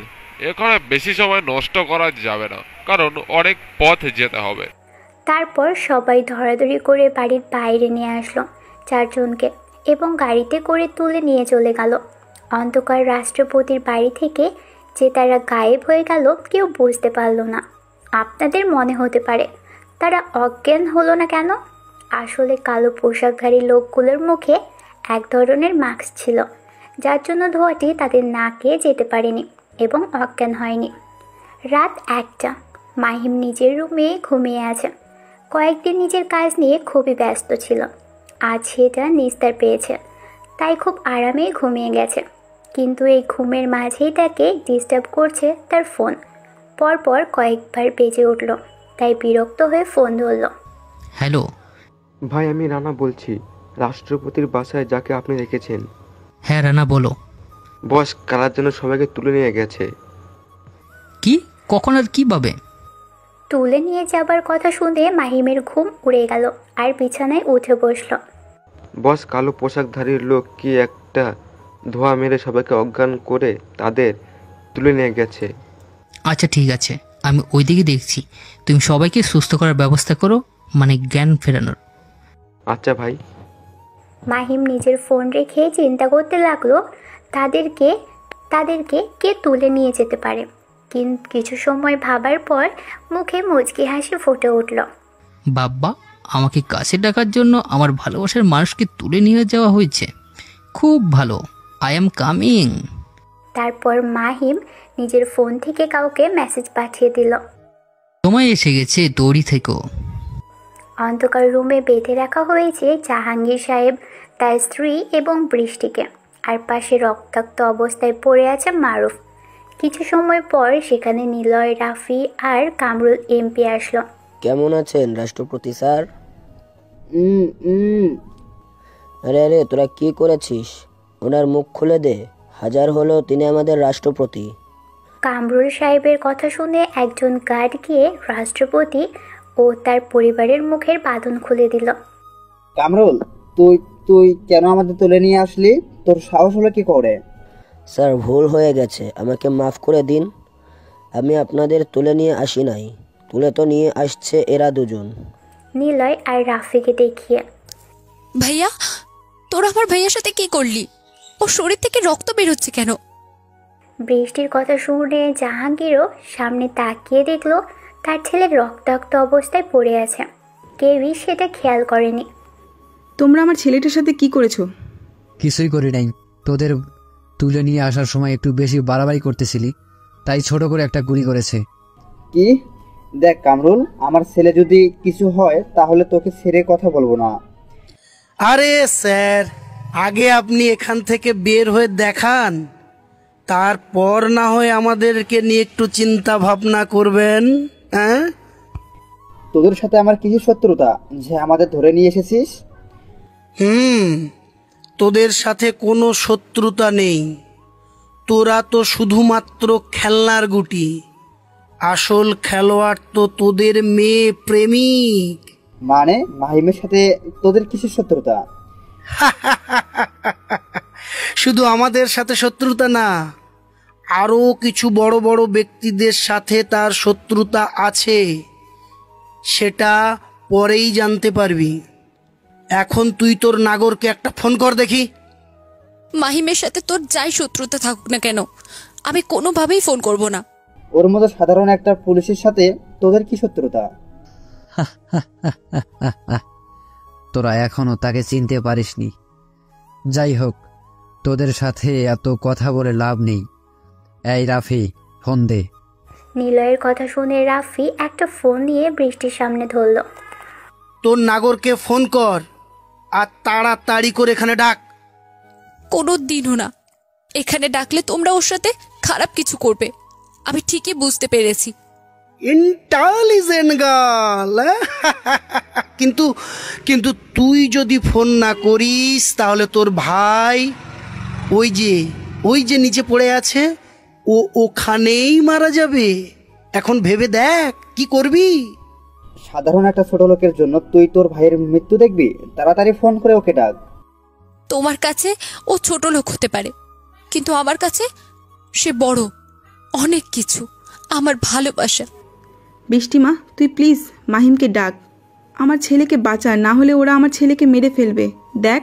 এখানে বেশি সময় নষ্ট করা যাবে না, কারণ অনেক পথ যেতে হবে। তারপর সবাই ধরাধরি করে বাড়ির বাইরে নিয়ে আসলো 4 জনকে এবং গাড়িতে করে তুলে নিয়ে চলে গেল। অন্ধকার রাষ্ট্রপতির বাড়ি থেকে যে তারা গায়েব হয়ে গেল কেউ বুঝতে পারল না। আপনাদের মনে হতে পারে তারা অজ্ঞান হলো না কেন? আসলে কালো পোশাকধারী লোকগুলোর মুখে এক ধরনের মাস্ক ছিল, যার জন্য ধোঁয়াটি তাদের নাকে যেতে পারেনি এবং অজ্ঞান হয়নি। রাত 1টা, মাহিম নিজের রুমে ঘুমিয়ে আছে। কয়েকদিন নিজের কাজ নিয়ে খুবই ব্যস্ত ছিল। আজ সেটা নিস্তার পেয়েছে, তাই খুব আরামেই ঘুমিয়ে গেছে। কিন্তু এই ঘুমের মাঝেই তাকে ডিস্টার্ব করছে তার ফোন। পরপর কয়েকবার বেজে উঠল, তাই বিরক্ত হয়ে ফোন ধরল। হ্যালো ভাই, আমি রানা বলছি, রাষ্ট্রপতির বাসায় যাকে আপনি রেখেছেন। হ্যাঁ রানা বলো। বস কারার জন্য সবাইকে তুলে নিয়ে গেছে। কি? কখন আর কিভাবে? তুলে নিয়ে যাবার কথা শুনে মাহিমের ঘুম উড়ে গেল আর বিছানায় উঠে বসল। বস কালো পোশাকধারী লোক কি একটা ধোঁয়া মেরে সবাইকে অজ্ঞান করে তাদের তুলে নিয়ে গেছে। আচ্ছা ঠিক আছে, আমি ওইদিকে দেখছি। তুমি সবাইকে সুস্থ করার ব্যবস্থা করো, মানে জ্ঞান ফেরানোর। আচ্ছা ভাই। মাহিম নিজের ফোন রেখে চিন্তা করতে লাগলো তাদেরকে কে তুলে নিয়ে যেতে পারে। কিন্তু কিছু সময় ভাবার পর মুখে মুচকি হাসি ফুটে উঠল। বাব্বা, আমাকে কাছে ডাকার জন্য আমার ভালোবাসার মানুষকে তুলে নিয়ে যাওয়া হয়েছে। খুব ভালো, আই এম কামিং। তারপর মাহিম নিজের ফোন থেকে কাউকে মেসেজ পাঠিয়ে দিল। সময় এসে গেছে, তৈরি থেকো। অন্ধকার রুমে বেঁধে রাখা হয়েছে জাহাঙ্গীর সাহেব, তার স্ত্রী এবং বৃষ্টিকে, আর পাশে রক্তাক্ত অবস্থায় পড়ে আছে মারুফ। কিছু সময় পর সেখানে নিলয়, রাফি আর কামরুল এমপি আসলো। কেমন আছেন রাষ্ট্রপতি স্যার? আরে আরে, তোরা কি করেছিস? ওনার মুখ খুলে দে। হাজার হলো তিনি আমাদের রাষ্ট্রপতি। কামরুল সাহেবের কথা শুনে একজন গার্ড গিয়ে রাষ্ট্রপতি ও তার পরিবারের মুখের বাঁধন খুলে দিল। কামরুল, তুই তুই কেন আমাদের তুলে নিয়ে আসলি? তোর সাহস হলো কি করে? স্যার, ভুল হয়ে গেছে, আমাকে মাফ করে দিন। আমি আপনাদের তুলে নিয়ে আসি নাই, তুলে তো নিয়ে আসছে এরা দুজন। নিলয় আর রাফিকে দেখিয়ে। ভাইয়া, তোর আমার ভাইয়ার সাথে কি করলি? ওর শরীর থেকে রক্ত বের হচ্ছে কেন? বৃষ্টির কথা শুনে জাহাঙ্গীরও সামনে তাকিয়ে দেখলো তার ছেলে রক্তাক্ত অবস্থায় পড়ে আছে। কেউই সেটা খেয়াল করেনি। তোমরা আমার ছেলেটার সাথে কি করেছো? কিছুই করি নাই। তোদের তুলে নিয়ে আসার সময় একটু বেশি বাড়াবাড়ি করতেছিলি, তাই ছোট করে একটা গুলি করেছে। কি? দেখ কামরুল, আমার ছেলে যদি কিছু হয় তাহলে তোকে ছেড়ে কথা বলবো না। আরে স্যার, আগে আপনি এখান থেকে বের হয়ে দেখান, তারপর না হয় আমাদেরকে নিয়ে একটু চিন্তা ভাবনা করবেন। হ্যাঁ, তোদের সাথে আমার কিছু শত্রুতা যে আমাদের ধরে নিয়ে এসেছিস? তোদের সাথে কোনো শত্রুতা নেই। তোরা তো শুধুমাত্র খেলনার গুটি। আসল খেলোয়াড় তো তোদের মেয়ে প্রেমিক। মানে মাহিমের সাথে তোদের কিসের শত্রুতা? শুধু আমাদের সাথে শত্রুতা না, আরও কিছু বড় বড় ব্যক্তিদের সাথে তার শত্রুতা আছে। সেটা পরেই জানতে পারবি। এখন তুই তোর নাগরকে একটা ফোন কর দেখি। মাহিমের সাথে তোর যাই শত্রুতা থাকুক না কেন, আমি কোনোভাবেই ফোন করব না। ওর মতো সাধারণ একটা পুলিশের সাথে তোদের কি শত্রুতা? তোরা এখনো তাকে চিনতে পারিসনি। যাই হোক, তোদের সাথে এত কথা বলে লাভ নেই। এই রাফি, ফোন দে। নিলয়ের কথা শুনে রাফি একটা ফোন নিয়ে বৃষ্টির সামনে ধরল। তোর নাগরকে ফোন কর আর তাড়াতাড়ি করে এখানে ডাক। কোনো দিনও না, এখানে ডাকলে তোমরা ওর সাথে খারাপ কিছু করবে, আমি ঠিকই বুঝতে পেরেছি। Intelligent girl. কিন্তু কিন্তু তুই যদি ফোন না করিস তাহলে তোর ভাই ওই যে নিচে পড়ে আছে, ও ওখানেই মারা যাবে। এখন ভেবে দেখ কি করবি। সাধারণ একটা ছোট লোকের জন্য তুই তোর ভাইয়ের মৃত্যু দেখবি? তাড়াতাড়ি ফোন করে ওকে ডাক। তোমার কাছে ও ছোট লোক হতে পারে, কিন্তু আমার কাছে সে বড়, অনেক কিছু, আমার ভালোবাসা। বৃষ্টিমা, তুই প্লিজ মাহিমকে ডাক, আমার ছেলেকে বাঁচা, না হলে ওরা আমার ছেলেকে মেরে ফেলবে। দেখ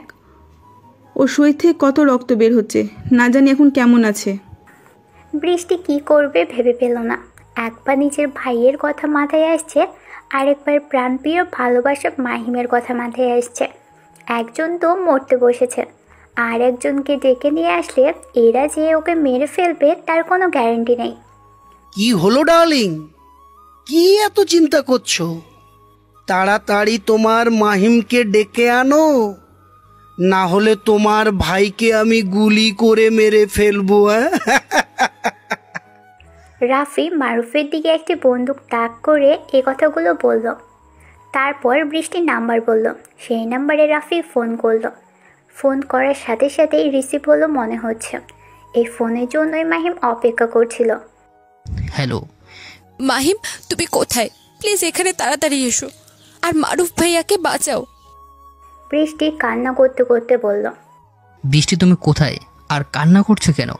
ওর শরীর থেকে কত রক্ত বের হচ্ছে, না জানি এখন কেমন আছে। বৃষ্টি কি করবে ভেবে পেল না। একবার নিজের ভাইয়ের কথা মাথায় আসছে, আরেকবার প্রাণপ্রিয় ভালোবাসা মাহিমের কথা মাথায় আসছে। একজন তো মরতে বসেছে, আর একজনকে ডেকে নিয়ে আসলে এরা যে ওকে মেরে ফেলবে তার কোনো গ্যারান্টি নেই। কি হলো ডার্লিং, কি এত চিন্তা করছো? তাড়াতাড়ি তোমার মাহিমকে ডেকে আনো, না হলে তোমার ভাইকে আমি গুলি করে মেরে ফেলবো। রাফি মারুফের দিকে একটি বন্দুক তাক করে এ কথাগুলো বলল। তারপর বৃষ্টির নাম্বার বলল। সেই নাম্বারে রাফি ফোন করল। ফোন করার সাথে সাথেই রিসিভ হলো মনে হচ্ছে। এই ফোনের জন্যই মাহিম অপেক্ষা করছিল। হ্যালো মাহিম, তুমি কোথায়? প্লিজ এখানে তাড়াতাড়ি এসো, আর মারুফ ভাইয়াকে বাঁচাও। বৃষ্টি কান্না করতে করতে বলল। বৃষ্টি, তুমি কোথায় আর কান্না করছো কেন?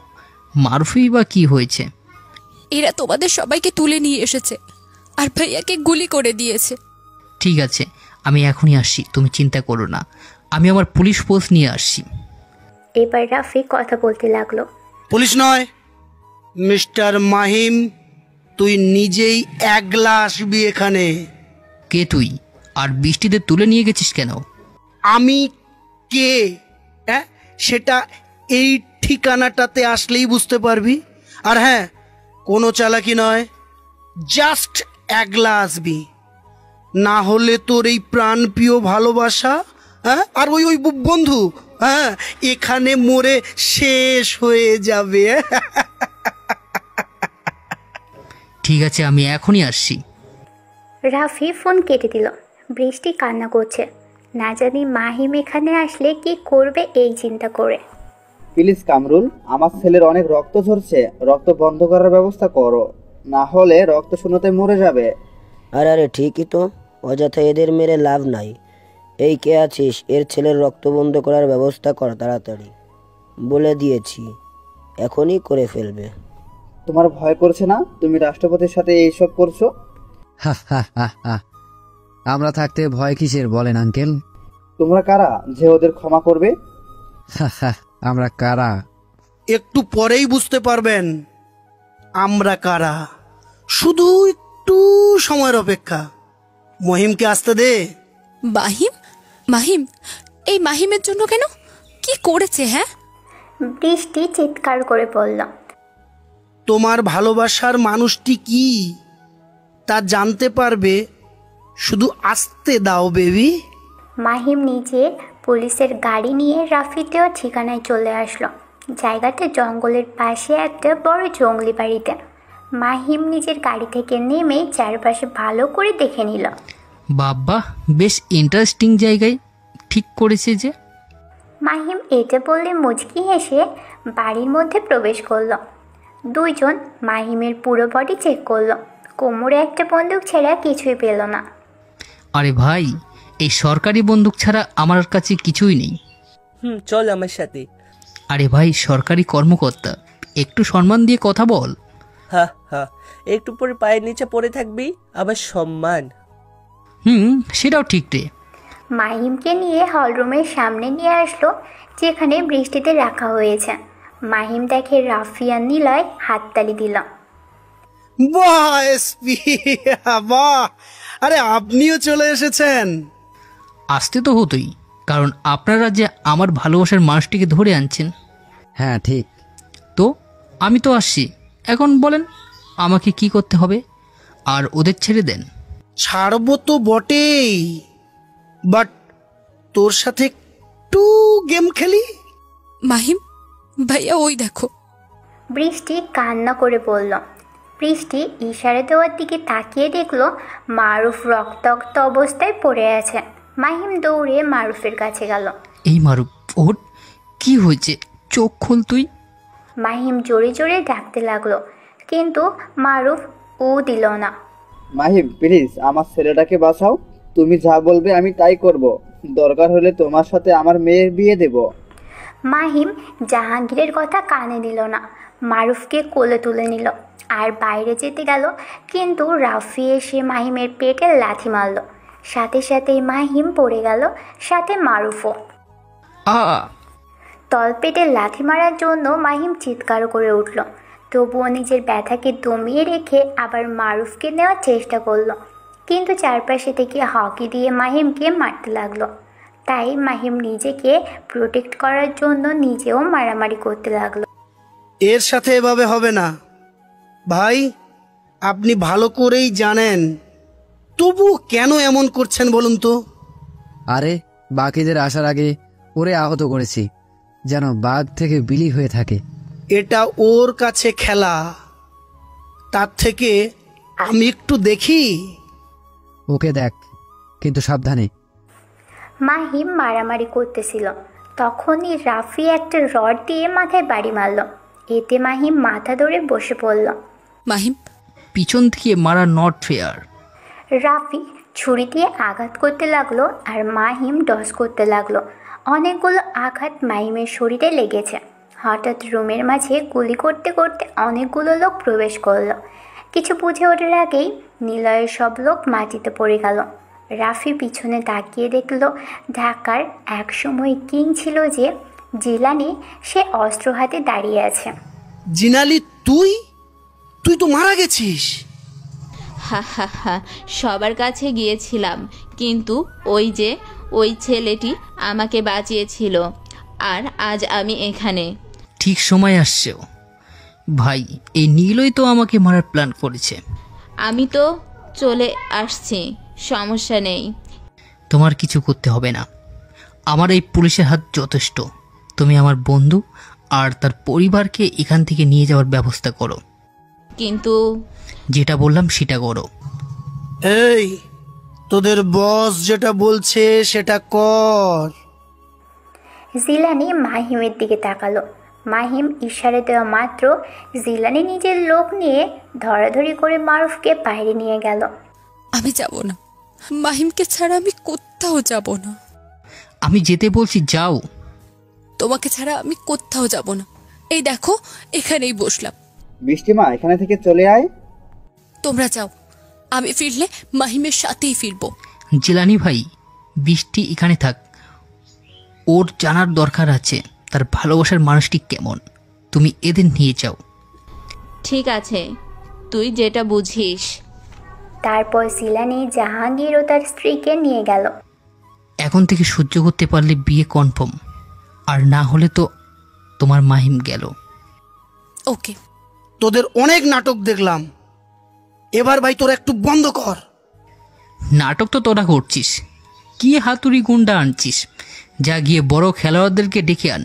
মারুফই বা কি হয়েছে? এরা তোমাদের সবাইকে তুলে নিয়ে এসেছে আর ভাইয়াকে গুলি করে দিয়েছে। ঠিক আছে, আমি এখনই আসছি, তুমি চিন্তা করো না, আমি আমার পুলিশ ফোর্স নিয়ে আসছি। এবার রাফি কথা বলতে লাগলো। পুলিশ নয়, মিস্টার মাহিম, তুই নিজেই একলা আসবি এখানে। কে তুই, আর বৃষ্টিতে তুলে নিয়ে গেছিস কেন? আমি কে সেটা এই ঠিকানাটাতে আসলেই বুঝতে পারবি। আর হ্যাঁ, কোনো চালাকি নয়, জাস্ট একলা আসবি, না হলে তোর এই প্রাণপ্রিয় ভালোবাসা আর ওই ওই বন্ধু এখানে মরে শেষ হয়ে যাবে। ঠিক আছে, আমি এখনই আসছি। রাফি ফোন কেটে দিল। বৃষ্টি কান্না করছে, না জানি মাহিম এখানে আসলে কি করবে এই চিন্তা করে। প্লিজ কামরুল, আমার ছেলের অনেক রক্ত ঝরছে, রক্ত বন্ধ করার ব্যবস্থা করো, না হলে রক্ত শূন্যতে মরে যাবে। আরে ঠিকই তো, অযথা এদের মেরে লাভ নাই। এই কে আছিস, এর ছেলের রক্ত বন্ধ করার ব্যবস্থা কর তাড়াতাড়ি, বলে দিয়েছি এখনই করে ফেলবে। তোমার ভয় করছে না? তুমি রাষ্ট্রপতির সাথে এইসব করছো। আমরা থাকতে ভয় কিসের বলেন আঙ্কেল? তোমরা কারা যে ওদের ক্ষমা করবে? আমরা কারা একটু পরেই বুঝতে পারবেন আমরা কারা। শুধু একটু সময়ের অপেক্ষা। মহিমকে আসতে দে। মাহিম? মাহিম? এই মাহিমের জন্য কেন? কি করেছে? হ্যাঁ, বৃষ্টি চিৎকার করে বলল। তোমার ভালোবাসার মানুষটি কি তা জানতে পারবে, শুধু আসতে দাও বেবি। মাহিম নিজে পুলিশের গাড়ি নিয়ে রাফি দেওয়ার ঠিকানায় চলে আসলো। জায়গাটা জঙ্গলের পাশে একটা বড় জঙ্গলি বাড়িতে। মাহিম নিজের গাড়ি থেকে নেমে চারপাশে ভালো করে দেখে নিল। বাবা, বেশ ইন্টারেস্টিং জায়গায় ঠিক করেছে যে। মাহিম এটা বললে মুচকি হেসে বাড়ির মধ্যে প্রবেশ করলো। দুইজন মাহিমের পুরো বডি চেক করলো। কোমরে একটা বন্দুক ছাড়া কিছুই পেল না। আরে ভাই, এই সরকারি বন্দুক ছাড়া আমার কাছে কিছুই নেই। চল আমার সাথে। আরে ভাই, সরকারি কর্মকর্তা, একটু সম্মান দিয়ে কথা বল। হ্যাঁ হ্যাঁ, একটু পরে পায়ের নিচে পড়ে থাকবি, আবার সম্মান। সেটাও ঠিক রে। মাহিমকে নিয়ে হলরুমের সামনে নিয়ে আসলো, যেখানে বৃষ্টিতে রাখা হয়েছে। মাহিম দেখে রাফি আর নিলয় হাততালি দিল। বাহ এসপি, বাহ! আরে আপনিও চলে এসেছেন। আসতে তো হতোই, কারণ আপনারা যে আমার ভালোবাসার মানুষটিকে ধরে আনছেন। হ্যাঁ ঠিক তো, আমি তো আসছি। এখন বলেন আমাকে কি করতে হবে, আর ওদের ছেড়ে দেন। ছাড়বো তো বটেই, বাট তোর সাথে একটু গেম খেলি। মাহিম ভাইয়া, ওই দেখো। বৃষ্টি কান্না করে বলল। বৃষ্টি ইশারা দেওয়ার দিকে তাকিয়ে দেখলো মারুফ রক্তাক্ত অবস্থায় পড়ে আছে। মাহিম দৌড়ে মারুফের কাছে গেল। এই মারুফ, ওর কি হয়েছে? চোখ খোল তুই। মাহিম জোরে জোরে ডাকতে লাগলো, কিন্তু মারুফ ও দিল না। মাহিম প্লিজ, আমার ছেলেটাকে বাঁচাও। তুমি যা বলবে আমি তাই করব। দরকার হলে তোমার সাথে আমার মেয়ের বিয়ে দেব। মাহিম জাহাঙ্গীরের কথা কানে দিল না, মারুফকে কোলে তুলে নিল আর বাইরে যেতে গেল, কিন্তু রাফি এসে মাহিমের পেটে লাথি মারল। সাথে সাথেই মাহিম পড়ে গেল, সাথে মারুফও। তলপেটে লাথি মারার জন্য মাহিম চিৎকার করে উঠল, তবুও নিজের ব্যথাকে দমিয়ে রেখে আবার মারুফকে নেওয়ার চেষ্টা করলো, কিন্তু চারপাশে থেকে হকি দিয়ে মাহিমকে মারতে লাগলো। তাই মাহিম নিজেকে প্রোটেক্ট করার জন্য নিজেও মারামারি করতে লাগলো। এর সাথে এভাবে হবে না ভাই, আপনি ভালো করেই জানেন, তবু কেন এমন করছেন বলুন তো? আরে বাকিদের আসার আগে ওরে আহত করেছি, যেন বাঘ থেকে বিলি হয়ে থাকে। এটা ওর কাছে খেলা, তার থেকে আমি একটু দেখি। ওকে দেখ, কিন্তু সাবধানে। মাহিম মারামারি করতেছিল, তখনই রাফি একটা রড দিয়ে মাথায় বাড়ি মারল। এতে মাহিম মাথা ধরে বসে পড়ল। মাহিম, পিছন থেকে মারা নট ফেয়ার। রাফি ছুরি দিয়ে আঘাত করতে লাগলো আর মাহিম ডস করতে লাগলো। অনেকগুলো আঘাত মাহিমের শরীরে লেগেছে। হঠাৎ রুমের মাঝে গুলি করতে করতে অনেকগুলো লোক প্রবেশ করলো। কিছু বুঝে ওঠার আগেই নিলয়ের সব লোক মাটিতে পড়ে গেল। রাফি পিছনে তাকিয়ে দেখল ঢাকার একসময় কিং ছিল যে জিলানি, সে অস্ত্র হাতে দাঁড়িয়ে আছে। জিনালি, তুই তুই তো মারা গেছিস। হা হা হা, সবার কাছে গিয়েছিলাম, কিন্তু ওই ছেলেটি আমাকে বাঁচিয়েছিল, আর আজ আমি এখানে। ঠিক সময় আসছে ভাই, এই নীলই তো আমাকে মারার প্ল্যান করেছে। আমি তো চলে আসছি, সমস্যা নেই। তোমার কিছু করতে হবে না, আমার এই পুলিশের হাত যথেষ্ট। তুমি আমার বন্ধু আর তার পরিবারকে এখান থেকে নিয়ে যাওয়ার ব্যবস্থা করো। কিন্তু যেটা বললাম সেটা করো। এই, তোদের বস যেটা বলছে সেটা কর। জিলানি মাহিমের দিকে তাকালো। মাহিম ইশারা দেওয়া মাত্র জিলানি নিজের লোক নিয়ে ধরাধরি করে মারুফকে বাইরে নিয়ে গেল। আমি যাব না, মাহিমকে ছাড়া আমি কোথাও যাব না। আমি যেতে বলছি, যাও। তোমাকে ছাড়া আমি কোথাও যাব না। এই দেখো, এখানেই বসলাম। বৃষ্টিমা, এখানে থেকে চলে আয়। তোমরা যাও, আমি ফিরলে মাহিমের সাথেই ফিরবো। জিলানি ভাই, বৃষ্টি এখানে থাক, ওর জানার দরকার আছে তার ভালোবাসার মানুষটি কেমন। তুমি এদের নিয়ে যাও। ঠিক আছে, তুই যেটা বুঝিস। তারপর জিলানি জাহাঙ্গীর ও তার স্ত্রীকে নিয়ে গেল। এখন থেকে সহ্য করতে পারলে বিয়ে কনফার্ম, আর না হলে তো তোমার মাহিম গেল। ওকে। তোদের অনেক নাটক দেখলাম, এবার ভাই তোরা একটু বন্ধ কর। নাটক তো তোরা করছিস, কি হাতুড়ি গুন্ডা আনছিস? যা গিয়ে বড় খেলোয়াড়দেরকে ডেকে আন।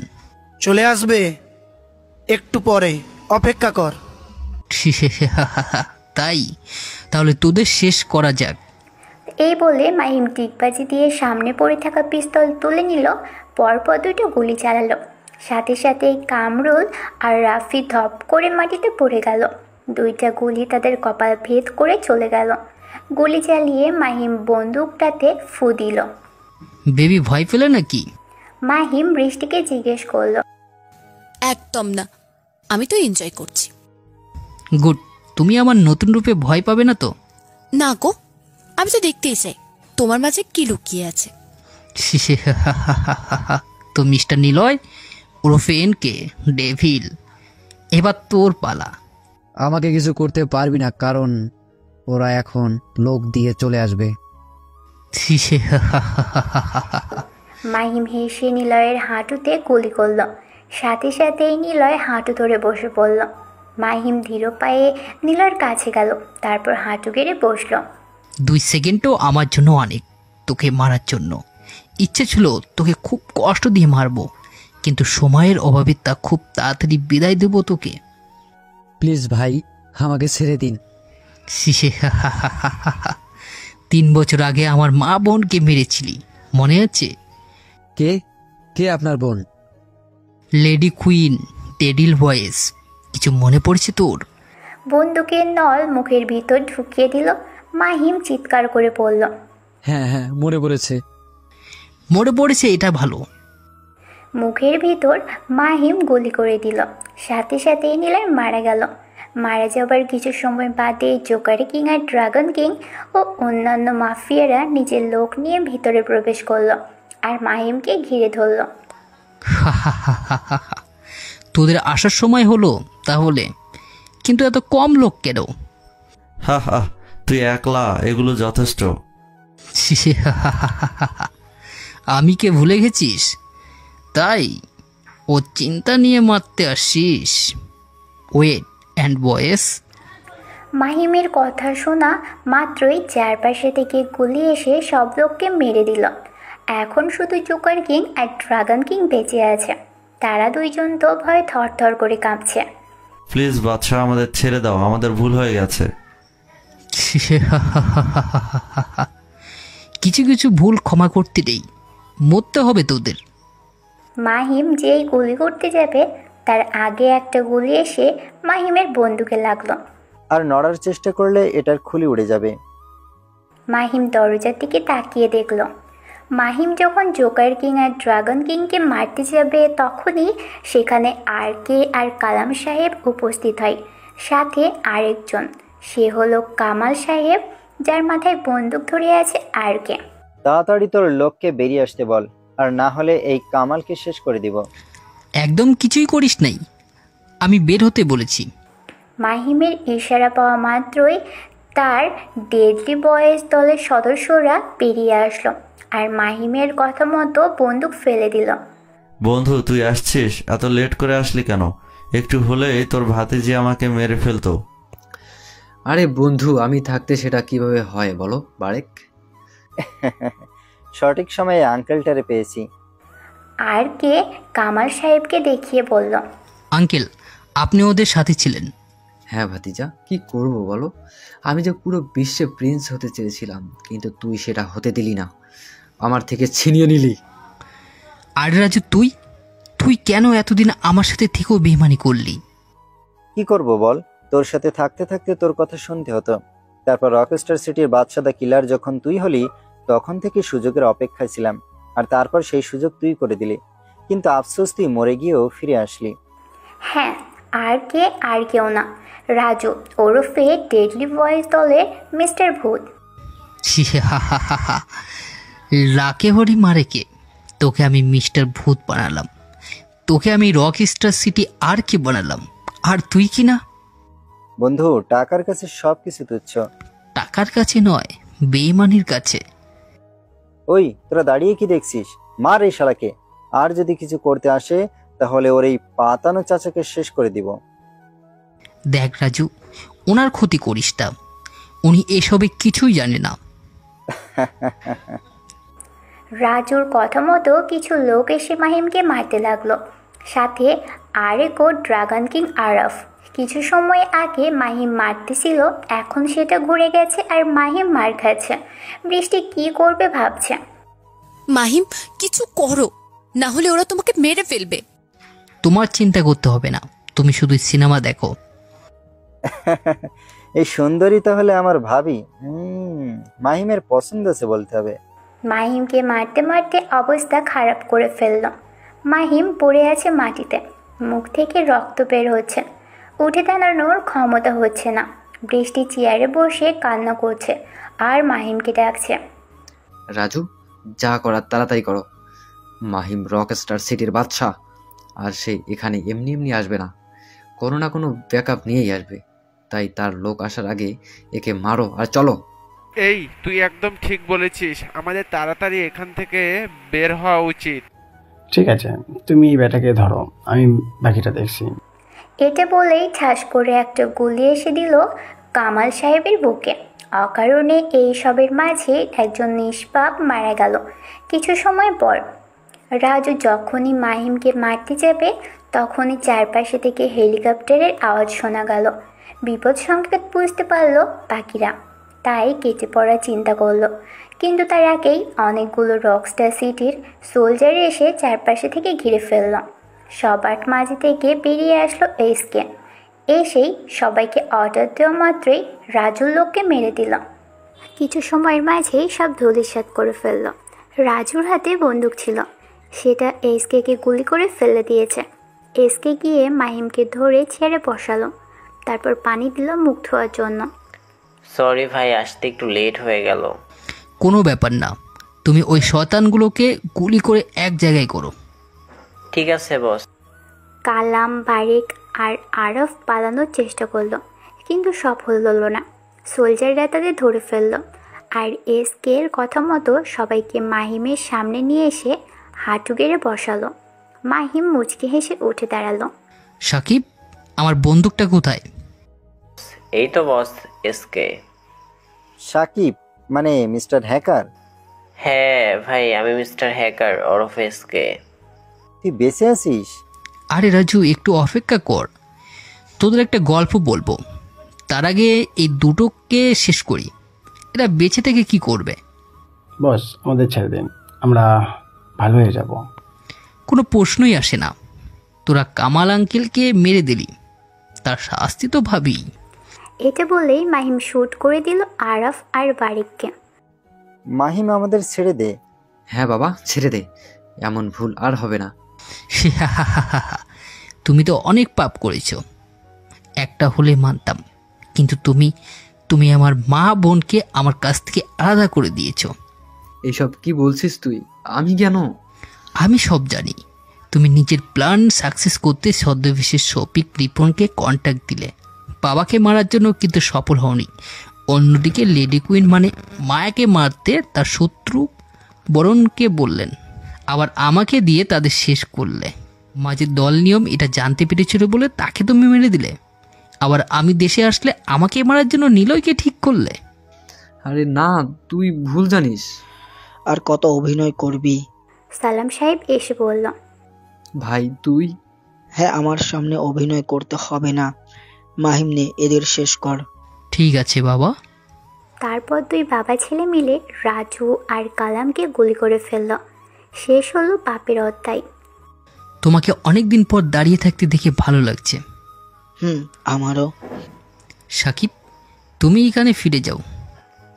চলে আসবে একটু পরে, অপেক্ষা কর। তাই তাহলে তোদের শেষ করা যাক। এই বলে মাহিম টিকবাজি দিয়ে সামনে পড়ে থাকা পিস্তল তুলে নিল, পরপর দুটো গুলি চালালো। সাথে সাথে কামরুল আর রাফি ধপ করে মাটিতে পড়ে গেল। দুইটা গুলি তাদের কপাল ভেদ করে চলে গেল। গুলি চালিয়ে মাহিম বন্দুকটাতে ফু দিল। বেবি ভয় পেলে নাকি? মাহিম বৃষ্টিকে জিজ্ঞেস করলো। একদম না, আমি তো এনজয় করছি। গুড, তুমি আমার নতুন রূপে ভয় পাবে না তো? না গো, আমি তো দেখতেই চাই তোমার মাঝে কি লুকিয়ে আছে। তো মিস্টার নিলয় ওরফে এনকে ডেভিল, এবার তোর পালা। আমাকে কিছু করতে পারবি না, কারণ ওরা এখন লোক দিয়ে চলে আসবে। মাহিম হেসে নিলয়ের হাঁটুতে গুলি করল। সাথে সাথেই নিলয় হাঁটু ধরে বসে পড়ল। মাহিম ধীর পায়ে নিলয়ের কাছে গেল, তারপর হাঁটু গেড়ে বসল। 2 সেকেন্ডও আমার জন্য অনেক তোকে মারার জন্য। ইচ্ছে ছিল তোকে খুব কষ্ট দিয়ে মারবো, কিন্তু সময়ের অভাবে তা খুব তাড়াতাড়ি বিদায় দেবো তোকে। প্লিজ ভাই, আমাকে ছেড়ে দিন। 3 বছর আগে আমার মা বোনকে মেরেছিলি, মনে আছে? কে কে আপনার বোন? লেডি কুইন টেডিল ভয়েস, কিছু মনে পড়ছে তোর? বন্দুকের নল মুখের ভিতর ঢুকিয়ে দিল। মাহিম চিৎকার করে পড়ল। হ্যাঁ হ্যাঁ, মনে পড়েছে। মনে পড়েছে, এটা ভালো। মুখের ভিতর মাহিম গুলি করে দিল, সাথে সাথে নীলার মারা গেল। মারা যাবার কিছু সময় বাদে জোকার কিং আর ড্রাগন কিং ও অন্যান্য মাফিয়ারা নিজের লোক নিয়ে ভিতরে প্রবেশ করলো আর মাহিমকে ঘিরে ধরল। তোদের আসার সময় হলো তাহলে, কিন্তু এত কম লোক কেন? হা হা, তুই একলা, এগুলো যথেষ্ট। আমি কে ভুলে গেছিস? তাই ও চিন্তা নিয়ে মারতে আসিস? ওয়েট অ্যান্ড বয়েস। মাহিমের কথা শোনা মাত্রই চারপাশে থেকে গুলি এসে সব লোককে মেরে দিল। এখন শুধু জোকার কিং আর ড্রাগন কিং বেঁচে আছে। তারা দুইজন তো ভয়ে থরথর করে কাঁপছে। প্লিজ বাদশা, আমাদের ছেড়ে দাও, আমাদের ভুল হয়ে গেছে। কিছু কিছু ভুল ক্ষমা করতে নেই, মরতে হবে তোদের। মাহিম যেই গুলি করতে যাবে তার আগে একটা গুলি এসে মাহিমের বন্দুকে লাগলো। আর নড়ার চেষ্টা করলে এটার খুলি উড়ে যাবে। মাহিম দরজার দিকে তাকিয়ে দেখল। মাহিম যখন জোকার কিং আর ড্রাগন কিংকে মারতে যাবে তখনই সেখানে আর কে আর কালাম সাহেব উপস্থিত হয়, সাথে আরেকজন। সে হলো কামাল সাহেব, যার মাথায় বন্দুক ধরে আছে আর কে। তাড়াতাড়ি তোর লোককে বেরিয়ে আসতে বল, আর না হলে এই কামালকে শেষ করে দিব। একদম কিছুই করিস নাই, আমি বের হতে বলেছি। মাহিমের ইশারা পাওয়া মাত্রই তার ডেডলি বয়েজ দলের সদস্যরা বেরিয়ে আসলো আর মাহিমের কথা মতো বন্দুক ফেলে দিল। বন্ধু, তুই আসছিস? এত লেট করে আসলি কেন? একটু হলেই তোর ভাতিজি আমাকে মেরে ফেলতো। আরে বন্ধু, আমি থাকতে সেটা কিভাবে হয় বলো বারেক? সঠিক সময়ে আঙ্কেলটারে পেয়েছি। আর কে কামাল সাহেবকে দেখিয়ে বলল, আঙ্কেল, আপনি ওদের সাথে ছিলেন। হ্যাঁ ভাতিজা, কি করব বলো? আমি যে পুরো বিশ্বে প্রিন্স হতে চেয়েছিলাম, কিন্তু তুই সেটা হতে দিলি না, আমার থেকে ছিনিয়ে নিলি। আর রাজু, তুই তুই কেন এতদিন আমার সাথে থেকেও বেইমানি করলি? কি করব বল, তোর সাথে থাকতে থাকতে তোর কথা শুনতে হতো। তারপর রকস্টার সিটির বাদশাদা কিলার যখন তুই হলি, তখন থেকে সুযোগের অপেক্ষায় ছিলাম, আর তারপর সেই সুযোগ তুই করে দিলি। কিন্তু আফসোস, তুই মরে গিয়েও ফিরে আসলি। হ্যাঁ, আর কেউ না, রাজু ওরফে ডেডলি ভয়েস দলের মিস্টার ভূত। রাকে হরি মারে কে? তোকে আমি মিস্টার ভূত বানালাম, তোকে আমি রক স্টার সিটি আর কে বানালাম, আর তুই কি না? বন্ধু, টাকার কাছে সবকিছু তুচ্ছ। টাকার কাছে নয়, বেইমানির কাছে। ওই তোরা দাঁড়িয়ে কি দেখছিস? মার এই শালাকে, আর যদি কিছু করতে আসে তাহলে ওর এই পাতানো চাচাকে শেষ করে দিব। দেখ রাজু, ওনার ক্ষতি করিস না, উনি এসবে কিছুই জানে না। রাজুর কথা মতো কিছু লোক এসে মাহিমকে মারতে লাগলো, সাথে আরেক ও ড্রাগন কিং আরফ। কিছু সময় আগে মাহিম মারতেছিল, এখন সেটা ঘুরে গেছে আর মাহিম মার খাচ্ছে। বৃষ্টি কি করবে ভাবছে। মাহিম, কিছু করো, না হলে ওরা তোমাকে মেরে ফেলবে। তোমার চিন্তা করতে হবে না, তুমি শুধু সিনেমা দেখো। এই সুন্দরী তাহলে আমার ভাবি? মাহিমের পছন্দ আছে বলতে হবে। মাহিমকে মারতে মারতে অবস্থা খারাপ করে ফেলল। মাহিম পড়ে আছে মাটিতে, মুখ থেকে রক্ত বের হচ্ছে, উঠে দাঁড়ানোর ক্ষমতা হচ্ছে না। বৃষ্টি চেয়ারে বসে কান্না করছে আর মাহিমকে ডাকছে। রাজু, যা করার তাড়াতাড়ি করো। মাহিম রক স্টার সিটির বাদশা, আর সে এখানে এমনি এমনি আসবে না, কোনো না কোনো ব্যাকআপ নিয়েই আসবে। তাই তার লোক আসার আগে একে মারো আর চলো। এই, তুই একদম ঠিক বলেছিস, আমাদের তাড়াতাড়ি এখান থেকে বের হওয়া উচিত। ঠিক আছে, তুমি এই ব্যাটাকে ধরো, আমি বাকিটা দেখছি। এটা বলেই ঠাস করে একটা গুলি এসে দিল কামাল সাহেবের বুকে। অকারণে এই সবের মাঝে একজন নিষ্পাপ মারা গেল। কিছু সময় পর রাজু যখনই মাহিমকে মারতে যাবে তখনই চারপাশে থেকে হেলিকপ্টারের আওয়াজ শোনা গেল। বিপদ সংকেত বুঝতে পারল বাকিরা, তাই কেটে পড়ার চিন্তা করলো। কিন্তু তার আগেই অনেকগুলো রকস্টার সিটির সোলজার এসে চারপাশে থেকে ঘিরে ফেলল। সবার মাঝে থেকে বেরিয়ে আসলো এসকে, এসেই সবাইকে অর্ডার দেওয়া মাত্রই রাজুর লোককে মেরে দিল। কিছু সময়ের মাঝেই সব ধূলিসাৎ করে ফেলল। রাজুর হাতে বন্দুক ছিল, সেটা এসকে গুলি করে ফেলে দিয়েছে। এসকে গিয়ে মাহিমকে ধরে ছেড়ে বসালো, তারপর পানি দিল মুখ ধোয়ার জন্য। সরি ভাই, আসতে একটু লেট হয়ে গেল। কোনো ব্যাপার না, তুমি ওই শয়তানগুলোকে গুলি করে এক জায়গায় করো। ঠিক আছে বস। কালাম, বারিক আর আরফ পালানোর চেষ্টা করলো, কিন্তু সফল হলো না। সোলজাররা তাদের ধরে ফেললো, আর এসকের কথা মতো সবাইকে মাহিমের সামনে নিয়ে এসে হাঁটু গেড়ে বসালো। মাহিম মুচকি হেসে উঠে দাঁড়ালো। সাকিব, আমার বন্দুকটা কোথায়? এই তো বস, এসকে। সাকিব মানে মিস্টার হ্যাকার? হ্যাঁ ভাই, আমি মিস্টার হ্যাকার ওরফ এসকে। তুই বেঁচে আছিস? আরে রাজু, একটু অপেক্ষা কর, তোদের একটা গল্প বলবো। তার আগে এই দুটোকে শেষ করি। এরা বেঁচে থেকে কি করবে? বস, আমাদের ছেড়ে দিন, আমরা ভালো হয়ে যাব। কোনো প্রশ্নই আসে না। তোরা কামাল আঙ্কেলকে মেরে দিলি, তার শাস্তি তো ভাবি। এটা বলেই মাহিম শুট করে দিল আরফ আর বারিককে। মাহিম, আমাদের ছেড়ে দে। হ্যাঁ বাবা, ছেড়ে দে, এমন ভুল আর হবে না। তুমি তো অনেক পাপ করেছো, একটা হলে মানতাম, কিন্তু তুমি আমার মা বোনকে আমার কাছ থেকে আলাদা করে দিয়েছো। এসব কি বলছিস তুই? আমি কেন? আমি সব জানি। তুমি নিজের প্ল্যান সাকসেস করতে ছদ্মবেশে শফিক রিপনকে কন্ট্যাক্ট দিলে বাবাকে মারার জন্য, কিন্তু সফল হওনি। অন্যদিকে লেডি কুইন মানে মায়াকে মারতে তার শত্রু বরণকে বললেন, আবার আমাকে দিয়ে তাদের শেষ করলে। মাঝে দল নিয়ম এটা জানতে পেরেছিল বলে তাকে তুমি মেরে দিলে। আবার আমি দেশে আসলে আমাকে মারার জন্য নিলয়কে ঠিক করলে। আরে না, তুই ভুল জানিস। আর কত অভিনয় করবি? সালাম সাহেব এসে বলল। ভাই তুই? হ্যাঁ, আমার সামনে অভিনয় করতে হবে না। মাহিম নে, এদের শেষ কর। ঠিক আছে বাবা। তারপর দুই বাবা ছেলে মিলে রাজু আর কালামকে গুলি করে ফেলল। শেষ হলো পাপের অধ্যায়। তোমাকে অনেক দিন পর দাঁড়িয়ে থাকতে দেখে ভালো লাগছে। আমারও। সাকিব, তুমি এখানে ফিরে যাও।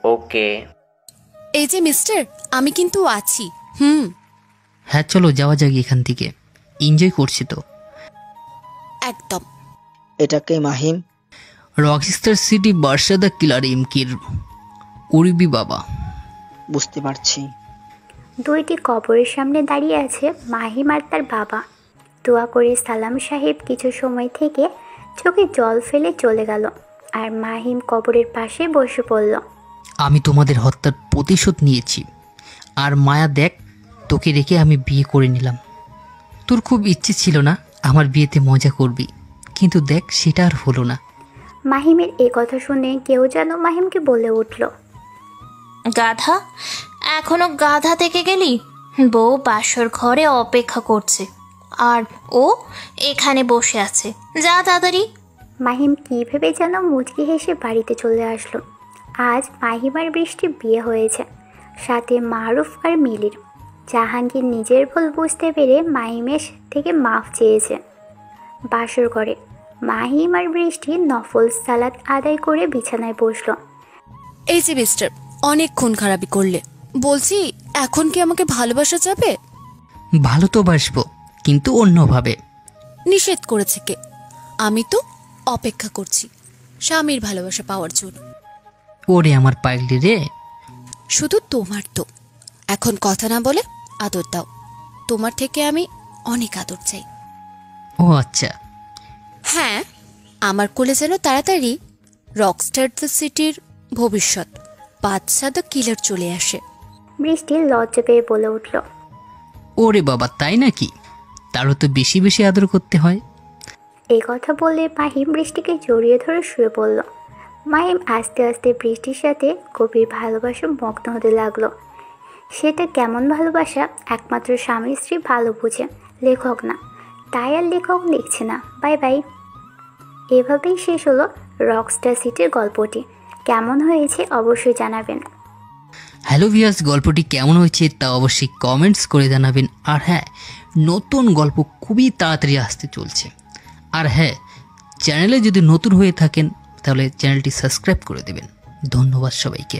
ওকে। এই যে মিস্টার, আমি কিন্তু আছি। হ্যাঁ, চলো যাওয়া যাক এখান থেকে। এনজয় করছি তো। একদম। এটাকে মাহিম? রকস্টার সিটি বার্সাদা কিলার এমকির উরিবি বাবা। বুঝতে পারছি। দুইটি কবরের সামনে দাঁড়িয়ে আছে মাহিম আর তার বাবা। দোয়া করে সালাম সাহেব কিছু সময় থেকে চোখে জল ফেলে চলে গেল, আর মাহিম কবরের পাশে বসে পড়ল। আমি তোমাদের হত্যার প্রতিশোধ নিয়েছি। আর মায়া দেখ, তোকে রেখে আমি বিয়ে করে নিলাম। তোর খুব ইচ্ছে ছিল না আমার বিয়েতে মজা করবি, কিন্তু দেখ সেটা আর হলো না। মাহিমের এ কথা শুনে কেউ যেন মাহিমকে বলে উঠল, গাধা, এখনো গাধা থেকে গেলি? বউ বাসর ঘরে অপেক্ষা করছে, আর ও এখানে বসে আছে। যা তাড়াতাড়ি। মাহিম কী ভেবে যেন মুচকি হেসে বাড়িতে চলে আসলো। আজ মাহিম আর বৃষ্টির বিয়ে হয়েছে, সাথে মারুফ আর মিলির। জাহাঙ্গীর নিজের ভুল বুঝতে পেরে মাহিমের থেকে মাফ চেয়েছে। বাসর ঘরে মাহিম আর বৃষ্টি নফল সালাত আদায় করে বিছানায় বসলো। এই যে মিস্টার, অনেক খুন খারাপি করলে। বলছি, এখন কি আমাকে ভালোবাসা যাবে? ভালো তো বাসবো, কিন্তু অন্যভাবে। নিষেধ করেছে কে? আমি তো অপেক্ষা করছি স্বামীর ভালোবাসা পাওয়ার জন্য। ওরে আমার পাগলি রে। শুধু তোমার তো। এখন কথা না বলে আদর দাও। তোমার থেকে আমি অনেক আদর চাই। ও আচ্ছা। হ্যাঁ, আমার কোলে যেন তাড়াতাড়ি রকস্টার দ্য সিটির ভবিষ্যৎ বাদশা দ্য কিলার চলে আসে। বৃষ্টি লজ্জা পেয়ে বলে উঠল, ওরে বাবা, তাই নাকি? তারও তো বেশি বেশি আদর করতে হয়। এই কথা বলে মাহিম বৃষ্টিকে জড়িয়ে ধরে শুয়ে পড়ল। মাহিম আস্তে আস্তে বৃষ্টির সাথে গভীর ভালোবাসা মগ্ন হতে লাগলো। সেটা কেমন ভালোবাসা একমাত্র স্বামী স্ত্রী ভালো বুঝে, লেখক না। তাই আর লেখক লিখছে না। Bye bye. এভাবেই শেষ হলো রকস্টার সিটির গল্পটি। কেমন হয়েছে অবশ্যই জানাবেন। হ্যালো ভিউয়ার্স, গল্পটি কেমন হয়েছে তা অবশ্যই কমেন্টস করে জানাবেন। আর হ্যাঁ, নতুন গল্প খুবই তাড়াতাড়ি আসতে চলছে। আর হ্যাঁ, চ্যানেলে যদি নতুন হয়ে থাকেন তাহলে চ্যানেলটি সাবস্ক্রাইব করে দেবেন। ধন্যবাদ সবাইকে।